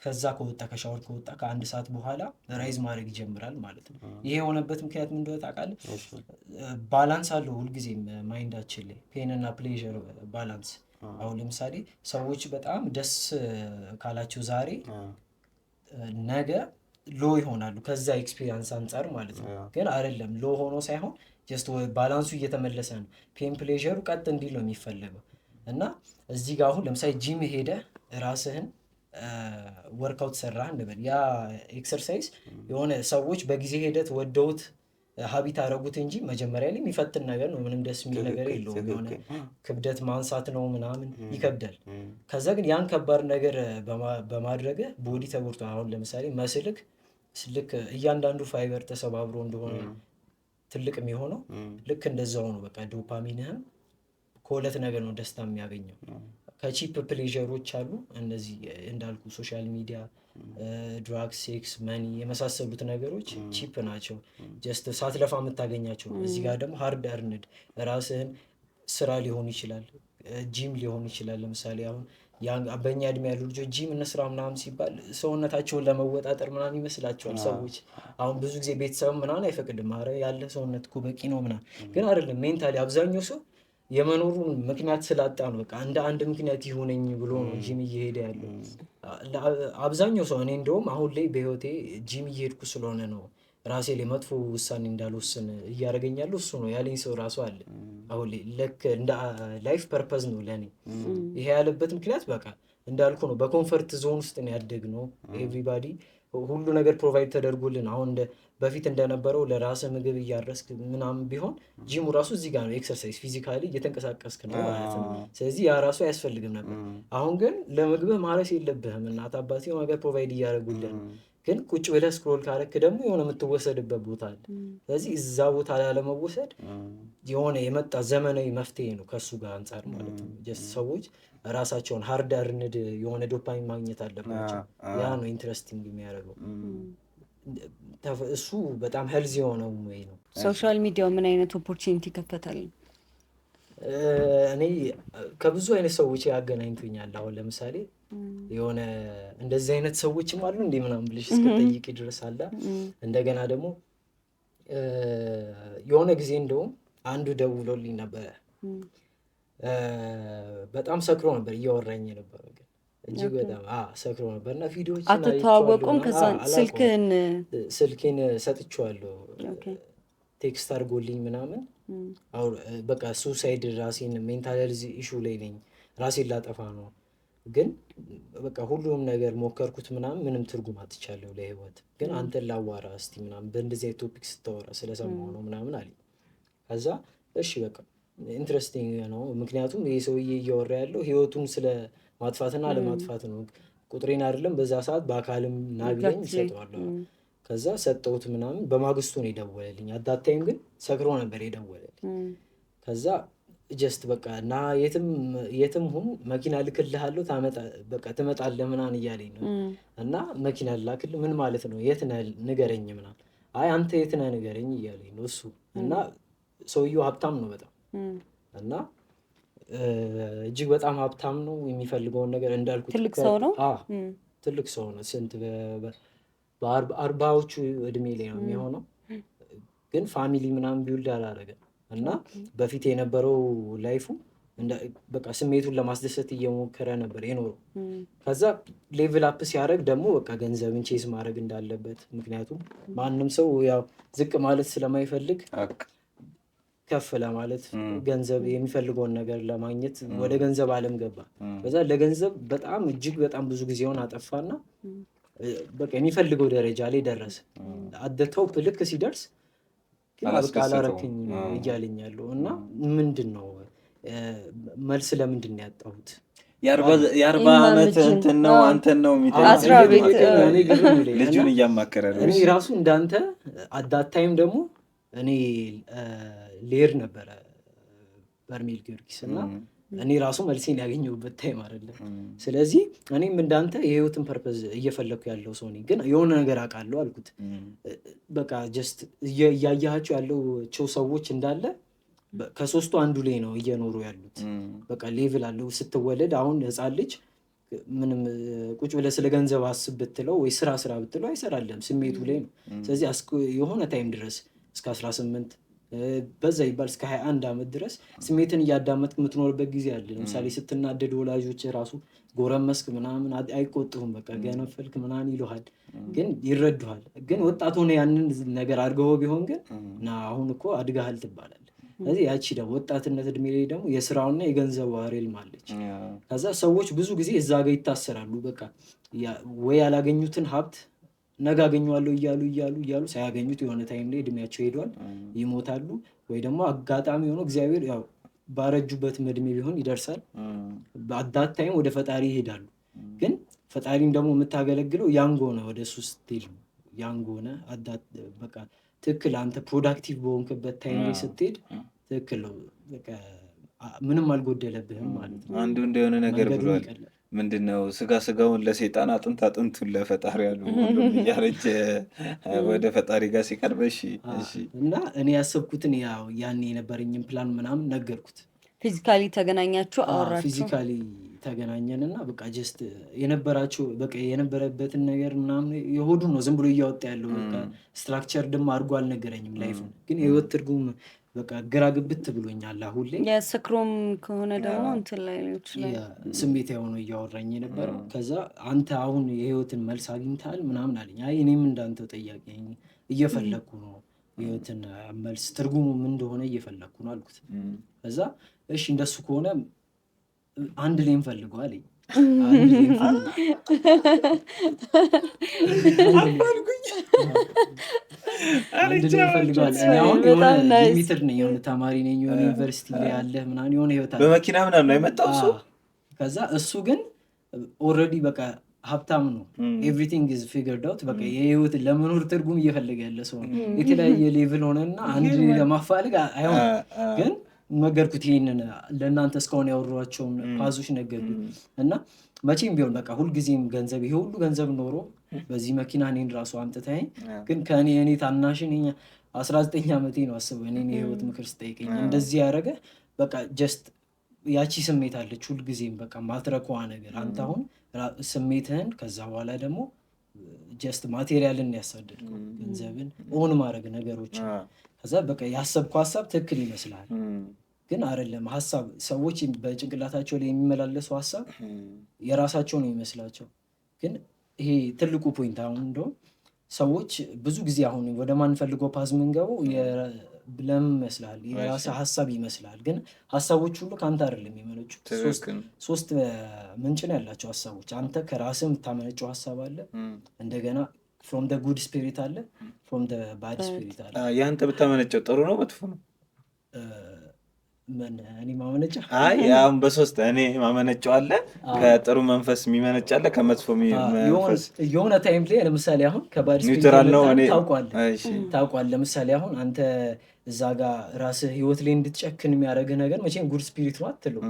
ከዛ ከሻወር ከወጣ ከአንድ ሰዓት በኋላ ራይዝ ማድረግ ይጀምራል ማለት ነው። ይሄ የሆነበት ምክንያት ምን እንደሆነ ታውቃለህ? ባላንስ አለው ሁልጊዜም ማይንዳችን ላይ ፔን እና ፕሌዥር ባላንስ። አሁን ለምሳሌ ሰዎች በጣም ደስ ካላቸው ዛሬ ነገ ሎ ይሆናሉ ከዛ ኤክስፒሪየንስ አንጻር ማለት ነው። ግን አይደለም ሎ ሆኖ ሳይሆን ጀስት ባላንሱ እየተመለሰ ነው። ፔን ፕሌዥሩ ቀጥ እንዲል ነው የሚፈልገው። እና እዚህ ጋር አሁን ለምሳሌ ጂም ሄደ ራስህን ወርክአውት ሰራህ እንበል። ያ ኤክሰርሳይዝ የሆነ ሰዎች በጊዜ ሂደት ወደውት ሀቢት አደረጉት እንጂ መጀመሪያ ላይ የሚፈትን ነገር ነው። ምንም ደስ የሚል ነገር የለውም። የሆነ ክብደት ማንሳት ነው ምናምን ይከብዳል። ከዛ ግን ያን ከባድ ነገር በማድረግ ቦዲ ተጎድቷል። አሁን ለምሳሌ መስልክ ልክ እያንዳንዱ ፋይበር ተሰባብሮ እንደሆነ ትልቅ የሚሆነው ልክ እንደዛው ነው። በቃ ዶፓሚንህም ከሁለት ነገር ነው ደስታ የሚያገኘው። ከቺፕ ፕሌዥሮች አሉ እነዚህ እንዳልኩ ሶሻል ሚዲያ፣ ድራግ፣ ሴክስ፣ መኒ የመሳሰሉት ነገሮች ቺፕ ናቸው። ጀስት ሳትለፋ የምታገኛቸው ነው። እዚህ ጋር ደግሞ ሃርድ እርንድ ራስህን ስራ ሊሆን ይችላል፣ ጂም ሊሆን ይችላል። ለምሳሌ አሁን በእኛ እድሜ ያሉ ልጆች ጂም እንስራ ምናምን ሲባል ሰውነታቸውን ለመወጣጠር ምናምን ይመስላቸዋል ሰዎች። አሁን ብዙ ጊዜ ቤተሰብ ምናምን አይፈቅድም። ኧረ ያለ ሰውነት እኮ በቂ ነው ምናምን። ግን አይደለም ሜንታሊ አብዛኛው ሰው የመኖሩን ምክንያት ስላጣ ነው። በቃ እንደ አንድ ምክንያት ይሆነኝ ብሎ ነው ጂም እየሄደ ያለው። አብዛኛው ሰው እኔ እንደውም አሁን ላይ በህይወቴ ጂም እየሄድኩ ስለሆነ ነው ራሴ ላይ መጥፎ ውሳኔ እንዳልወስን እያደረገኝ ያለው እሱ ነው ያለኝ ሰው ራሱ አለ። አሁን ልክ እንደ ላይፍ ፐርፐዝ ነው ለእኔ ይሄ ያለበት ምክንያት በቃ እንዳልኩ ነው። በኮንፈርት ዞን ውስጥ ነው ያደግነው። ኤቭሪባዲ ሁሉ ነገር ፕሮቫይድ ተደርጎልን አሁን በፊት እንደነበረው ለራስህ ምግብ እያረስክ ምናምን ቢሆን ጂሙ ራሱ እዚህ ጋር ነው ኤክሰርሳይዝ ፊዚካሊ እየተንቀሳቀስክ ነው ማለት ነው። ስለዚህ ያ ራሱ አያስፈልግም ነበር። አሁን ግን ለምግብህ ማረስ የለብህም እናት አባቴ ነገር ፕሮቫይድ እያደረጉልህ ነው። ግን ቁጭ ብለህ ስክሮል ካረክ ደግሞ የሆነ የምትወሰድበት ቦታ አለ። ስለዚህ እዛ ቦታ ላይ አለመወሰድ የሆነ የመጣ ዘመናዊ መፍትሄ ነው ከሱ ጋር አንጻር ማለት ነው። ጀስት ሰዎች ራሳቸውን ሃርድ አርንድ የሆነ ዶፓሚን ማግኘት አለባቸው። ያ ነው ኢንትረስቲንግ የሚያደርገው። እሱ በጣም ሄልዚ የሆነው ወይ ነው። ሶሻል ሚዲያው ምን አይነት ኦፖርቹኒቲ ከፈተል? እኔ ከብዙ አይነት ሰዎች ያገናኝቶኛል። አሁን ለምሳሌ የሆነ እንደዚህ አይነት ሰዎችም አሉ እንዴ ምናምን ብለሽ እስከጠይቂ ድረስ አለ። እንደገና ደግሞ የሆነ ጊዜ እንደውም አንዱ ደውሎልኝ ነበረ። በጣም ሰክሮ ነበር እያወራኝ ነበር። ግን እጅግ በጣም ሰክሮ ነበር እና ቪዲዮዎችን አትተዋወቁም? ከዛ ስልኬን ሰጥቼዋለሁ ቴክስት አድርጎልኝ ምናምን አሁን በቃ ሱሳይድ ራሴን ሜንታል ሄልዝ ኢሹ ላይ ነኝ ራሴን ላጠፋ ነው። ግን በቃ ሁሉም ነገር ሞከርኩት ምናምን ምንም ትርጉም አትቻለሁ ለህይወት። ግን አንተን ላዋራ እስቲ ምናምን በእንደዚህ አይነት ቶፒክ ስታወራ ስለሰማሁ ነው ምናምን አለኝ። ከዛ እሺ በቃ ኢንትረስቲንግ ነው። ምክንያቱም ይሄ ሰውዬ እያወራ ያለው ህይወቱን ስለ ማጥፋትና ለማጥፋት ነው። ቁጥሬን አይደለም በዛ ሰዓት በአካልም ናቢለኝ ሰጠዋለሁ። ከዛ ሰጠሁት ምናምን በማግስቱ ነው የደወለልኝ። አዳታይም ግን ሰክሮ ነበር የደወለልኝ። ከዛ ጀስት በቃ እና የትም ሁን መኪና ልክልሃለሁ በቃ ትመጣለህ ምናምን እያለኝ ነው። እና መኪና ልላክልህ ምን ማለት ነው የት ነህ ንገረኝ ምናምን። አይ አንተ የት ነህ ንገረኝ እያለኝ ነው እሱ። እና ሰውየው ሀብታም ነው በጣም እና እጅግ በጣም ሀብታም ነው። የሚፈልገውን ነገር እንዳልኩት ትልቅ ሰው ነው። ትልቅ ሰው ነው። ስንት በአርባዎቹ እድሜ ላይ ነው የሚሆነው። ግን ፋሚሊ ምናምን ቢውልድ አላደረገም። እና በፊት የነበረው ላይፉ በቃ ስሜቱን ለማስደሰት እየሞከረ ነበር የኖረው። ከዛ ሌቭል አፕ ሲያደርግ ደግሞ በቃ ገንዘብን ቼዝ ማድረግ እንዳለበት፣ ምክንያቱም ማንም ሰው ያው ዝቅ ማለት ስለማይፈልግ ከፍ ለማለት ገንዘብ የሚፈልገውን ነገር ለማግኘት ወደ ገንዘብ አለም ገባ። ከዛ ለገንዘብ በጣም እጅግ በጣም ብዙ ጊዜውን አጠፋና በቃ የሚፈልገው ደረጃ ላይ ደረሰ። አደተው ልክ ሲደርስ ግን በቃ አላረክኝ እያለኝ ያለው እና ምንድን ነው መልስ ለምንድን ነው ያጣሁት? የ40 ዓመት እንትን ነው አንተን ነው ልጁን እያማከረ ነው። እኔ ራሱ እንዳንተ አዳታይም ደግሞ እኔ ሌር ነበረ በርሜል ጊዮርጊስ እና እኔ ራሱ መልሴን ያገኘሁበት ታይም አይደለም። ስለዚህ እኔም እንዳንተ የህይወትን ፐርፐዝ እየፈለኩ ያለው ሰው ነኝ። ግን የሆነ ነገር አውቃለሁ አልኩት። በቃ ጀስት እያያቸው ያለው ሰዎች እንዳለ ከሶስቱ አንዱ ላይ ነው እየኖሩ ያሉት። በቃ ሌቭል አለው። ስትወለድ አሁን ህፃን ልጅ ምንም ቁጭ ብለህ ስለ ገንዘብ አስብ ብትለው ወይ ስራ ብትለው አይሰራለም፣ ስሜቱ ላይ ነው። ስለዚህ የሆነ ታይም ድረስ እስከ 18 በዛ ይባል እስከ 21 ዓመት ድረስ ስሜትን እያዳመጥክ የምትኖርበት ጊዜ አለ። ለምሳሌ ስትናደድ ወላጆች ራሱ ጎረመስክ ምናምን አይቆጥሩም። በቃ ገነፈልክ ምናምን ይሉሃል፣ ግን ይረዱሃል። ግን ወጣት ሆነ ያንን ነገር አድርገው ቢሆን ግን ና አሁን እኮ አድጋሃል ትባላለህ። ስለዚህ ያቺ ደግሞ ወጣትነት እድሜ ላይ ደግሞ የስራውና የገንዘቡ ሬልም አለች። ከዛ ሰዎች ብዙ ጊዜ እዛ ጋር ይታሰራሉ። በቃ ወይ ያላገኙትን ሀብት ነገ አገኘዋለሁ እያሉ ሳያገኙት የሆነ ታይም ላይ እድሜያቸው ሄዷል፣ ይሞታሉ። ወይ ደግሞ አጋጣሚ ሆኖ እግዚአብሔር ያው ባረጁበት እድሜ ቢሆን ይደርሳል። በአዳት ታይም ወደ ፈጣሪ ይሄዳሉ። ግን ፈጣሪም ደግሞ የምታገለግለው ያንግ ሆነ ወደ እሱ ስትሄድ ነው። ያንግ ሆነ በቃ ትክክል አንተ ፕሮዳክቲቭ በሆንክበት ታይም ላይ ስትሄድ ትክክል ነው። በቃ ምንም አልጎደለብህም ማለት ነው። አንዱ እንደሆነ ነገር ብሏል። ምንድነው ስጋውን ለሰይጣን አጥንቱን ለፈጣሪ ያሉ ሁሉም እያረጀ ወደ ፈጣሪ ጋር ሲቀርብ እሺ እና እኔ ያሰብኩትን ያው ያኔ የነበረኝን ፕላን ምናምን ነገርኩት። ፊዚካሊ ተገናኛችሁ አወራችሁ? ፊዚካሊ ተገናኘንና በቃ ጀስት የነበረበትን ነገር ምናምን የሆዱን ነው ዝም ብሎ እያወጣ ያለው። በቃ ስትራክቸር ደግሞ አድርጎ አልነገረኝም ላይፉን። ግን የህይወት ትርጉም በቃ ግራ ግብት ብሎኛል። አሁን ላይ የስክሮም ከሆነ ደግሞ እንትን ላይ ስሜት የሆነው እያወራኝ የነበረው። ከዛ አንተ አሁን የህይወትን መልስ አግኝተሃል ምናምን አለኝ። አይ እኔም እንዳንተው ጠያቂ ነኝ፣ እየፈለግኩ ነው እንትን መልስ ትርጉሙ ምን እንደሆነ እየፈለግኩ ነው አልኩት። ከዛ እሺ እንደሱ ከሆነ አንድ ላይ እንፈልገው አለኝ። አንድ ላይ እንፈልገዋለን። እኔ አሁን የሆነ ሊሚትድ ነኝ፣ የሆነ ተማሪ ነኝ፣ የሆነ ዩኒቨርሲቲ ላይ ያለ ምናምን የሆነ ህይወት አለ። በመኪና ምናምን ነው የመጣው እሱ። ከዛ እሱ ግን ኦልሬዲ በቃ ሀብታም ነው። ኤቭሪቲንግ ኢዝ ፊገርድ አውት። በቃ የህይወት ለመኖር ትርጉም እየፈለገ ያለ ሰው ነው። የተለያየ ሌቭል ሆነና አንድ ለማፋለግ አይሆን ግን ነገርኩት። ይሄንን ለእናንተ እስካሁን ያወሯቸውን ፓዞች ነገርኩት እና መቼም ቢሆን በቃ ሁልጊዜም ገንዘብ ይሄ ሁሉ ገንዘብ ኖሮ በዚህ መኪና እኔን ራሱ አምጥተኸኝ ግን ከእኔ ታናሽን 19 ዓመቴ ነው አስበው እኔን የህይወት ምክር ስጠይቀኝ እንደዚህ ያደረገ በቃ ጀስት ያቺ ስሜት አለች ሁልጊዜም በቃ ማትረኳዋ ነገር አንተ አሁን ስሜትህን ከዛ በኋላ ደግሞ ጀስት ማቴሪያልን ያሳደድከው ገንዘብን ኦን ማድረግ ነገሮች ከዛ በቃ ያሰብከው ሀሳብ ትክክል ይመስላል ግን አይደለም። ሀሳብ ሰዎች በጭንቅላታቸው ላይ የሚመላለሱ ሀሳብ የራሳቸው ነው ይመስላቸው። ግን ይሄ ትልቁ ፖይንት አሁን እንደውም ሰዎች ብዙ ጊዜ አሁን ወደ ማንፈልገው ፓዝ ምንገባው ለምን ይመስላል የራስህ ሀሳብ ይመስላል። ግን ሀሳቦች ሁሉ ከአንተ አይደለም የሚመነጩት። ሶስት ምንጭ ነው ያላቸው ሀሳቦች። አንተ ከራስህ የምታመነጨው ሀሳብ አለ፣ እንደገና ፍሮም ደ ጉድ ስፒሪት አለ፣ ፍሮም ደ ባድ ስፒሪት አለ። ያንተ ብታመነጨው ጥሩ ነው መጥፎ ነው? እኔ ማመነጫ አሁን በሶስት እኔ ማመነጫው አለ፣ ከጥሩ መንፈስ የሚመነጭ አለ፣ ከመጥፎ መንፈስ የሆነ ታይም ላይ ለምሳሌ አሁን ከባድ ኒውትራል ነው እኔ ታውቋል። ለምሳሌ አሁን አንተ እዛ ጋር ራስህ ህይወት ላይ እንድትጨክን የሚያደርግህ ነገር መቼም ጉድ ስፒሪት ነው አትለው፣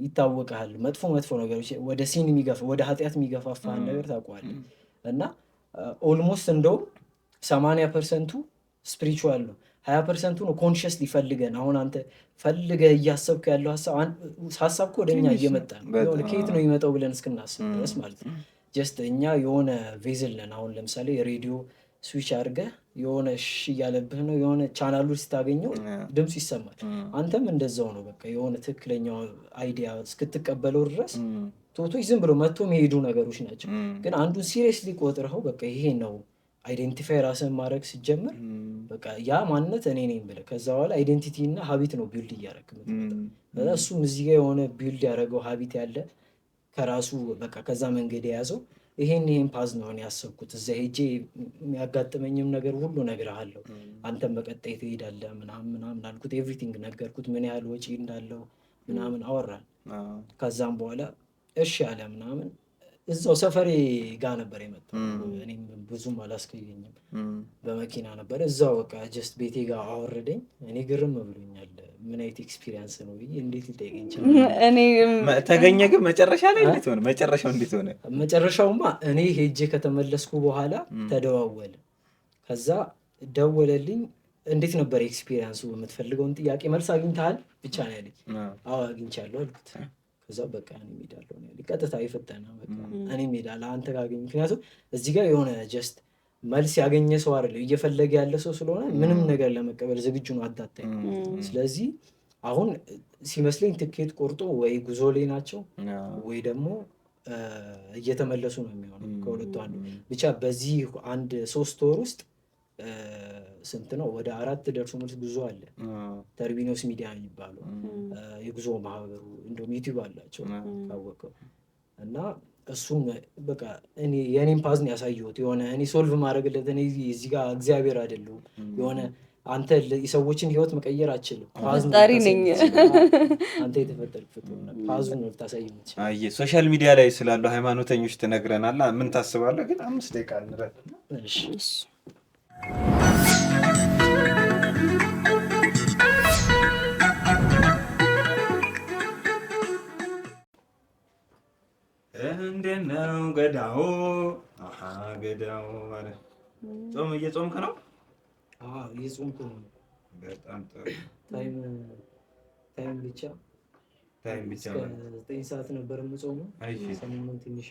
ይታወቃል። መጥፎ ነገሮች ወደ ሲን የሚገፋ ወደ ኃጢአት የሚገፋፋህን ነገር ታውቋለህ። እና ኦልሞስት እንደውም 80% ስፒሪቹዋል ነው፣ 20% ነው ኮንሽስ ሊፈልገን። አሁን አንተ ፈልገህ እያሰብክ ያለው ሀሳብ እኮ ወደኛ እየመጣ ነው። ከየት ነው የሚመጣው ብለን እስክናስብ ድረስ ማለት ነው። ጀስት እኛ የሆነ ቬዝል ነን። አሁን ለምሳሌ ሬዲዮ ስዊች አድርገህ የሆነ እያለብህ ነው፣ የሆነ ቻናሉን ስታገኘው ድምፁ ይሰማል። አንተም እንደዛው ነው። በቃ የሆነ ትክክለኛው አይዲያ እስክትቀበለው ድረስ ቶቶች ዝም ብሎ መጥቶ የሚሄዱ ነገሮች ናቸው። ግን አንዱን ሲሪየስሊ ቆጥረኸው በቃ ይሄ ነው አይዴንቲፋይ ራስን ማድረግ ሲጀምር በቃ ያ ማንነት እኔ ነኝ ብለህ ከዛ በኋላ አይዴንቲቲ እና ሀቢት ነው ቢልድ እያደረግ የምትመጣው። እሱም እዚህ ጋር የሆነ ቢልድ ያደረገው ሀቢት ያለ ከራሱ በቃ ከዛ መንገድ የያዘው ይሄን ፓዝ ነው እኔ ያሰብኩት። እዛ ሄጄ የሚያጋጥመኝም ነገር ሁሉ እነግርሃለሁ፣ አንተም በቀጣይ ትሄዳለህ ምናምን አልኩት። ኤቭሪቲንግ ነገርኩት፣ ምን ያህል ወጪ እንዳለው ምናምን አወራን። ከዛም በኋላ እሺ አለ ምናምን። እዛው ሰፈሬ ጋር ነበር የመጣው። እኔም ብዙም አላስቀየኝም፣ በመኪና ነበር እዛው በቃ ጀስት ቤቴ ጋር አወረደኝ። እኔ ግርም ብሎኛል። ምን አይነት ኤክስፒሪየንስ ነው ብዬ እንዴት ሊጠይቀኝ ይችላል? ተገኘ ግን መጨረሻ ላይ እንዴት ሆነ? መጨረሻው እንዴት ሆነ? መጨረሻውማ እኔ ሄጄ ከተመለስኩ በኋላ ተደዋወለ። ከዛ ደወለልኝ። እንዴት ነበር ኤክስፒሪየንሱ? የምትፈልገውን ጥያቄ መልስ አግኝተሃል ብቻ ነው ያለኝ። አዎ አግኝቻለሁ አልኩት። ከዛ በቃ እኔ እሄዳለሁ ነው ያለኝ። ቀጥታ የፈጠነ በቃ እኔ እሄዳለሁ አንተ ጋር አገኘኝ። ምክንያቱም እዚህ ጋር የሆነ ጀስት መልስ ያገኘ ሰው አይደለም፣ እየፈለገ ያለ ሰው ስለሆነ ምንም ነገር ለመቀበል ዝግጁ ነው አዳጣኝ። ስለዚህ አሁን ሲመስለኝ ትኬት ቆርጦ ወይ ጉዞ ላይ ናቸው ወይ ደግሞ እየተመለሱ ነው የሚሆነው፣ ከሁለቱ አንዱ ብቻ። በዚህ 1-3 ወር ውስጥ ስንት ነው ወደ 4 ደርሶ መልስ ጉዞ አለ። ተርቢኖስ ሚዲያ የሚባለው የጉዞ ማህበሩ እንደውም ዩቲዩብ አላቸው ካወቀው። እና እሱም በቃ እኔ የኔን ፓዝ ነው ያሳየሁት። የሆነ እኔ ሶልቭ ማድረግለት እኔ እዚህ ጋር እግዚአብሔር አይደለሁም። የሆነ አንተ የሰዎችን ህይወት መቀየር አችልም። ፈጣሪ ነኝ። አንተ የተፈጠርክ ፍጡር ነህ። ፓዙን ነው ልታሳይ የምትችል። አይ ሶሻል ሚዲያ ላይ ስላሉ ሃይማኖተኞች ትነግረናለህ። ምን ታስባለህ? ግን 5 ደቂቃ እንረዳ። እሺ እንዴት ነው ገዳው? ገዳው ማለት ጾም እየጾምክ ነው? እየጾምኩ ነው። በጣም ጥሩ። ታይም ብቻ 9 ሰዓት ነበር የምጾመው። ሰሞኑን ትንሽ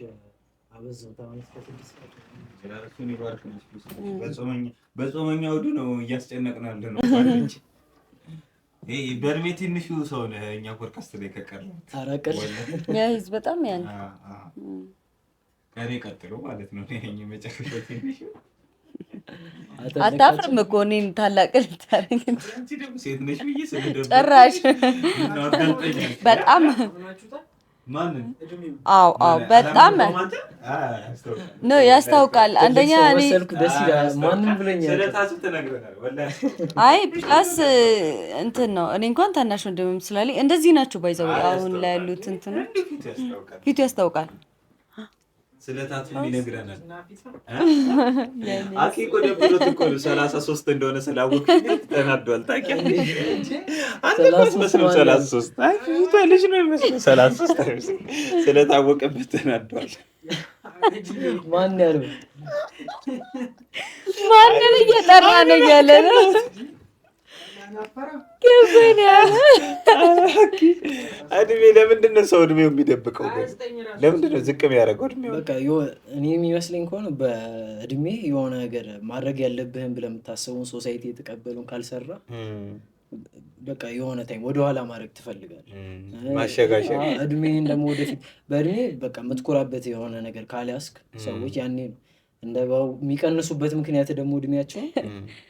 አበዛሁት። አሁን እስከ 6 ሰዓት እሱን ይባርክ ነው። በጾመኛ ወዱ ነው እያስጨነቅን ያለ ነው። በእድሜ ትንሹ ሰው ነህ እኛ ፖድካስት ላይ ከቀረው ታረቀል ያይዝ በጣም ያን ከኔ ቀጥሎ ማለት ነው። ይሄ መጨረሻው ትንሹ አታፍርም እኮ እኔን ታላቅ ልታደርግ ሴት ነሽ ብዬ ጭራሽ በጣም አዎ በጣም ነው ያስታውቃል። አንደኛ እኔ አይ ፕላስ እንትን ነው እኔ እንኳን ታናሽ ወንድምም ስላለኝ እንደዚህ ናቸው ባይዘው አሁን ላይ ያሉት እንትን ፊቱ ያስታውቃል። ስለታቱ ይነግረናል። አኪ እኮ ደብሮት እኮ 33 እንደሆነ ስላወቅሽ ተናዷል። ታውቂያለሽ አንተ መስመስለው 33 አይ ፊቱ ልጅ ነው የሚመስለው 33 ስለታወቀበት ተናዷል። ማን ያለው ማንን እየጠራ ነው ያለ ነው ከበኔ እድሜ ለምንድን ነው ሰው እድሜው የሚደብቀው? ለምንድን ነው ዝቅ የሚያደርገው እድሜው? በቃ እኔ የሚመስለኝ ከሆነ በእድሜ የሆነ ነገር ማድረግ ያለብህን ብለህ የምታስበውን ሶሳይቲ የተቀበሉን ካልሰራ በቃ የሆነ ታይም ወደኋላ ማድረግ ትፈልጋለህ። ማሸጋሸግ እድሜህን ደግሞ ወደፊት በእድሜ በቃ የምትኮራበት የሆነ ነገር ካልያዝክ ሰዎች ያኔ ነው የሚቀንሱበት ምክንያት ደግሞ እድሜያቸው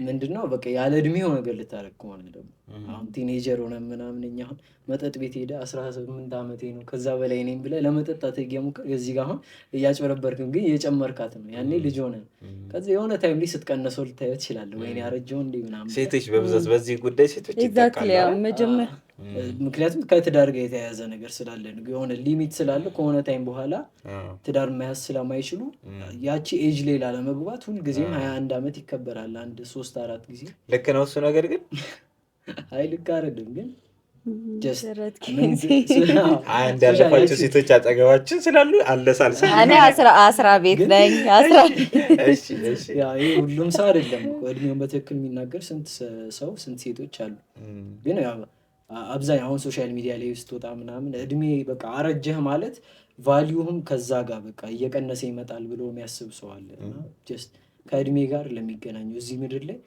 ምንድነው? በቃ ያለ እድሜው ነገር ልታረግ ከሆነ ደግሞ አሁን ቲኔጀር ሆነ ምናምን እኛ አሁን መጠጥ ቤት ሄደ 18 ዓመቴ ነው ከዛ በላይ ነኝ ብለህ ለመጠጣት እየሞከርክ እዚህ ጋር አሁን እያጭበረበርክም ግን እየጨመርካት ነው። ያኔ ልጅ ሆነ ከዚህ የሆነ ታይም ላይ ስትቀነሰው ልታየው ትችላለህ። ወይኔ ያረጀው እንዴ ምናምን ሴቶች በብዛት በዚህ ጉዳይ ሴቶች ኤግዛክትሊ መጀመሪያ ምክንያቱም ከትዳር ጋር የተያያዘ ነገር ስላለ የሆነ ሊሚት ስላለ ከሆነ ታይም በኋላ ትዳር መያዝ ስለማይችሉ ያቺ ኤጅ ላይ ላለመግባት ሁልጊዜም 21 ዓመት ይከበራል። አንድ 3-4 ጊዜ ልክ ነው እሱ ነገር ግን አይ ልክ አይደለም ግን እንዳለፋቸው ሴቶች አጠገባችን ስላሉ አለሳልሳ እኔ 10 ቤት ነኝ 10 ሁሉም ሰው አይደለም እድሜውን በትክክል የሚናገር ስንት ሰው ስንት ሴቶች አሉ። ግን አብዛኛው አሁን ሶሻል ሚዲያ ላይ ስትወጣ ምናምን እድሜ በቃ አረጀህ ማለት ቫሊዩም ከዛ ጋር በቃ እየቀነሰ ይመጣል ብሎ የሚያስብ ሰው አለ። ጀስት ከእድሜ ጋር ለሚገናኘው እዚህ ምድር ላይ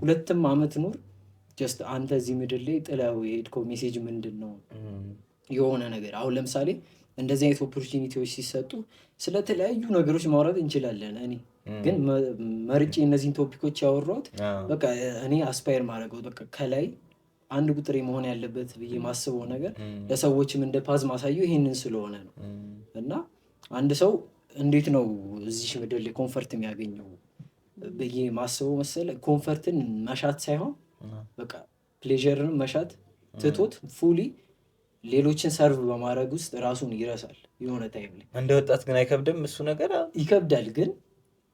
2 ዓመት ኑር ጀስት አንተ እዚህ ምድር ላይ ጥለው የሄድከው ሜሴጅ ምንድን ነው? የሆነ ነገር አሁን ለምሳሌ እንደዚህ አይነት ኦፖርቹኒቲዎች ሲሰጡ ስለተለያዩ ነገሮች ማውራት እንችላለን። እኔ ግን መርጬ እነዚህን ቶፒኮች ያወራሁት በቃ እኔ አስፓየር ማድረገው በቃ ከላይ አንድ ቁጥር መሆን ያለበት ብዬ ማስበው ነገር ለሰዎችም እንደ ፓዝ ማሳየው ይሄንን ስለሆነ ነው። እና አንድ ሰው እንዴት ነው እዚህ ምድር ላይ ኮንፈርት የሚያገኘው ብዬ ማስበው መሰለህ? ኮንፈርትን መሻት ሳይሆን በቃ ፕሌዠርን መሻት ትቶት ፉሊ ሌሎችን ሰርቭ በማድረግ ውስጥ ራሱን ይረሳል። የሆነ ታይም ላይ እንደ ወጣት ግን አይከብድም እሱ ነገር? ይከብዳል ግን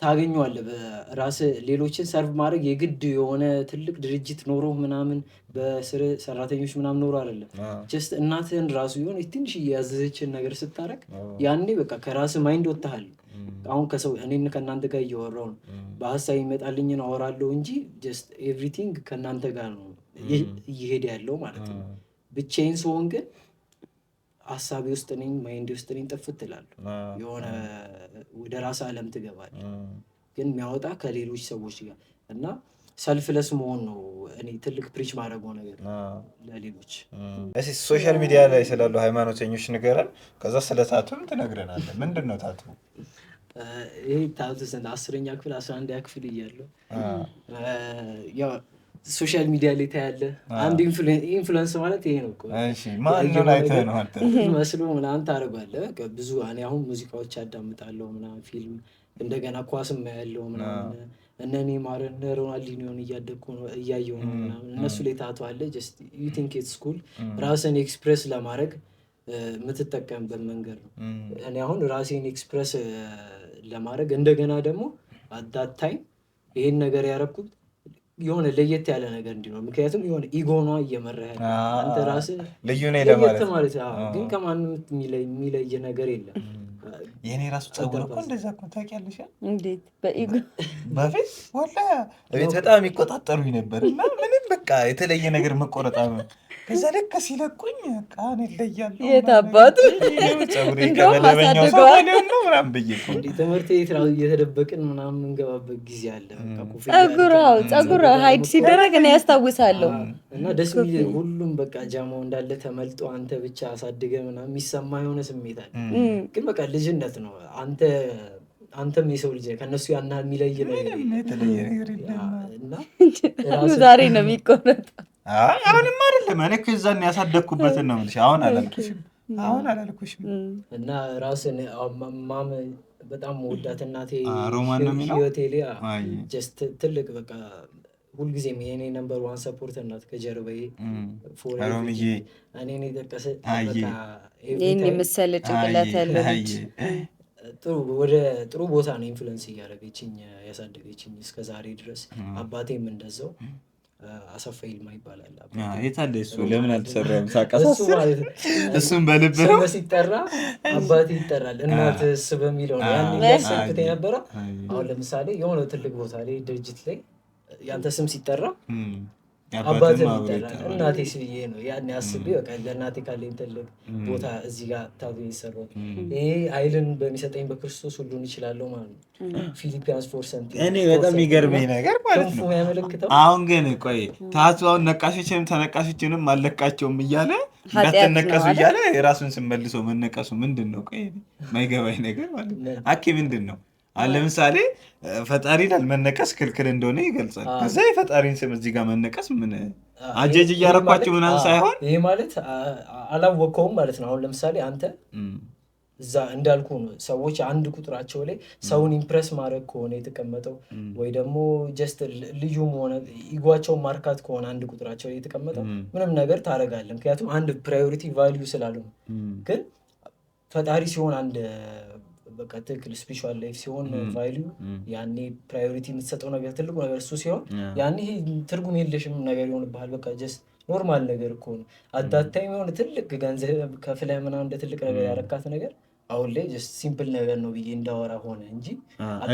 ታገኘዋለህ በራስህ። ሌሎችን ሰርቭ ማድረግ የግድ የሆነ ትልቅ ድርጅት ኖሮ ምናምን በስር ሰራተኞች ምናምን ኖሮ አይደለም። ጀስት እናትህን ራሱ የሆነ ትንሽ ያዘዘችን ነገር ስታረግ ያኔ በቃ ከራስህ ማይንድ ወጥተሃል። አሁን ከሰው እኔን ከእናንተ ጋር እያወራሁ ነው በሀሳብ ይመጣልኝን አወራለሁ እንጂ ጀስት ኤቭሪቲንግ ከእናንተ ጋር ነው እየሄደ ያለው ማለት ነው። ብቻዬን ስሆን ግን ሀሳቤ ውስጥ ነኝ፣ ማይንድ ውስጥ ነኝ፣ ጥፍት እላለሁ። የሆነ ወደ ራስ ዓለም ትገባለህ። ግን የሚያወጣ ከሌሎች ሰዎች ጋር እና ሰልፍለስ መሆን ነው እኔ ትልቅ ፕሪች ማድረገው ነገር ለሌሎች። እሺ ሶሻል ሚዲያ ላይ ስላሉ ሃይማኖተኞች ንገረን፣ ከዛ ስለ ታቱም ትነግረናለህ። ምንድን ነው ታቱ? ይሄ ታቱ ስንት 10ኛ ክፍል 11ኛ ክፍል እያለሁ ያው ሶሻል ሚዲያ ላይ ታያለህ። አንድ ኢንፍሉዌንስ ማለት ይሄ ነው እኮ። እሺ ማን ነው አይተህ ነው አንተ መስሎ ምናምን ታደርጋለህ። በቃ ብዙ እኔ አሁን ሙዚቃዎች አዳምጣለሁ ምናምን፣ ፊልም እንደገና ኳስም ያለው ምናምን እነ ኔይማር እነ ሮናልዲኒዮን እያደኩ ነው እያየሁ ነው ምናምን። እነሱ ላይ ታቱ አለ። ጀስት ዩ ቲንክ ኢትስ ኩል ራስን ኤክስፕሬስ ለማድረግ የምትጠቀምበት መንገድ ነው። እኔ አሁን ራሴን ኤክስፕሬስ ለማድረግ እንደገና ደግሞ አት ዳት ታይም ይሄን ነገር ያደረኩት የሆነ ለየት ያለ ነገር እንዲኖር፣ ምክንያቱም የሆነ ኢጎኗ እየመራህ አንተ ራስህ ልዩ ነኝ ለማለት ማለት ግን ከማንም የሚለይ ነገር የለም። የኔ ራሱ ጸጉር እኮ እንደዛ እኮ ታውቂያለሽ። እንዴት በኢጎ በፊት ወላ እቤት በጣም ይቆጣጠሩኝ ነበር እና ምንም በቃ የተለየ ነገር መቆረጣ ነው። ከዛ ልክ ሲለቁኝ በቃ እኔ እለያለሁ። የት አባቱ ጸጉሬ ከመደበኛው ሰው ነው ምናምን ብዬ እኮ ትምህርት ቤት ራሱ እየተደበቅን ምናምን የምንገባበት ጊዜ አለ። ጸጉር ሀይድ ሲደረግ እኔ ያስታውሳለሁ። እና ደስ የሚል ሁሉም በቃ ጃማው እንዳለ ተመልጦ አንተ ብቻ አሳድገህ ምናምን የሚሰማ የሆነ ስሜት አለ። ግን በቃ ልጅነት ነው። አንተ አንተም የሰው ልጅ ከእነሱ ያና የሚለይ የተለየ ነገር የለም እና ዛሬ ነው የሚቆረጠው። አሁንም አይደለም እኔ እኮ የዛን ያሳደግኩበትን ነው የምልሽ። አሁን አላልኩሽም እና ራስን ማም በጣም ወዳት እናቴ ሮማን ነው የሚለው ህይወቴ ላይ ጀስት ትልቅ በቃ ሁልጊዜም የኔ ነምበር ዋን ሰፖርት እናት ከጀርባዬ ሮምዬ እኔን የጠቀሰ ይህን የመሰለ ጭንቅላት ያለው ልጅ ወደ ጥሩ ቦታ ነው ኢንፍሉዌንስ እያደረገችኝ ያሳደገችኝ እስከ ዛሬ ድረስ። አባቴም እንደዛው አሰፋ ይልማ ይባላል። የታለ እሱ? ለምን አልተሰራም? ሳቀሳስ እሱም በልብ ነው ሲጠራ አባቴ ይጠራል። እናትስ በሚለው ነው ያን ያሰብኩት የነበረው። አሁን ለምሳሌ የሆነ ትልቅ ቦታ ላይ ድርጅት ላይ ያንተ ስም ሲጠራ አባቴ ይጠራል። እናቴስ ብዬ ነው ያን አስቤ በቃ ለእናቴ ካለኝ ትልቅ ቦታ እዚህ ጋር ታቱ ይሰራው። ይሄ ኃይልን በሚሰጠኝ በክርስቶስ ሁሉን ይችላለሁ ማለት ነው። ፊሊፒያንስ 4:17 እኔ በጣም የሚገርመኝ ነገር ማለት ነው ያመለክተው። አሁን ግን ቆይ ታቱ አሁን ነቃሾችንም ተነቃሾችንም አልለቃቸውም እያለ እንዳትነቀሱ እያለ የራሱን ስም መልሶ መነቀሱ ምንድን ነው? ቆይ ማይገባኝ ነገር ማለት ነው አኬ ምንድን ነው? አሁን ለምሳሌ ፈጣሪ ይላል መነቀስ ክልክል እንደሆነ ይገልጻል። ከዛ የፈጣሪን ስም እዚህ ጋር መነቀስ ምን አጀጅ እያረኳቸው ምናምን ሳይሆን ይሄ ማለት አላወቀውም ማለት ነው። አሁን ለምሳሌ አንተ እዛ እንዳልኩ ነው ሰዎች አንድ ቁጥራቸው ላይ ሰውን ኢምፕረስ ማድረግ ከሆነ የተቀመጠው ወይ ደግሞ ጀስት ልዩም ሆነ ኢጓቸውን ማርካት ከሆነ አንድ ቁጥራቸው ላይ የተቀመጠው ምንም ነገር ታደርጋለህ። ምክንያቱም አንድ ፕራዮሪቲ ቫልዩ ስላለው። ግን ፈጣሪ ሲሆን አንድ በቃ ትክክል ስፒሪቹዋል ላይፍ ሲሆን ቫልዩ ያኔ ፕራዮሪቲ የምትሰጠው ነገር ትልቁ ነገር እሱ ሲሆን ያኔ ትርጉም የለሽም ነገር ይሆንብሃል። በቃ ጀስት ኖርማል ነገር እኮ ነው። አዳታይም የሆነ ትልቅ ገንዘብ ከፍለህ ምናምን እንደ ትልቅ ነገር ያረካት ነገር አሁን ላይ ጀስት ሲምፕል ነገር ነው ብዬ እንዳወራ ሆነ እንጂ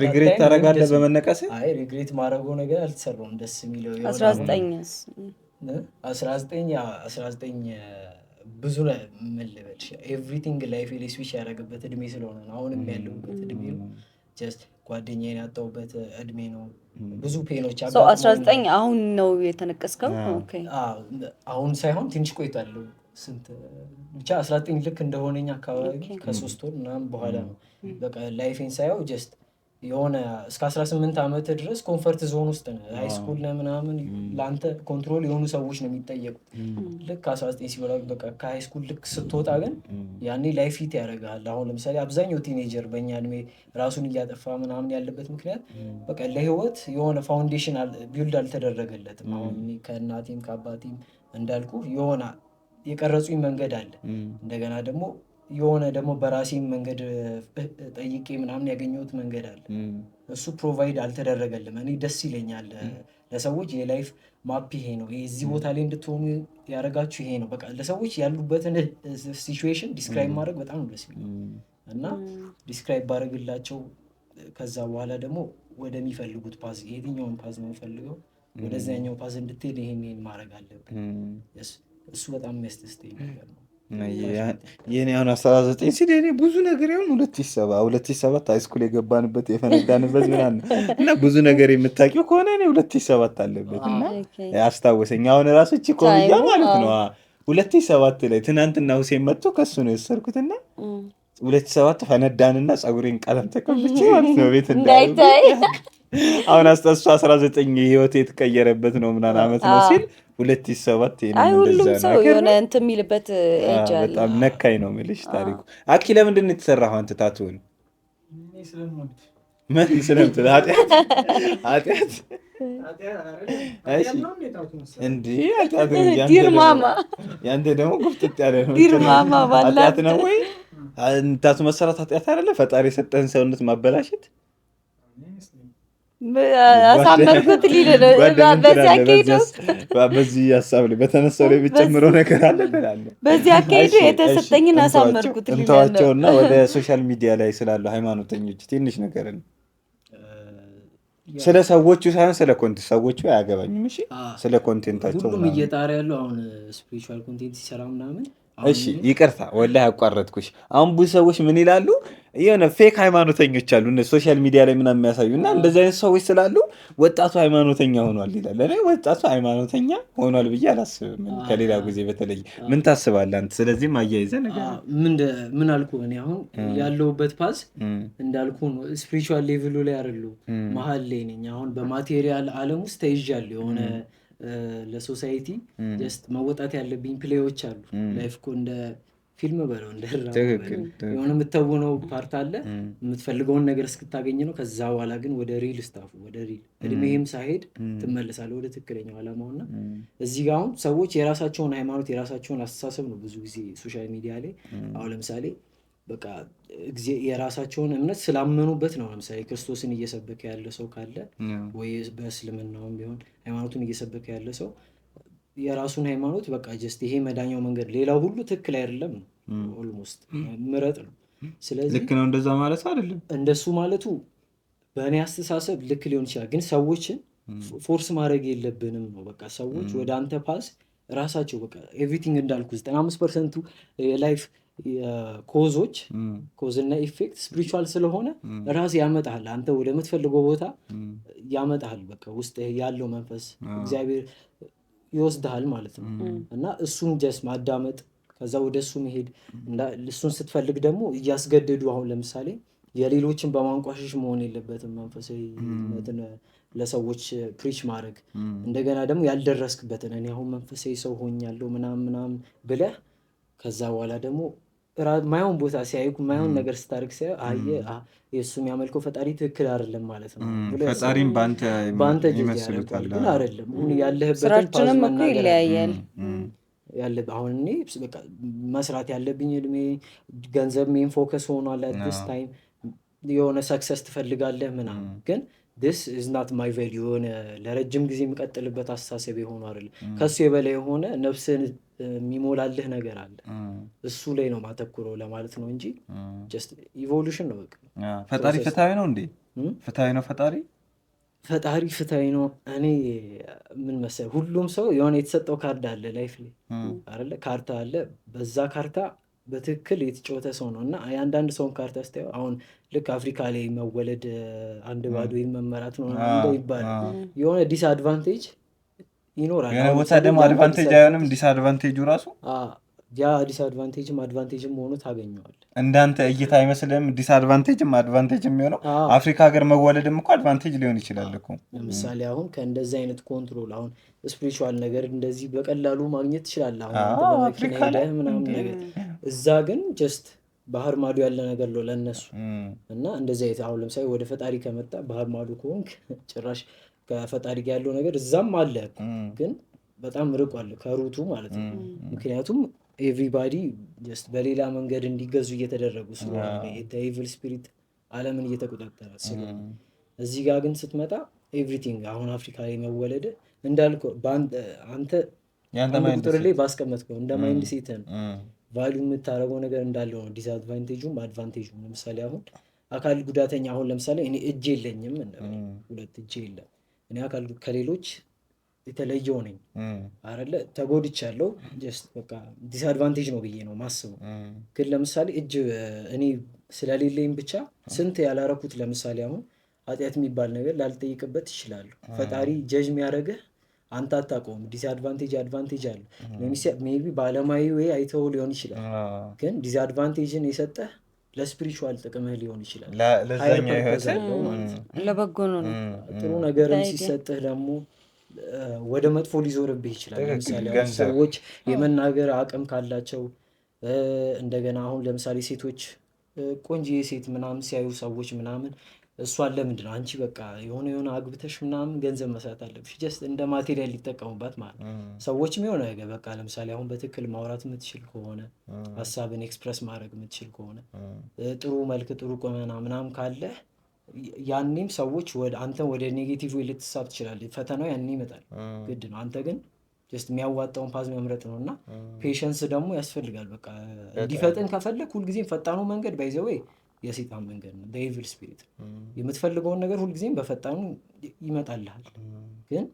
ሪግሬት ታደርጋለህ በመነቀስ? አይ ሪግሬት ማድረገው ነገር አልተሰራውም። ደስ የሚለው 19 ብዙ ምን ልበልሽ ኤቭሪቲንግ ላይፍ ላይ ስዊች ያደረገበት እድሜ ስለሆነ ነው። አሁንም ያለሁበት እድሜ ነው። ጀስት ጓደኛዬን ያጣሁበት እድሜ ነው። ብዙ ፔኖች 19 አሁን ነው የተነቀስከው? አሁን ሳይሆን ትንሽ ቆይቷል። ስንት ብቻ 19 ልክ እንደሆነኝ አካባቢ ከ3 ወር ምናምን በኋላ ነው በቃ ላይፌን ሳየው ጀስት የሆነ እስከ 18 ዓመት ድረስ ኮንፈርት ዞን ውስጥ ነው። ሃይ ስኩል ላይ ምናምን ለአንተ ኮንትሮል የሆኑ ሰዎች ነው የሚጠየቁት። ልክ 19 ሲበላ በቃ ከሃይ ስኩል ልክ ስትወጣ ግን ያኔ ላይፍ ፊት ያደርጋል። አሁን ለምሳሌ አብዛኛው ቲኔጀር በእኛ እድሜ ራሱን እያጠፋ ምናምን ያለበት ምክንያት በቃ ለህይወት የሆነ ፋውንዴሽን ቢልድ አልተደረገለትም። አሁን ከእናቴም ከአባቴም እንዳልኩ የሆነ የቀረጹኝ መንገድ አለ። እንደገና ደግሞ የሆነ ደግሞ በራሴም መንገድ ጠይቄ ምናምን ያገኘሁት መንገድ አለ። እሱ ፕሮቫይድ አልተደረገልም። እኔ ደስ ይለኛል ለሰዎች የላይፍ ማፕ ይሄ ነው፣ እዚህ ቦታ ላይ እንድትሆኑ ያደረጋችሁ ይሄ ነው። በቃ ለሰዎች ያሉበትን ሲቹዌሽን ዲስክራይብ ማድረግ በጣም ነው ደስ የሚለው እና ዲስክራይብ ባደረግላቸው ከዛ በኋላ ደግሞ ወደሚፈልጉት ፓዝ የትኛውን ፓዝ ነው የሚፈልገው ወደዚያኛው ፓዝ እንድትሄድ ይሄን ማድረግ አለብን። እሱ በጣም የሚያስደስተኝ ነገር ነው። የኔ አሁን 19 ሲል የኔ ብዙ ነገር ያሁን 2007 ሃይስኩል የገባንበት የፈነዳንበት ምናምን እና ብዙ ነገር የምታውቂው ከሆነ እኔ 2007 አለበት እና አስታወሰኝ። አሁን ራሱ እቺ ኮሚያ ማለት ነው 2007 ላይ ትናንትና ሁሴን መጥቶ ከሱ ነው የወሰድኩትና 2007 ፈነዳንና ፀጉሬን ቀለም ተቀብቼ ማለት ነው ቤት እንዳይታይ አሁን አስተሱ 19 ህይወት የተቀየረበት ነው ምናምን አመት ነው ሲል 2007 ሁሉም ሰው የሆነ እንትን የሚልበት ኤጅ አለ። በጣም ነካኝ ነው የምልሽ ታሪኩ። አኪ ለምንድን ነው የተሰራው አንተ ታቱን? ምን ስለምትል ኃጢአት ዲር ማማ ያንተ ደግሞ ጉፍጥጥ ያለ ነው። ዲር ማማ ኃጢአት ነው ወይ ታቱ መሰራት ኃጢአት አይደለ? ፈጣሪ የሰጠህን ሰውነት ማበላሸት አሳመርኩት ሊል ነው። በዚህ አካሄዱ በዚህ ሀሳብ ላይ በተነሳው ላይ ብጨምረው ነገር አለ ብላለሁ። በዚህ አካሄዱ የተሰጠኝን አሳመርኩት ሊል ነው። እንተዋቸውና ወደ ሶሻል ሚዲያ ላይ ስላሉ ሃይማኖተኞች ትንሽ ነገር ነው። ስለ ሰዎቹ ሳይሆን ስለ ኮንቴንት ሰዎቹ አያገባኝም። እሺ ስለ ኮንቴንታቸው ሁሉም እየጣረ ያለው አሁን ስፒሪቹዋል ኮንቴንት ሲሰራ ምናምን እሺ ይቅርታ ወላሂ ያቋረጥኩሽ። አሁን ብዙ ሰዎች ምን ይላሉ? የሆነ ፌክ ሃይማኖተኞች አሉ ሶሻል ሚዲያ ላይ ምናምን የሚያሳዩ እና እንደዚህ አይነት ሰዎች ስላሉ ወጣቱ ሃይማኖተኛ ሆኗል ይላል። እኔ ወጣቱ ሃይማኖተኛ ሆኗል ብዬ አላስብም። ከሌላ ጊዜ በተለይ ምን ታስባለህ አንተ? ስለዚህም አያይዘህ ነገር ምን አልኩ እኔ አሁን ያለሁበት ፓዝ እንዳልኩ ነው። ስፒሪቹዋል ሌቭሉ ላይ አይደሉ መሀል ላይ ነኝ። አሁን በማቴሪያል ዓለም ውስጥ ተይዣለሁ። የሆነ ለሶሳይቲ ጀስት መወጣት ያለብኝ ፕሌዎች አሉ። ላይፍ እኮ እንደ ፊልም በለው እንደ የሆነ የምትተውነው ፓርት አለ። የምትፈልገውን ነገር እስክታገኝ ነው። ከዛ በኋላ ግን ወደ ሪል ስታፉ ወደ ሪል እድሜህም ሳይሄድ ትመለሳለህ ወደ ትክክለኛው ዓላማውና እዚህ ጋር አሁን ሰዎች የራሳቸውን ሃይማኖት የራሳቸውን አስተሳሰብ ነው ብዙ ጊዜ ሶሻል ሚዲያ ላይ አሁን ለምሳሌ በቃ የራሳቸውን እምነት ስላመኑበት ነው። ለምሳሌ ክርስቶስን እየሰበከ ያለ ሰው ካለ ወይ በእስልምናውም ቢሆን ሃይማኖቱን እየሰበከ ያለ ሰው የራሱን ሃይማኖት በቃ ጀስት ይሄ መዳኛው መንገድ ሌላው ሁሉ ትክክል አይደለም ነው። ኦልሞስት ምረጥ ነው። ስለዚህ ልክ ነው እንደዛ ማለት አይደለም። እንደሱ ማለቱ በእኔ አስተሳሰብ ልክ ሊሆን ይችላል፣ ግን ሰዎችን ፎርስ ማድረግ የለብንም ነው። በቃ ሰዎች ወደ አንተ ፓስ ራሳቸው በቃ ኤቭሪቲንግ እንዳልኩ 95% የላይፍ ኮዞች ኮዝ እና ኢፌክት ስፒሪቹዋል ስለሆነ ራስ ያመጣሃል። አንተ ወደምትፈልገው ቦታ ያመጣሃል። በቃ ውስጥ ያለው መንፈስ እግዚአብሔር ይወስድሃል ማለት ነው። እና እሱን ጀስት ማዳመጥ ከዛ ወደ እሱ መሄድ እሱን ስትፈልግ ደግሞ እያስገደዱ አሁን ለምሳሌ የሌሎችን በማንቋሸሽ መሆን የለበትም። መንፈሳዊነትን ለሰዎች ፕሪች ማድረግ እንደገና ደግሞ ያልደረስክበትን እኔ አሁን መንፈሳዊ ሰው ሆኛለሁ ምናምን ብለህ ከዛ በኋላ ደግሞ ማየውን ቦታ ሲያዩ ማየውን ነገር ስታደርግ ሲያዩ አየህ የእሱ የሚያመልከው ፈጣሪ ትክክል አይደለም ማለት ነው። ፈጣሪም በአንተ ይመስሉታል ግን አይደለም። ያለህበትን ስራችንም እኮ ይለያያል። አሁን እኔ በቃ መስራት ያለብኝ እድሜ ገንዘብ ሜን ፎከስ ሆኗል። አዲስ ታይም የሆነ ሰክሰስ ትፈልጋለህ ምናምን ግን this is not my value የሆነ ለረጅም ጊዜ የሚቀጥልበት አስተሳሰብ የሆኑ አይደለም። ከሱ የበላይ የሆነ ነፍስን የሚሞላልህ ነገር አለ። እሱ ላይ ነው ማተኩረው ለማለት ነው እንጂ just evolution ነው። በቃ ፈጣሪ ፍትሃዊ ነው እንዴ? ፍትሃዊ ነው ፈጣሪ? ፈጣሪ ፍትሃዊ ነው። እኔ ምን መሰለህ ሁሉም ሰው የሆነ የተሰጠው ካርድ አለ ላይፍ ላይ አይደለ? ካርታ አለ። በዛ ካርታ በትክክል የተጫወተ ሰው ነው እና የአንዳንድ ሰውን ካርታ ስታየው አሁን ልክ አፍሪካ ላይ መወለድ አንድ ባዶ መመራት ነው ይባላል። የሆነ ዲስአድቫንቴጅ ይኖራል። የሆነ ቦታ ደግሞ አድቫንቴጅ አይሆንም ዲስአድቫንቴጁ ራሱ ያ ዲስአድቫንቴጅም አድቫንቴጅም ሆኖ ታገኘዋለህ። እንዳንተ እይታ አይመስልም? ዲስአድቫንቴጅም አድቫንቴጅ የሚሆነው አፍሪካ ሀገር መወለድም እኮ አድቫንቴጅ ሊሆን ይችላል እኮ። ለምሳሌ አሁን ከእንደዚህ አይነት ኮንትሮል አሁን ስፒሪቹዋል ነገር እንደዚህ በቀላሉ ማግኘት ትችላለህ። አሁን በመኪና ሄደህ ምናምን ነገር እዛ ግን ጀስት ባህር ማዶ ያለ ነገር ነው ለእነሱ እና እንደዚህ አይነት አሁን ለምሳሌ ወደ ፈጣሪ ከመጣ ባህር ማዶ ከሆንክ ጭራሽ ከፈጣሪ ጋር ያለው ነገር እዛም አለ ግን በጣም ርቋል ከሩቱ ማለት ነው። ምክንያቱም ኤቭሪባዲ ጀስት በሌላ መንገድ እንዲገዙ እየተደረጉ ስለሆነ ኢቪል ስፒሪት ዓለምን እየተቆጣጠረ ስለሆነ እዚህ ጋር ግን ስትመጣ ኤቭሪቲንግ አሁን አፍሪካ ላይ መወለድ እንዳልከው አንተ ቁጥር ላይ ባስቀመጥከው እንደ ማይንድ ሴት ነው ቫሊዩ የምታደርገው ነገር እንዳለው ነው ዲስአድቫንቴጁም አድቫንቴጁም። ለምሳሌ አሁን አካል ጉዳተኛ አሁን ለምሳሌ እኔ እጅ የለኝም ሁለት እጅ የለም እኔ አካል ከሌሎች የተለየው ነኝ አይደለ? ተጎድቻለሁ ጀስት በቃ ዲስአድቫንቴጅ ነው ብዬ ነው ማስበው። ግን ለምሳሌ እጅ እኔ ስለሌለኝ ብቻ ስንት ያላረኩት ለምሳሌ አሁን ኃጢአት የሚባል ነገር ላልጠይቅበት ይችላለሁ። ፈጣሪ ጀጅ የሚያደርግህ አንተ አታውቀውም። ዲስአድቫንቴጅ አድቫንቴጅ አለ። ሜይ ቢ በአለማዊ ወይ አይተው ሊሆን ይችላል። ግን ዲስአድቫንቴጅን የሰጠህ ለስፒሪቹዋል ጥቅምህ ሊሆን ይችላል። ለበጎ ነው። ጥሩ ነገርም ሲሰጥህ ደግሞ ወደ መጥፎ ሊዞርብህ ይችላል። ለምሳሌ አሁን ሰዎች የመናገር አቅም ካላቸው እንደገና አሁን ለምሳሌ ሴቶች ቆንጆ ሴት ምናምን ሲያዩ ሰዎች ምናምን እሷን ለምንድን ነው አንቺ በቃ የሆነ አግብተሽ ምናምን ገንዘብ መስራት አለብሽ ጀስት እንደ ማቴሪያል ሊጠቀሙባት ማለት ነው። ሰዎችም የሆነ ነገር በቃ ለምሳሌ አሁን በትክክል ማውራት የምትችል ከሆነ ሀሳብን ኤክስፕረስ ማድረግ የምትችል ከሆነ ጥሩ መልክ ጥሩ ቁመና ምናምን ካለህ ያኔም ሰዎች አንተን ወደ ኔጌቲቭ ወይ ልትሳብ ትችላለህ። ፈተናው ያኔ ይመጣል ግድ ነው። አንተ ግን ጀስት የሚያዋጣውን ፓዝ መምረጥ ነው እና ፔሸንስ ደግሞ ያስፈልጋል። በቃ እንዲፈጥን ከፈለግ ሁልጊዜም ፈጣኑ መንገድ ባይዘወይ የሰይጣን መንገድ ነው። በኢቪል ስፒሪት የምትፈልገውን ነገር ሁልጊዜም በፈጣኑ ይመጣልሃል፣ ግን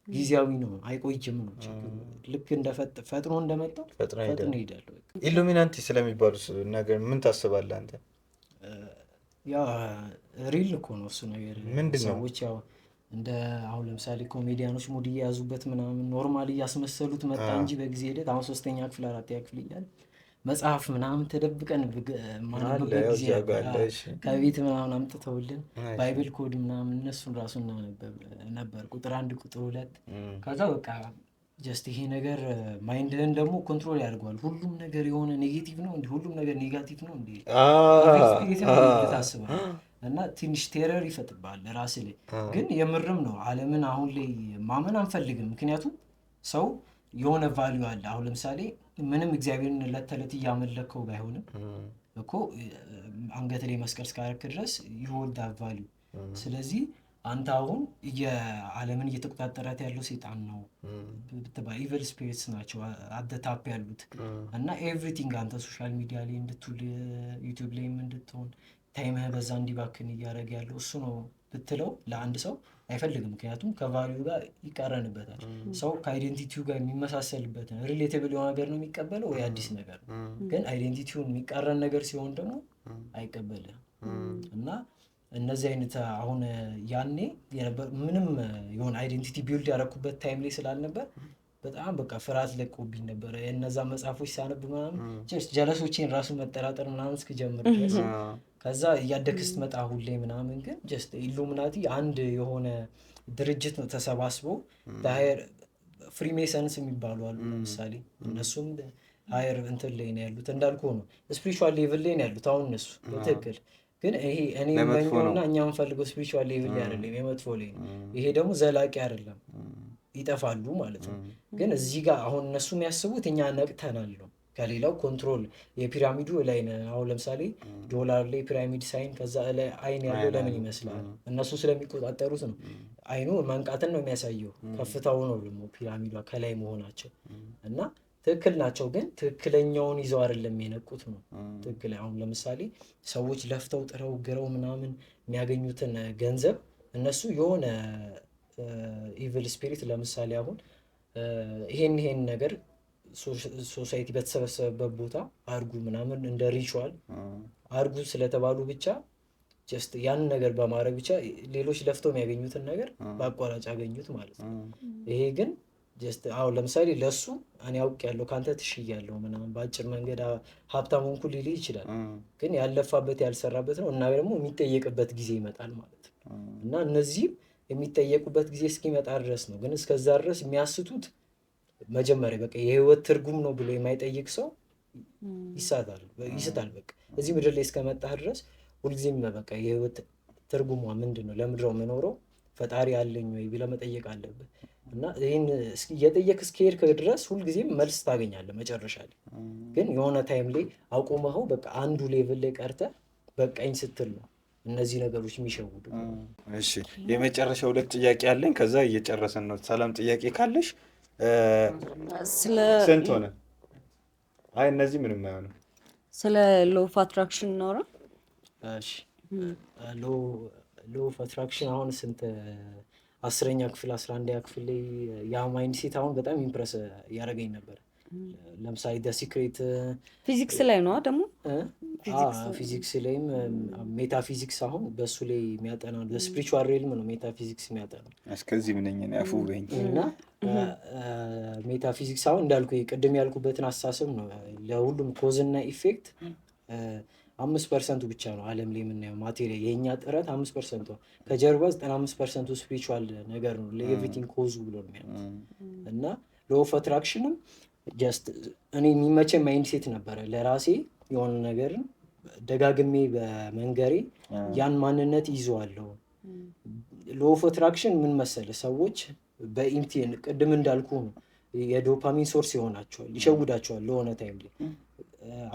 ጊዜያዊ ነው፣ አይቆይም ነው። ልክ እንደ ፈጥኖ እንደመጣው ፈጥኖ ይሄዳል። ኢሉሚናንቲ ስለሚባሉ ነገር ምን ታስባለህ አንተ? ያ ሪል እኮ ነው እሱ ነገር። ምንድን ነው? ሰዎች ያው እንደ አሁን ለምሳሌ ኮሜዲያኖች ሙድ እየያዙበት ምናምን ኖርማል እያስመሰሉት መጣ እንጂ በጊዜ ሂደት አሁን 3ኛ ክፍል 4ኛ ክፍል እያለ መጽሐፍ ምናምን ተደብቀን ማነበበት ጊዜ ከቤት ምናምን አምጥተውልን ባይብል ኮድ ምናምን እነሱን ራሱ እናነበብ ነበር፣ ቁጥር 1 ቁጥር 2። ከዛ በቃ ጀስት ይሄ ነገር ማይንድን ደግሞ ኮንትሮል ያደርገዋል። ሁሉም ነገር የሆነ ኔጌቲቭ ነው እንዴ? ሁሉም ነገር ኔጋቲቭ ነው እንዴ? ታስባል እና ትንሽ ቴረር ይፈጥባል ራስ ላይ። ግን የምርም ነው ዓለምን አሁን ላይ ማመን አንፈልግም። ምክንያቱም ሰው የሆነ ቫልዩ አለ። አሁን ለምሳሌ ምንም እግዚአብሔርን ዕለት ተዕለት እያመለከው ባይሆንም እኮ አንገት ላይ መስቀል እስካረክ ድረስ ይወልዳ ቫልዩ። ስለዚህ አንተ አሁን የዓለምን እየተቆጣጠራት ያለው ሴጣን ነው ብትባል ኢቨል ስፒሪትስ ናቸው አደታፕ ያሉት እና ኤቭሪቲንግ አንተ ሶሻል ሚዲያ ላይ እንድትውል ዩቲዩብ ላይም እንድትሆን ታይምህ በዛ እንዲባክን እያደረገ ያለው እሱ ነው ብትለው ለአንድ ሰው አይፈልግም። ምክንያቱም ከቫልዩ ጋር ይቃረንበታል። ሰው ከአይዴንቲቲው ጋር የሚመሳሰልበትን ሪሌቴብል የሆነ ነገር ነው የሚቀበለው ወይ አዲስ ነገር ነው። ግን አይዴንቲቲውን የሚቃረን ነገር ሲሆን ደግሞ አይቀበልም። እና እነዚህ አይነት አሁን ያኔ ምንም የሆነ አይዴንቲቲ ቢልድ ያደረኩበት ታይም ላይ ስላልነበር በጣም በቃ ፍርሃት ለቆብኝ ነበረ። የእነዛ መጽሐፎች ሳነብ ምናምን ጀለሶቼን ራሱ መጠራጠር ምናምን እስክጀምር ድረስ ከዛ እያደግክ ስትመጣ ሁሌ ምናምን ግን ጀስት ኢሉሚናቲ አንድ የሆነ ድርጅት ነው ተሰባስቦ ፍሪሜሰንስ የሚባሉ አሉ ለምሳሌ። እነሱም ሀየር እንትን ላይ ነው ያሉት እንዳልኩ ነው ስፒሪቹዋል ሌቭል ላይ ነው ያሉት አሁን እነሱ በትክክል። ግን ይሄ እኔ የምመኘውና እኛ የምንፈልገው ስፒሪቹዋል ሌቭል ላይ አይደለም፣ የመጥፎ ላይ ነው። ይሄ ደግሞ ዘላቂ አይደለም፣ ይጠፋሉ ማለት ነው። ግን እዚህ ጋር አሁን እነሱ የሚያስቡት እኛ ነቅተናል ነው ከሌላው ኮንትሮል የፒራሚዱ ላይ ነው። አሁን ለምሳሌ ዶላር ላይ ፒራሚድ ሳይን ከዛ ላይ አይን ያለው ለምን ይመስላል? እነሱ ስለሚቆጣጠሩት ነው። አይኑ መንቃትን ነው የሚያሳየው፣ ከፍታው ነው ደግሞ ፒራሚዷ ከላይ መሆናቸው እና ትክክል ናቸው። ግን ትክክለኛውን ይዘው አይደለም የነቁት ነው። ትክክል አሁን ለምሳሌ ሰዎች ለፍተው ጥረው ግረው ምናምን የሚያገኙትን ገንዘብ እነሱ የሆነ ኢቪል ስፒሪት ለምሳሌ አሁን ይሄን ነገር ሶሳይቲ በተሰበሰበበት ቦታ አርጉ ምናምን እንደ ሪቹዋል አርጉ ስለተባሉ ብቻ ጀስት ያንን ነገር በማድረግ ብቻ ሌሎች ለፍተው የሚያገኙትን ነገር በአቋራጭ ያገኙት ማለት ነው። ይሄ ግን ጀስት አሁን ለምሳሌ ለሱ እኔ አውቅ ያለው ካንተ ትሽያለሁ ምናምን በአጭር መንገድ ሀብታም ሆንኩ ሊል ይችላል። ግን ያለፋበት ያልሰራበት ነው እና ደግሞ የሚጠየቅበት ጊዜ ይመጣል ማለት ነው። እና እነዚህም የሚጠየቁበት ጊዜ እስኪመጣ ድረስ ነው። ግን እስከዛ ድረስ የሚያስቱት መጀመሪያ በቃ የህይወት ትርጉም ነው ብሎ የማይጠይቅ ሰው ይስታል። በቃ እዚህ ምድር ላይ እስከመጣህ ድረስ ሁልጊዜም በቃ የህይወት ትርጉሟ ምንድን ነው? ለምድረው የምኖረው ፈጣሪ አለኝ ወይ ብለህ መጠየቅ አለብህ። እና ይህን እየጠየቅ እስከሄድክ ድረስ ሁልጊዜም መልስ ታገኛለህ መጨረሻ ላይ። ግን የሆነ ታይም ላይ አቁመኸው በቃ አንዱ ሌቭል ላይ ቀርተህ በቃኝ ስትል ነው እነዚህ ነገሮች የሚሸውዱ። እሺ የመጨረሻ 2 ጥያቄ አለኝ፣ ከዛ እየጨረሰን ነው። ሰላም ጥያቄ ካለሽ ስንት ሆነ? አይ እነዚህ ምንም አይሆንም። ስለ ሎ ኦፍ አትራክሽን ነው። እሺ ሎ ኦፍ አትራክሽን አሁን ስንት 10ኛ ክፍል 11ኛ ክፍል ላይ ያ ማይንድ ሴት አሁን በጣም ኢምፕረስ ያደረገኝ ነበር። ለምሳሌ ደ ሲክሬት ፊዚክስ ላይ ነው ደግሞ ፊዚክስ ላይም ሜታፊዚክስ አሁን በሱ ላይ የሚያጠና ስፒሪቹዋል ሪልም ነው ሜታፊዚክስ የሚያጠና እስከዚህ ምንኝ ነው ያፉበኝ እና ሜታፊዚክስ አሁን እንዳልኩ ቅድም ያልኩበትን አስተሳሰብ ነው። ለሁሉም ኮዝና ኢፌክት 5% ብቻ ነው ዓለም ላይ የምናየው ማቴሪያል። የኛ ጥረት 5% ነው። ከጀርባ 95% ስፒሪቹዋል ነገር ነው ለኤቭሪቲንግ ኮዙ ብሎ ነው የሚያምኑት። እና ሎ ኦፍ አትራክሽንም ጀስት እኔ የሚመቸኝ ማይንድ ሴት ነበረ። ለራሴ የሆነ ነገርን ደጋግሜ በመንገሬ ያን ማንነት ይዘዋለሁ። ሎ ኦፍ አትራክሽን ምን መሰለ ሰዎች በኢምቲን ቅድም እንዳልኩ ነው የዶፓሚን ሶርስ ይሆናቸዋል፣ ይሸውዳቸዋል ለሆነ ታይም ላይ።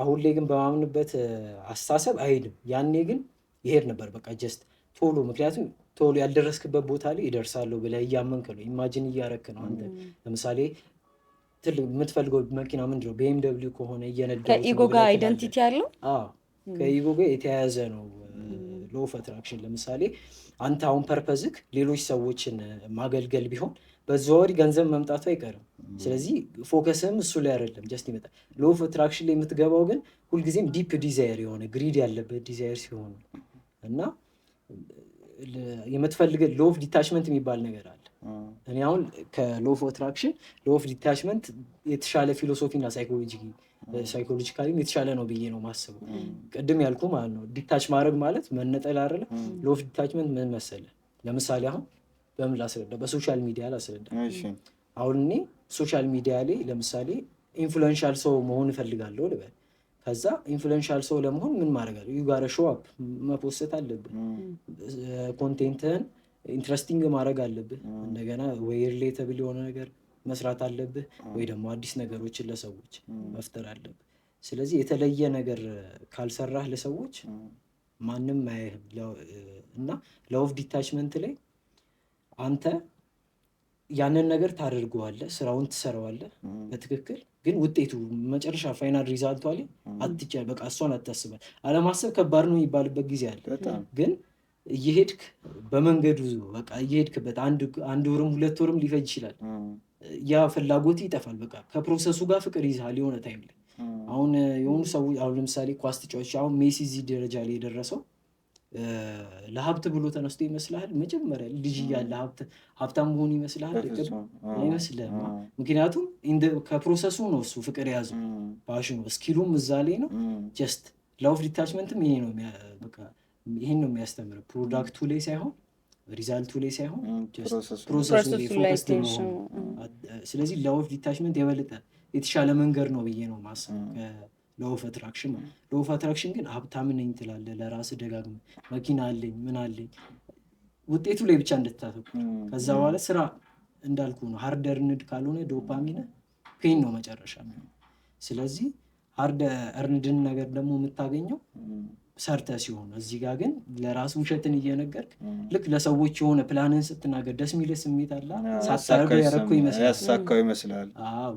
አሁን ላይ ግን በማምንበት አስተሳሰብ አይሄድም። ያኔ ግን ይሄድ ነበር በቃ ጀስት ቶሎ፣ ምክንያቱም ቶሎ ያልደረስክበት ቦታ ላይ ይደርሳለሁ ብለህ እያመንክ ነው፣ ኢማጂን እያረክ ነው አንተ። ለምሳሌ ትልቅ የምትፈልገው መኪና ምንድነው? BMW ከሆነ እየነዳው ከኢጎ ጋር አይደንቲቲ ያለው ከኢጎ ጋር የተያያዘ ነው ሎው ኦፍ አትራክሽን። ለምሳሌ አንተ አሁን ፐርፐዝክ ሌሎች ሰዎችን ማገልገል ቢሆን በዘዋዋሪ ገንዘብ መምጣቱ አይቀርም። ስለዚህ ፎከስም እሱ ላይ አይደለም፣ ጀስት ይመጣል። ሎው ኦፍ አትራክሽን ላይ የምትገባው ግን ሁልጊዜም ዲፕ ዲዛየር የሆነ ግሪድ ያለበት ዲዛየር ሲሆን እና የምትፈልገ ሎው ኦፍ ዲታችመንት የሚባል ነገር አለ። እኔ አሁን ከሎው ኦፍ አትራክሽን ሎው ኦፍ ዲታችመንት የተሻለ ፊሎሶፊ እና ሳይኮሎጂካሊ የተሻለ ነው ብዬ ነው ማስበው። ቅድም ያልኩ ማለት ነው ዲታች ማድረግ ማለት መነጠል አይደለ። ሎው ኦፍ ዲታችመንት ምን መሰለህ? ለምሳሌ አሁን በምን ላስረዳ? በሶሻል ሚዲያ ላስረዳ። አሁን እኔ ሶሻል ሚዲያ ላይ ለምሳሌ ኢንፍሉዌንሻል ሰው መሆን እፈልጋለሁ ልበል። ከዛ ኢንፍሉዌንሻል ሰው ለመሆን ምን ማድረግ አለ? ዩ ጋር ሾው አፕ መፖሰት አለብህ። ኮንቴንትህን ኢንትረስቲንግ ማድረግ አለብህ። እንደገና ወይ ሪሌተብል የሆነ ነገር መስራት አለብህ፣ ወይ ደግሞ አዲስ ነገሮችን ለሰዎች መፍጠር አለብህ። ስለዚህ የተለየ ነገር ካልሰራህ ለሰዎች ማንም አያይህም። እና ሎው ኦፍ ዲታችመንት ላይ አንተ ያንን ነገር ታደርገዋለህ፣ ስራውን ትሰራዋለህ በትክክል ግን ውጤቱ መጨረሻ ፋይናል ሪዛልቷ ላይ አትቻል። በቃ እሷን አታስባል። አለማሰብ ከባድ ነው የሚባልበት ጊዜ አለ። ግን እየሄድክ በመንገዱ በቃ እየሄድክበት አንድ ወርም 2 ወርም ሊፈጅ ይችላል። ያ ፍላጎት ይጠፋል። በቃ ከፕሮሰሱ ጋር ፍቅር ይዛል የሆነ ታይም ላይ። አሁን የሆኑ ሰዎች አሁን ለምሳሌ ኳስ ተጫዋች አሁን ሜሲ እዚህ ደረጃ ላይ የደረሰው ለሀብት ብሎ ተነስቶ ይመስልሃል? መጀመሪያ ልጅ እያለ ሀብታም መሆን ይመስልሃል? አይመስልህም። ምክንያቱም ከፕሮሰሱ ነው እሱ ፍቅር የያዘው፣ ፓሽኑ ስኪሉም እዛ ላይ ነው። ጀስት ሎው ኦፍ ዲታችመንትም ይሄን ነው የሚያስተምረው፣ ፕሮዳክቱ ላይ ሳይሆን ሪዛልቱ ላይ ሳይሆን ፕሮሰሱ ላይ ፎከስ መሆን። ስለዚህ ሎው ኦፍ ዲታችመንት የበለጠ የተሻለ መንገድ ነው ብዬ ነው ማሰብ ሎው ኦፍ አትራክሽን። ሎው ኦፍ አትራክሽን ግን ሀብታም ነኝ ትላለህ፣ ለራስህ ደጋግመህ መኪና አለኝ ምን አለኝ ውጤቱ ላይ ብቻ እንድታተኩር። ከዛ በኋላ ስራ እንዳልኩ ነው፣ ሃርድ እርንድ ካልሆነ ዶፓሚን ፔን ነው መጨረሻ። ስለዚህ ሃርድ እርንድን ነገር ደግሞ የምታገኘው ሰርተ ሲሆን፣ እዚህ ጋር ግን ለራስ ውሸትን እየነገርክ ልክ ለሰዎች የሆነ ፕላንን ስትናገር ደስ የሚል ስሜት አለ፣ ሳታረገው ያረግከው ይመስላል።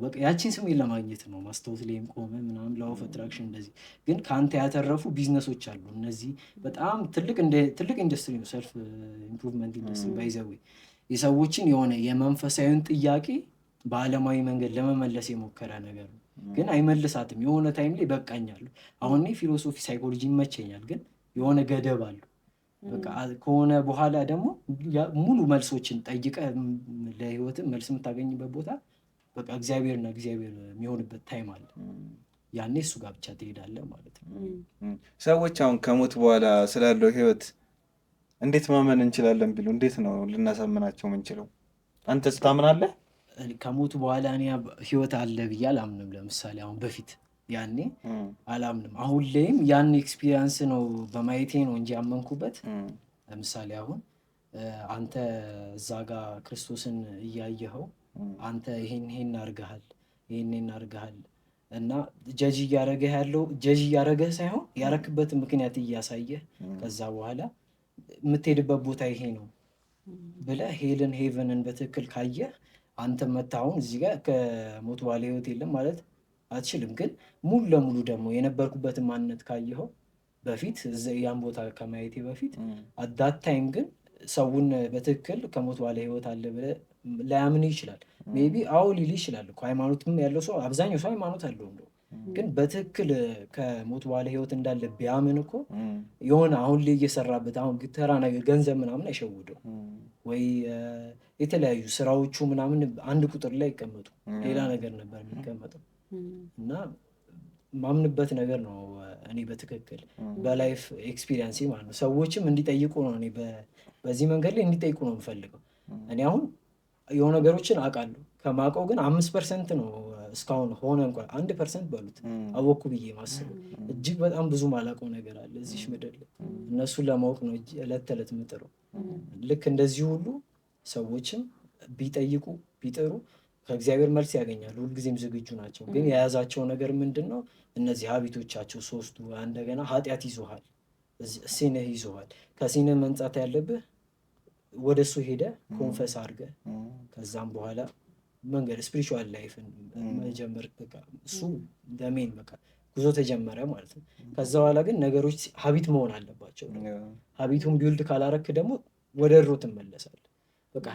በቃ ያቺን ስሜት ለማግኘት ነው ማስታወስ ላይም ቆመ ምናምን ሎው ኦፍ አትራክሽን። እንደዚህ ግን ከአንተ ያተረፉ ቢዝነሶች አሉ። እነዚህ በጣም ትልቅ ኢንዱስትሪ ነው፣ ሰልፍ ኢምፕሩቭመንት ኢንዱስትሪ ባይዘዌ። የሰዎችን የሆነ የመንፈሳዊን ጥያቄ በአለማዊ መንገድ ለመመለስ የሞከረ ነገር ነው። ግን አይመልሳትም። የሆነ ታይም ላይ በቃኛሉ። አሁን ፊሎሶፊ ሳይኮሎጂ ይመቸኛል፣ ግን የሆነ ገደብ አሉ። በቃ ከሆነ በኋላ ደግሞ ሙሉ መልሶችን ጠይቀ ለህይወትም መልስ የምታገኝበት ቦታ በቃ እግዚአብሔርና እግዚአብሔር የሚሆንበት ታይም አለ። ያኔ እሱ ጋር ብቻ ትሄዳለህ ማለት ነው። ሰዎች አሁን ከሞት በኋላ ስላለው ህይወት እንዴት ማመን እንችላለን ቢሉ እንዴት ነው ልናሳምናቸው ምንችለው? አንተስ ታምናለህ? ከሞት በኋላ እኔ ህይወት አለ ብዬ አላምንም። ለምሳሌ አሁን በፊት ያኔ አላምንም። አሁን ላይም ያን ኤክስፒሪየንስ ነው በማየቴ ነው እንጂ ያመንኩበት። ለምሳሌ አሁን አንተ እዛ ጋር ክርስቶስን እያየኸው አንተ ይሄን አድርገሃል፣ ይሄን አድርገሃል እና ጀጅ እያደረገህ ሳይሆን ያረክበትን ምክንያት እያሳየህ ከዛ በኋላ የምትሄድበት ቦታ ይሄ ነው ብለህ ሄቨንን በትክክል ካየህ አንተ መታሁን እዚህ ጋር ከሞት በኋላ ህይወት የለም ማለት አትችልም። ግን ሙሉ ለሙሉ ደግሞ የነበርኩበትን ማንነት ካየኸው በፊት ያን ቦታ ከማየቴ በፊት አዳት ታይም ግን ሰውን በትክክል ከሞት በኋላ ህይወት አለ ብለህ ላያምን ይችላል። ሜቢ አዎ ሊል ይችላል እኮ ሃይማኖትም ያለው ሰው አብዛኛው ሰው ሃይማኖት አለው እንደው ግን በትክክል ከሞት በኋላ ህይወት እንዳለ ቢያምን እኮ የሆነ አሁን ላይ እየሰራበት አሁን ተራ ነገር ገንዘብ ምናምን አይሸውደው ወይ የተለያዩ ስራዎቹ ምናምን አንድ ቁጥር ላይ ይቀመጡ ሌላ ነገር ነበር የሚቀመጠው። እና ማምንበት ነገር ነው እኔ በትክክል በላይፍ ኤክስፒሪየንስ ማለት ነው። ሰዎችም እንዲጠይቁ ነው እኔ በዚህ መንገድ ላይ እንዲጠይቁ ነው የምፈልገው። እኔ አሁን የሆነ ነገሮችን አውቃለሁ፣ ከማውቀው ግን 5% ነው እስካሁን ሆነ እንኳን 1% በሉት አወኩ ብዬ ማስበው እጅግ በጣም ብዙ ማላውቀው ነገር አለ እዚህ ምድር ላይ። እነሱን ለማወቅ ነው ዕለት ተዕለት የምጥረው። ልክ እንደዚህ ሁሉ ሰዎችም ቢጠይቁ ቢጥሩ ከእግዚአብሔር መልስ ያገኛሉ። ሁልጊዜም ዝግጁ ናቸው። ግን የያዛቸው ነገር ምንድን ነው? እነዚህ ሀቢቶቻቸው ሶስቱ። እንደገና ኃጢአት ይዞሃል፣ ሲንህ ይዞሃል። ከሲንህ መንጻት ያለብህ ወደ እሱ ሄደ ኮንፈስ አድርገህ ከዛም በኋላ መንገድ ስፒሪቹዋል ላይፍን መጀመር በቃ እሱ ደሜን በቃ ጉዞ ተጀመረ ማለት ነው። ከዛ በኋላ ግን ነገሮች ሀቢት መሆን አለባቸው። ሀቢቱን ቢውልድ ካላረክ ደግሞ ወደ ድሮ ትመለሳለህ። በቃ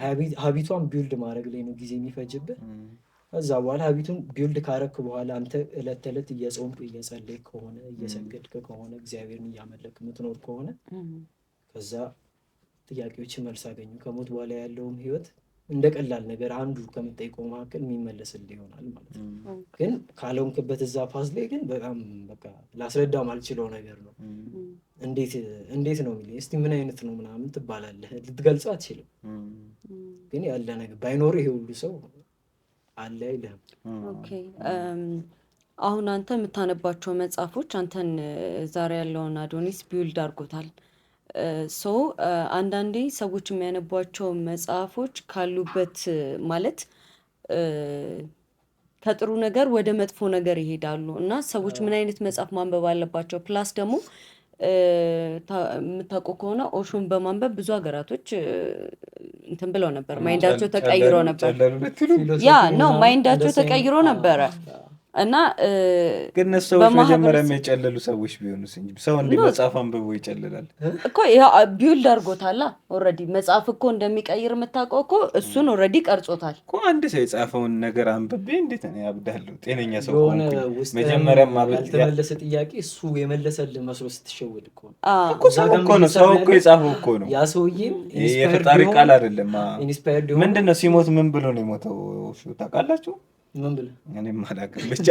ሀቢቷን ቢውልድ ማድረግ ላይ ነው ጊዜ የሚፈጅብህ። ከዛ በኋላ ሀቢቱን ቢውልድ ካረክ በኋላ አንተ እለት ተዕለት እየጾምክ እየጸለይክ ከሆነ እየሰገድክ ከሆነ እግዚአብሔርን እያመለክ የምትኖር ከሆነ ከዛ ጥያቄዎች መልስ አገኙ። ከሞት በኋላ ያለውም ህይወት እንደ ቀላል ነገር አንዱ ከምጠይቀው መካከል የሚመለስልህ ይሆናል ማለት ነው። ግን ካልሆንክበት እዛ ፋዝ ላይ ግን በጣም በቃ ላስረዳው ማልችለው ነገር ነው። እንዴት ነው የሚለኝ እስቲ ምን አይነት ነው ምናምን ትባላለህ፣ ልትገልጸው አትችልም። ግን ያለ ነገር ባይኖር ይሄ ሁሉ ሰው አለ አይልም። ኦኬ አሁን አንተ የምታነባቸው መጽሐፎች አንተን ዛሬ ያለውን አዶኒስ ቢውልድ አድርጎታል። ሶ አንዳንዴ ሰዎች የሚያነቧቸው መጽሐፎች ካሉበት ማለት ከጥሩ ነገር ወደ መጥፎ ነገር ይሄዳሉ እና ሰዎች ምን አይነት መጽሐፍ ማንበብ አለባቸው? ፕላስ ደግሞ የምታውቁ ከሆነ ኦሾን በማንበብ ብዙ ሀገራቶች እንትን ብለው ነበር፣ ማይንዳቸው ተቀይሮ ነበር። ያ ነው ማይንዳቸው ተቀይሮ ነበረ እና ግን ሰዎች መጀመሪያ የጨለሉ ሰዎች ቢሆኑስ እንጂ ሰው እንደ መጽሐፍ አንብቦ ይጨልላል እኮ። ያ ቢውልድ አድርጎታል ኦልሬዲ። መጽሐፍ እኮ እንደሚቀይር የምታውቀው እኮ እሱን ኦልሬዲ ቀርጾታል እኮ። አንድ ሰው የጻፈውን ነገር አንብቤ እንዴት ነው ያብዳለሁ? ጤነኛ ሰው ሆንኩ። መጀመሪያ ያልተመለሰ ጥያቄ እሱ የመለሰልህ መስሎ ስትሸወድ እኮ እኮ ሰው እኮ የጻፈው እኮ ነው። ያ ሰውዬም የፈጣሪ ቃል አይደለም። ምንድነው ሲሞት ምን ብሎ ነው የሞተው ታውቃላችሁ? ምን ብለህ እኔም አላውቅም። ብቻ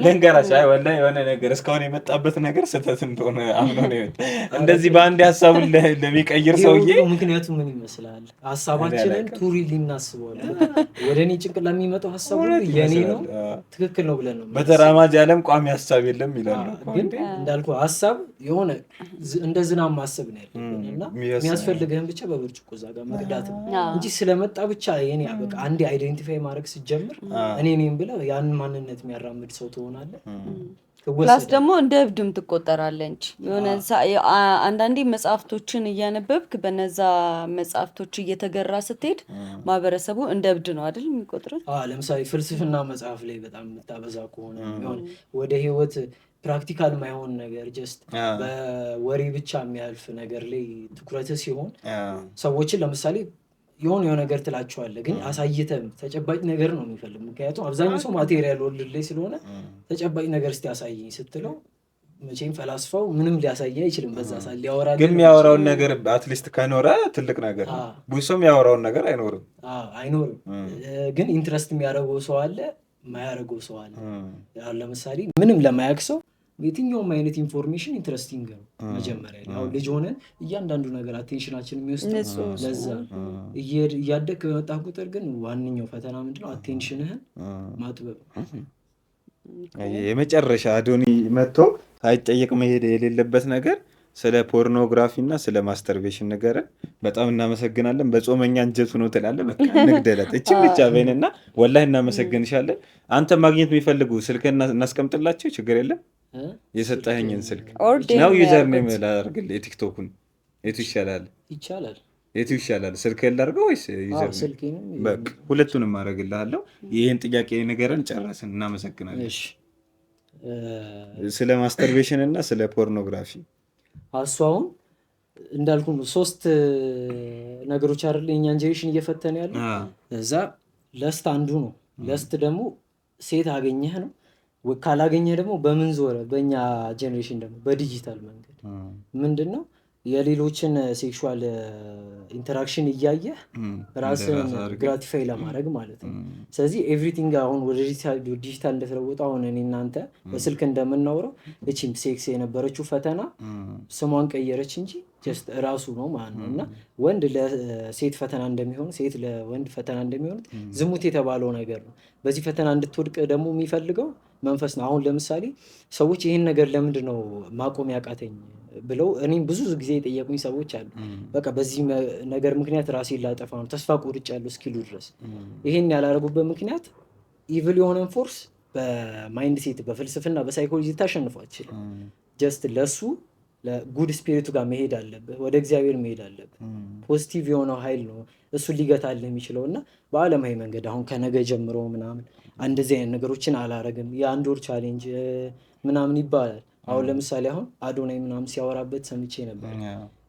ልንገራሽ፣ አይ ወላሂ የሆነ ነገር እስካሁን የመጣበት ነገር ስህተት እንደሆነ አምኖ ነው የወጣው። እንደዚህ በአንድ ሀሳቡን ለሚቀይር ሰውዬ ምክንያቱም ምን ይመስላል? ሀሳባችንን ቱሪ ሊናስበዋለን። ወደ እኔ ጭንቅላት የሚመጣው ሀሳብ ሁሉ የኔ ነው፣ ትክክል ነው ብለን ነው። በተራማጅ ዓለም ቋሚ ሀሳብ የለም ይላሉ። ግን እንዳልኩህ ሀሳብ የሆነ እንደ ዝናብ ማሰብ ነው ያለብን እና የሚያስፈልግህን ብቻ በብርጭቆ እዛ ጋር መቅዳት ነው እንጂ ስለመጣ ብቻ የኔ በቃ አንዴ አይዴንቲፋይ ማድረግ ስትጀምር እኔ ነኝ ብለህ ያንን ማንነት የሚያራምድ ሰው ትሆናለህ። ፕላስ ደግሞ እንደ እብድም ትቆጠራለህ እንጂ የሆነ አንዳንዴ መጽሐፍቶችን እያነበብክ በነዛ መጽሐፍቶች እየተገራ ስትሄድ ማህበረሰቡ እንደ እብድ ነው አይደል የሚቆጥረው። ለምሳሌ ፍልስፍና መጽሐፍ ላይ በጣም የምታበዛ ከሆነ ወደ ህይወት ፕራክቲካል ማይሆን ነገር ጀስት በወሬ ብቻ የሚያልፍ ነገር ላይ ትኩረት ሲሆን ሰዎችን ለምሳሌ የሆነ ነገር ትላቸዋለህ፣ ግን አሳይተም ተጨባጭ ነገር ነው የሚፈልግ። ምክንያቱም አብዛኛው ሰው ማቴሪያል ወርልድ ላይ ስለሆነ ተጨባጭ ነገር እስቲ ያሳየኝ ስትለው መቼም ፈላስፋው ምንም ሊያሳይ አይችልም። በዛ ሰዓት ሊያወራ ግን የሚያወራውን ነገር አትሊስት ከኖረ ትልቅ ነገር ነው። ብዙ ሰው የሚያወራውን ነገር አይኖርም። ግን ኢንትረስት የሚያደርገው ሰው አለ፣ የማያደርገው ሰው አለ። ለምሳሌ ምንም ለማያውቅ ሰው የትኛውም አይነት ኢንፎርሜሽን ኢንትረስቲንግ ነው። መጀመሪያ ላይ አሁን ልጅ ሆነን እያንዳንዱ ነገር አቴንሽናችን የሚወስደው ለዛ እያደግክ በመጣ ቁጥር ግን ዋነኛው ፈተና ምንድነው? አቴንሽንህን ማጥበብ። የመጨረሻ አዶኒ መጥቶ ሳይጠየቅ መሄድ የሌለበት ነገር ስለ ፖርኖግራፊ እና ስለ ማስተርቤሽን ነገርን በጣም እናመሰግናለን። በጾመኛ እንጀቱ ነው ትላለህ። በቃ ንግደለት እቺ ብቻ በይንና ወላሂ እናመሰግንሻለን። አንተ ማግኘት የሚፈልጉ ስልክህን እናስቀምጥላቸው፣ ችግር የለም። የሰጠኸኝን ስልክ ነው ዩዘር ኔም ላድርግልህ። የቲክቶኩን የቱ ይሻላል? ይቻላል። የቱ ይሻላል? ስልክህን ላድርገው ወይስ ዩዘር ኔም? በቃ ሁለቱንም አደርግልሃለሁ። ይህን ጥያቄ ነገርን ጨረስን። እናመሰግናለን። ስለ ማስተርቤሽን እና ስለ ፖርኖግራፊ አሁን እንዳልኩ ነው። 3 ነገሮች አይደል የኛን ጀኔሬሽን እየፈተነ ያለ። እዛ ለስት አንዱ ነው። ለስት ደግሞ ሴት አገኘህ ነው። ካላገኘህ ደግሞ በምን ዞረ? በእኛ ጀኔሬሽን ደግሞ በዲጂታል መንገድ ምንድነው የሌሎችን ሴክሹዋል ኢንተራክሽን እያየህ ራስን ግራቲፋይ ለማድረግ ማለት ነው። ስለዚህ ኤቭሪቲንግ አሁን ወደ ዲጂታል እንደተለወጠ አሁን እኔ እናንተ በስልክ እንደምናውረው እቺም ሴክስ የነበረችው ፈተና ስሟን ቀየረች እንጂ ጀስት ራሱ ነው ማለት ነው። እና ወንድ ለሴት ፈተና እንደሚሆን፣ ሴት ለወንድ ፈተና እንደሚሆኑት ዝሙት የተባለው ነገር ነው። በዚህ ፈተና እንድትወድቅ ደግሞ የሚፈልገው መንፈስ ነው። አሁን ለምሳሌ ሰዎች ይህን ነገር ለምንድን ነው ማቆም ያቃተኝ ብለው እኔም ብዙ ጊዜ የጠየቁኝ ሰዎች አሉ። በቃ በዚህ ነገር ምክንያት ራሴን ላጠፋ ነው፣ ተስፋ ቆርጫለሁ እስኪሉ ድረስ። ይሄን ያላረጉበት ምክንያት ኢቭል የሆነን ፎርስ በማይንድ ሴት፣ በፍልስፍና፣ በሳይኮሎጂ ታሸንፈው አትችልም። ጀስት ለሱ ለጉድ ስፒሪቱ ጋር መሄድ አለብህ፣ ወደ እግዚአብሔር መሄድ አለብህ። ፖዚቲቭ የሆነው ኃይል ነው እሱን ሊገታልህ የሚችለው። እና በአለማዊ መንገድ አሁን ከነገ ጀምሮ ምናምን እንደዚህ አይነት ነገሮችን አላረግም፣ የ1 ወር ቻሌንጅ ምናምን ይባላል። አሁን ለምሳሌ አሁን አዶናይ ምናምን ሲያወራበት ሰምቼ ነበር።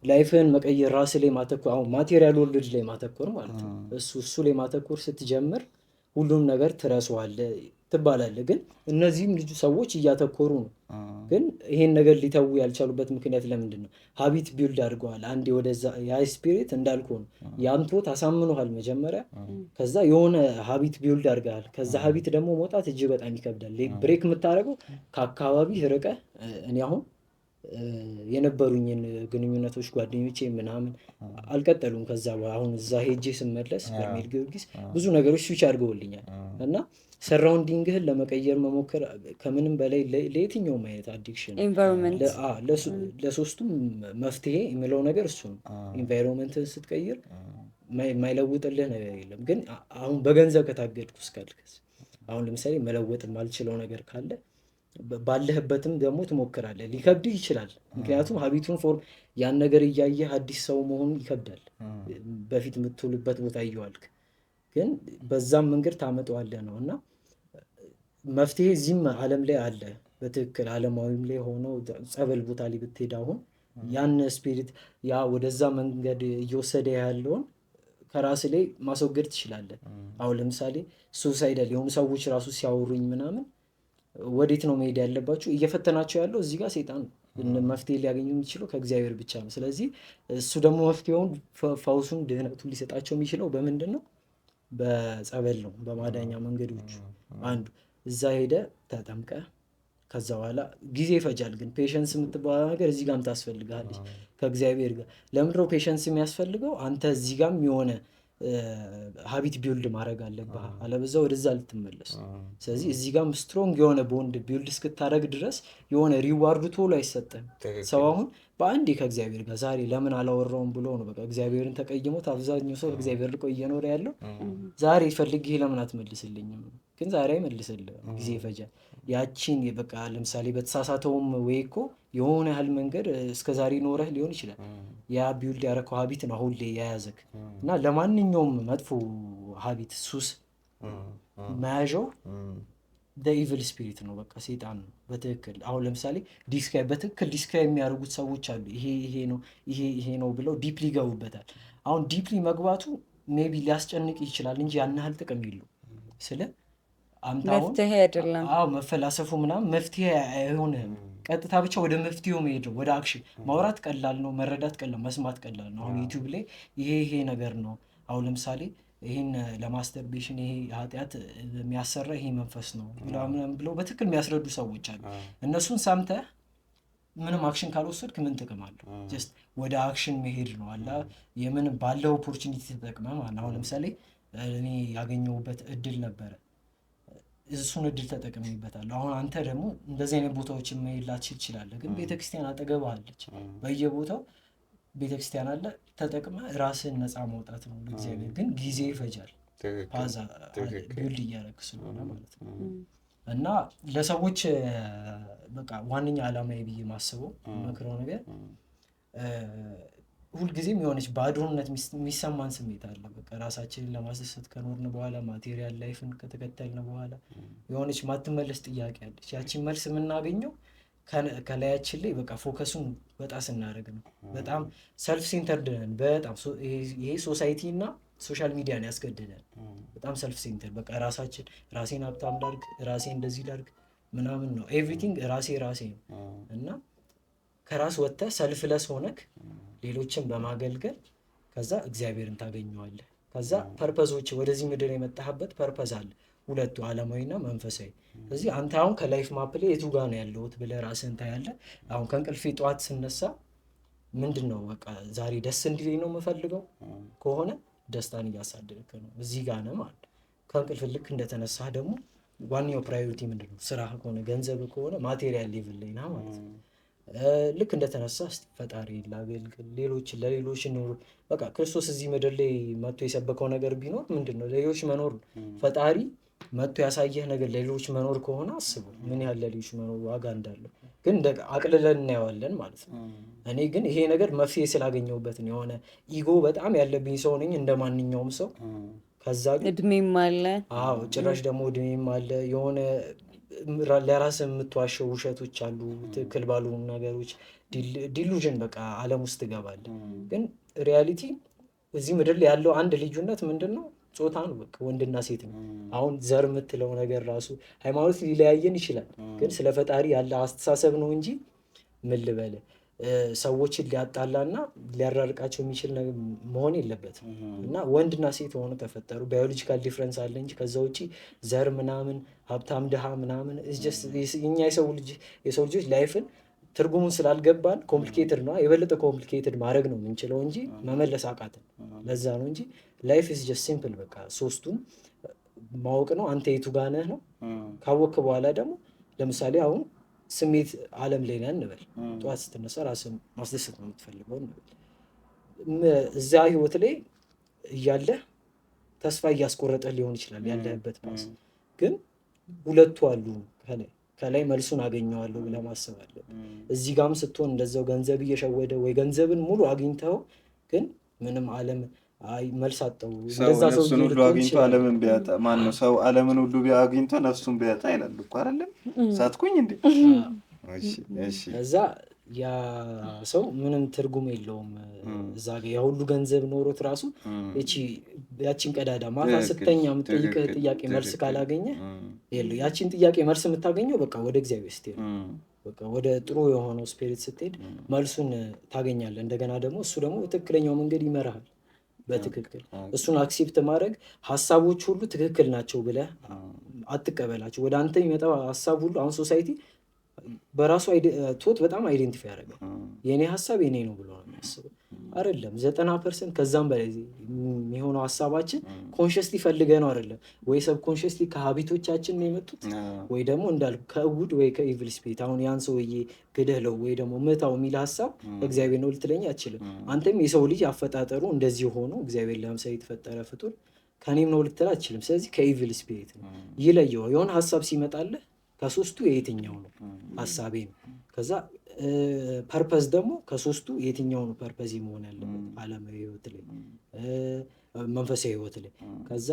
ላይፍህን መቀየር ራስ ላይ ማተኮር፣ አሁን ማቴሪያል ወርልድ ላይ ማተኮር ማለት ነው። እሱ ላይ ማተኮር ስትጀምር ሁሉም ነገር ትረሳዋለህ ትባላለህ። ግን እነዚህም ልጁ ሰዎች እያተኮሩ ነው። ግን ይሄን ነገር ሊተዉ ያልቻሉበት ምክንያት ለምንድን ነው? ሀቢት ቢልድ አድርገዋል። አንዴ ወደዛ ያ ስፒሪት እንዳልኩ ነው ያንቶት አሳምኖሃል መጀመሪያ። ከዛ የሆነ ሀቢት ቢልድ አድርገሃል። ከዛ ሀቢት ደግሞ መውጣት እጅግ በጣም ይከብዳል። ብሬክ የምታደርገው ከአካባቢ ርቀህ። እኔ አሁን የነበሩኝን ግንኙነቶች ጓደኞቼ ምናምን አልቀጠሉም። ከዛ አሁን እዛ ሄጄ ስመለስ በርሜል ጊዮርጊስ ብዙ ነገሮች ስዊች አድርገውልኛል። እና ሰራውንዲንግህን ለመቀየር መሞከር ከምንም በላይ ለየትኛውም አይነት አዲክሽን ለሶስቱም መፍትሄ የሚለው ነገር እሱ ነው። ኢንቫይሮንመንትን ስትቀይር የማይለውጥልህ ነገር የለም። ግን አሁን በገንዘብ ከታገድኩ እስካልከስ አሁን ለምሳሌ መለወጥ የማልችለው ነገር ካለ ባለህበትም ደግሞ ትሞክራለህ። ሊከብድህ ይችላል። ምክንያቱም ሀቢቱን ፎርም ያን ነገር እያየህ አዲስ ሰው መሆኑ ይከብዳል። በፊት የምትውልበት ቦታ እየዋልክ ግን በዛም መንገድ ታመጣዋለህ ነው። እና መፍትሄ እዚህም ዓለም ላይ አለ በትክክል ዓለማዊም ላይ ሆነው ጸበል ቦታ ላይ ብትሄድ አሁን ያን ስፒሪት ያ ወደዛ መንገድ እየወሰደ ያለውን ከራስ ላይ ማስወገድ ትችላለህ። አሁን ለምሳሌ ሱሳይዳል የሆኑ ሰዎች ራሱ ሲያወሩኝ ምናምን ወዴት ነው መሄድ ያለባቸው? እየፈተናቸው ያለው እዚህ ጋር ሰይጣን ነው። መፍትሄ ሊያገኙ የሚችለው ከእግዚአብሔር ብቻ ነው። ስለዚህ እሱ ደግሞ መፍትሄውን ፈውሱን ድህነቱን ሊሰጣቸው የሚችለው በምንድን ነው? በጸበል ነው። በማዳኛ መንገዶቹ አንዱ እዛ ሄደ ተጠምቀ ከዛ በኋላ ጊዜ ይፈጃል። ግን ፔሸንስ የምትባለው ነገር እዚህ ጋርም ታስፈልጋለች ከእግዚአብሔር ጋር። ለምንድነው ፔሸንስ የሚያስፈልገው? አንተ እዚህ ጋርም የሆነ ሀቢት ቢውልድ ማድረግ አለብህ፣ አለበዛ ወደዛ ልትመለስ። ስለዚህ እዚህ ጋርም ስትሮንግ የሆነ ቦንድ ቢውልድ እስክታደረግ ድረስ የሆነ ሪዋርዱ ቶሎ አይሰጥም። ሰው አሁን በአንዴ ከእግዚአብሔር ጋር ዛሬ ለምን አላወራውም ብሎ ነው በቃ እግዚአብሔርን ተቀይሞት። አብዛኛው ሰው እግዚአብሔር ልቆ እየኖረ ያለው ዛሬ ፈልግ ለምን አትመልስልኝም? ግን ዛሬ አይመልስልህም፣ ጊዜ ይፈጃል። ያቺን በቃ ለምሳሌ በተሳሳተውም ወይ እኮ የሆነ ያህል መንገድ እስከ ዛሬ ኖረህ ሊሆን ይችላል። ያ ቢውልድ ያረከው ሀቢት ነው አሁን ላይ የያዘክ። እና ለማንኛውም መጥፎ ሀቢት ሱስ መያዣው ኢቪል ስፒሪት ነው፣ በቃ ሴጣን ነው በትክክል። አሁን ለምሳሌ በትክክል ዲስክራይብ የሚያደርጉት ሰዎች አሉ። ይሄ ነው ይሄ ነው ብለው ዲፕሊ ይገቡበታል። አሁን ዲፕሊ መግባቱ ሜቢ ሊያስጨንቅ ይችላል እንጂ ያን ያህል ጥቅም የለው። ስለ መፍትሄ አይደለም። መፈላሰፉ ምናምን መፍትሄ አይሆንም። ቀጥታ ብቻ ወደ መፍትሄው መሄድ ነው፣ ወደ አክሽን። ማውራት ቀላል ነው፣ መረዳት ቀላል፣ መስማት ቀላል ነው። አሁን ዩቲዩብ ላይ ይሄ ነገር ነው። አሁን ለምሳሌ ይህን ለማስተርቤሽን ይሄ ኃጢአት የሚያሰራ ይሄ መንፈስ ነው ብለው በትክክል የሚያስረዱ ሰዎች አሉ። እነሱን ሰምተህ ምንም አክሽን ካልወሰድክ ምን ጥቅም አለው? ጀስት ወደ አክሽን መሄድ ነው አላ የምን ባለው ኦፖርቹኒቲ ተጠቅመህ ማለት። አሁን ለምሳሌ እኔ ያገኘሁበት እድል ነበረ፣ እሱን እድል ተጠቅሜበታለሁ። አሁን አንተ ደግሞ እንደዚህ አይነት ቦታዎችን መሄድ ላትችል ትችላለህ፣ ግን ቤተክርስቲያን አጠገብህ አለች። በየቦታው ቤተክርስቲያን አለ። ተጠቅመህ ራስህን ነፃ ማውጣት ነው እግዚአብሔር። ግን ጊዜ ይፈጃል፣ ፓዛ ቢውልድ እያደረግ ስለሆነ ማለት ነው። እና ለሰዎች በቃ ዋነኛ ዓላማዬ ብዬ ማስበው መክረው ነገር ሁልጊዜም የሆነች ባዶነት የሚሰማን ስሜት አለ። በቃ ራሳችንን ለማስደሰት ከኖርን በኋላ ማቴሪያል ላይፍን ከተከተልን በኋላ የሆነች ማትመለስ ጥያቄ አለች። ያቺን መልስ የምናገኘው ከላያችን ላይ በቃ ፎከሱን በጣም ስናደርግ ነው። በጣም ሰልፍ ሴንተርድ ነን። በጣም ይሄ ሶሳይቲ እና ሶሻል ሚዲያን ያስገድዳል። በጣም ሰልፍ ሴንተር በቃ ራሴን ሀብታም ላድርግ፣ ራሴ እንደዚህ ላድርግ ምናምን ነው። ኤቭሪቲንግ ራሴ ነው። እና ከራስ ወጥተህ ሰልፍለስ ሆነክ ሌሎችን በማገልገል ከዛ እግዚአብሔርን ታገኘዋለህ። ከዛ ፐርፐዞች ወደዚህ ምድር የመጣህበት ፐርፐዝ አለ፣ ሁለቱ ዓለማዊና መንፈሳዊ። ስለዚህ አንተ አሁን ከላይፍ ማፕ ላይ የቱ ጋር ነው ያለሁት ብለህ ራስህን ታያለህ። አሁን ከእንቅልፌ ጠዋት ስነሳ ምንድን ነው በቃ ዛሬ ደስ እንዲለኝ ነው የምፈልገው ከሆነ ደስታን እያሳደድክ ነው፣ እዚህ ጋር ነህ ማለት። ከእንቅልፍ ልክ እንደተነሳህ ደግሞ ዋነኛው ፕራዮሪቲ ምንድን ነው? ስራ ከሆነ ገንዘብ ከሆነ ማቴሪያል ሌቭል ላይ ና ማለት ነው። ልክ እንደተነሳ ፈጣሪ ላገልግል፣ ለሌሎች ኖሩ። በቃ ክርስቶስ እዚህ ምድር ላይ መጥቶ የሰበከው ነገር ቢኖር ምንድን ነው? ለሌሎች መኖር ነው። ፈጣሪ መጥቶ ያሳየህ ነገር ለሌሎች መኖር ከሆነ አስበው ምን ያህል ለሌሎች መኖር ዋጋ እንዳለው። ግን አቅልለን እናየዋለን ማለት ነው። እኔ ግን ይሄ ነገር መፍትሄ ስላገኘሁበት ነው። የሆነ ኢጎ በጣም ያለብኝ ሰው ነኝ እንደ ማንኛውም ሰው። ከዛ ግን እድሜም አለ። ጭራሽ ደግሞ እድሜም አለ። የሆነ ለራስህ የምትዋሸው ውሸቶች አሉ፣ ትክክል ባልሆኑ ነገሮች ዲሉዥን በቃ ዓለም ውስጥ ትገባለህ። ግን ሪያሊቲ እዚህ ምድር ላይ ያለው አንድ ልዩነት ምንድን ነው? ጾታ ነው። በቃ ወንድና ሴት ነው። አሁን ዘር የምትለው ነገር ራሱ ሃይማኖት ሊለያየን ይችላል፣ ግን ስለ ፈጣሪ ያለ አስተሳሰብ ነው እንጂ ምን ልበል ሰዎችን ሊያጣላና ሊያራርቃቸው የሚችል መሆን የለበትም። እና ወንድና ሴት ሆኖ ተፈጠሩ። ባዮሎጂካል ዲፍረንስ አለ እንጂ ከዛ ውጭ ዘር ምናምን ሀብታም ድሃ ምናምን እኛ የሰው ልጆች ላይፍን ትርጉሙን ስላልገባን ኮምፕሊኬትድ ነው፣ የበለጠ ኮምፕሊኬትድ ማድረግ ነው የምንችለው እንጂ መመለስ አቃትን። ለዛ ነው እንጂ ላይፍ ኢዝ ጀስት ሲምፕል። በቃ ሶስቱን ማወቅ ነው። አንተ የቱ ጋር ነህ ነው። ካወቅክ በኋላ ደግሞ ለምሳሌ አሁን ስሜት ዓለም ላይ ነህ እንበል። ጠዋት ስትነሳ ራስን ማስደሰት ነው የምትፈልገው እንበል። እዛ ህይወት ላይ እያለህ ተስፋ እያስቆረጠህ ሊሆን ይችላል ያለህበት ፓስ። ግን ሁለቱ አሉ ከላይ መልሱን አገኘዋለሁ ብለህ ማሰብ አለብህ። እዚህ ጋርም ስትሆን እንደዛው ገንዘብ እየሸወደ ወይ ገንዘብን ሙሉ አግኝተው ግን ምንም ዓለም መልስ አጣው። እንደዛ ሰው ሁሉ አግኝቶ ዓለምን ቢያጣ ማን ነው ሰው ዓለምን ሁሉ ቢያግኝቶ ነፍሱን ቢያጣ ይላል እኮ አይደለም? ሳትኩኝ እንዴ? እሺ እዛ ያ ሰው ምንም ትርጉም የለውም። እዛ ጋር ያ ሁሉ ገንዘብ ኖሮት ራሱ ያቺን ቀዳዳ ማታ ስተኛ የምትጠይቅህ ጥያቄ መልስ ካላገኘ የለው። ያቺን ጥያቄ መልስ የምታገኘው በቃ ወደ እግዚአብሔር ስትሄድ፣ በቃ ወደ ጥሩ የሆነው ስፒሪት ስትሄድ መልሱን ታገኛለህ። እንደገና ደግሞ እሱ ደግሞ ትክክለኛው መንገድ ይመራሃል በትክክል። እሱን አክሴፕት ማድረግ ሀሳቦች ሁሉ ትክክል ናቸው ብለህ አትቀበላቸው። ወደ አንተ የሚመጣው ሀሳብ ሁሉ አሁን ሶሳይቲ በራሱ ቶት በጣም አይዴንቲፋይ ያደርጋል። የእኔ ሀሳብ የኔ ነው ብሎ ነው የሚያስበው። አይደለም 90% ከዛም በላይ የሚሆነው ሀሳባችን ኮንሽስሊ ፈልገ ነው አይደለም ወይ ሰብ ኮንሽስሊ ከሀቢቶቻችን ነው የመጡት ወይ ደግሞ እንዳልኩ ከእውድ ወይ ከኢቪል ስፒሪት። አሁን ያን ሰውዬ ግደለው ወይ ደግሞ ምታው የሚል ሀሳብ እግዚአብሔር ነው ልትለኝ አችልም። አንተም የሰው ልጅ አፈጣጠሩ እንደዚህ ሆኖ እግዚአብሔር ለምሳሌ የተፈጠረ ፍጡር ከኔም ነው ልትል አችልም። ስለዚህ ከኢቪል ስፒሪት ነው ይለየው። የሆነ ሀሳብ ሲመጣለህ ከሶስቱ የየትኛው ነው ሀሳቤ ነው። ከዛ ፐርፐዝ ደግሞ ከሶስቱ የትኛው ነው ፐርፐዝ መሆን ያለበት ዓለማዊ ህይወት ላይ መንፈሳዊ ህይወት ላይ። ከዛ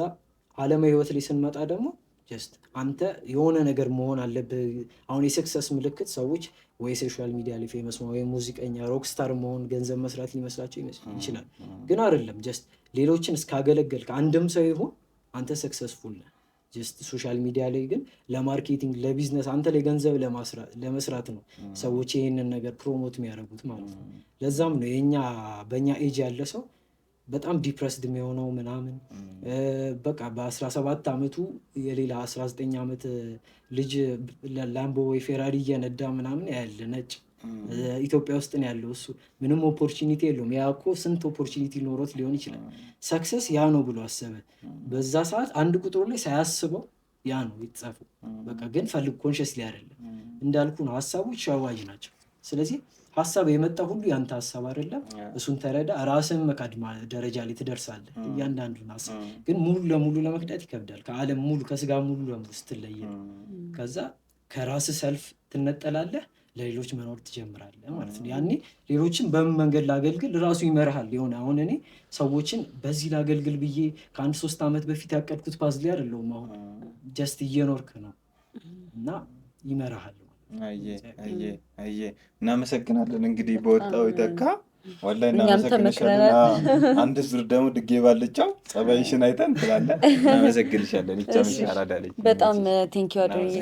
ዓለማዊ ህይወት ላይ ስንመጣ ደግሞ ጀስት አንተ የሆነ ነገር መሆን አለብህ። አሁን የሰክሰስ ምልክት ሰዎች ወይ ሶሻል ሚዲያ ላይ ፌመስ ወይ ሙዚቀኛ ሮክስታር መሆን ገንዘብ መስራት ሊመስላቸው ይችላል። ግን አይደለም። ጀስት ሌሎችን እስካገለገልክ አንድም ሰው ይሁን አንተ ሰክሰስፉል ነህ። ጀስት ሶሻል ሚዲያ ላይ ግን ለማርኬቲንግ ለቢዝነስ አንተ ላይ ገንዘብ ለመስራት ነው ሰዎች ይህንን ነገር ፕሮሞት የሚያደርጉት ማለት ነው። ለዛም ነው በእኛ ኤጅ ያለ ሰው በጣም ዲፕረስድ የሚሆነው ምናምን በቃ በ17 ዓመቱ የሌላ 19 ዓመት ልጅ ላምቦ ወይ ፌራሪ እየነዳ ምናምን ያለ ነጭ ኢትዮጵያ ውስጥ ነው ያለው። እሱ ምንም ኦፖርቹኒቲ የለውም። ያ እኮ ስንት ኦፖርቹኒቲ ኖሮት ሊሆን ይችላል። ሰክሰስ ያ ነው ብሎ አሰበ። በዛ ሰዓት አንድ ቁጥሩ ላይ ሳያስበው ያ ነው የተጻፈው። በቃ ግን ፈልግ ኮንሽስሊ አይደለም። እንዳልኩ ነው ሀሳቦች ሸዋጅ ናቸው። ስለዚህ ሀሳብ የመጣ ሁሉ ያንተ ሀሳብ አይደለም። እሱን ተረዳ። ራስን መካድ ደረጃ ላይ ትደርሳለህ። እያንዳንዱን ሀሳብ ግን ሙሉ ለሙሉ ለመክዳት ይከብዳል። ከዓለም ሙሉ ከስጋ ሙሉ ለሙሉ ስትለየ ከዛ ከራስ ሰልፍ ትነጠላለህ፣ ለሌሎች መኖር ትጀምራለህ ማለት ነው። ያኔ ሌሎችን በምን መንገድ ላገልግል ራሱ ይመርሃል። የሆነ አሁን እኔ ሰዎችን በዚህ ላገልግል ብዬ ከ1-3 ዓመት በፊት ያቀድኩት ፓዝሊ አይደለሁም። አሁን ጀስት እየኖርክ ነው እና ይመርሃል። አየ እናመሰግናለን። እንግዲህ በወጣው ይተካ ወላሂ እናመሰግንሻለን። አንድ ዙር ደግሞ ድጌ ባልጫው ጸባይሽን አይተን ትላለን። እናመሰግንሻለን። ይቻምሽ አራዳለች። በጣም ቴንኪው አድርጌ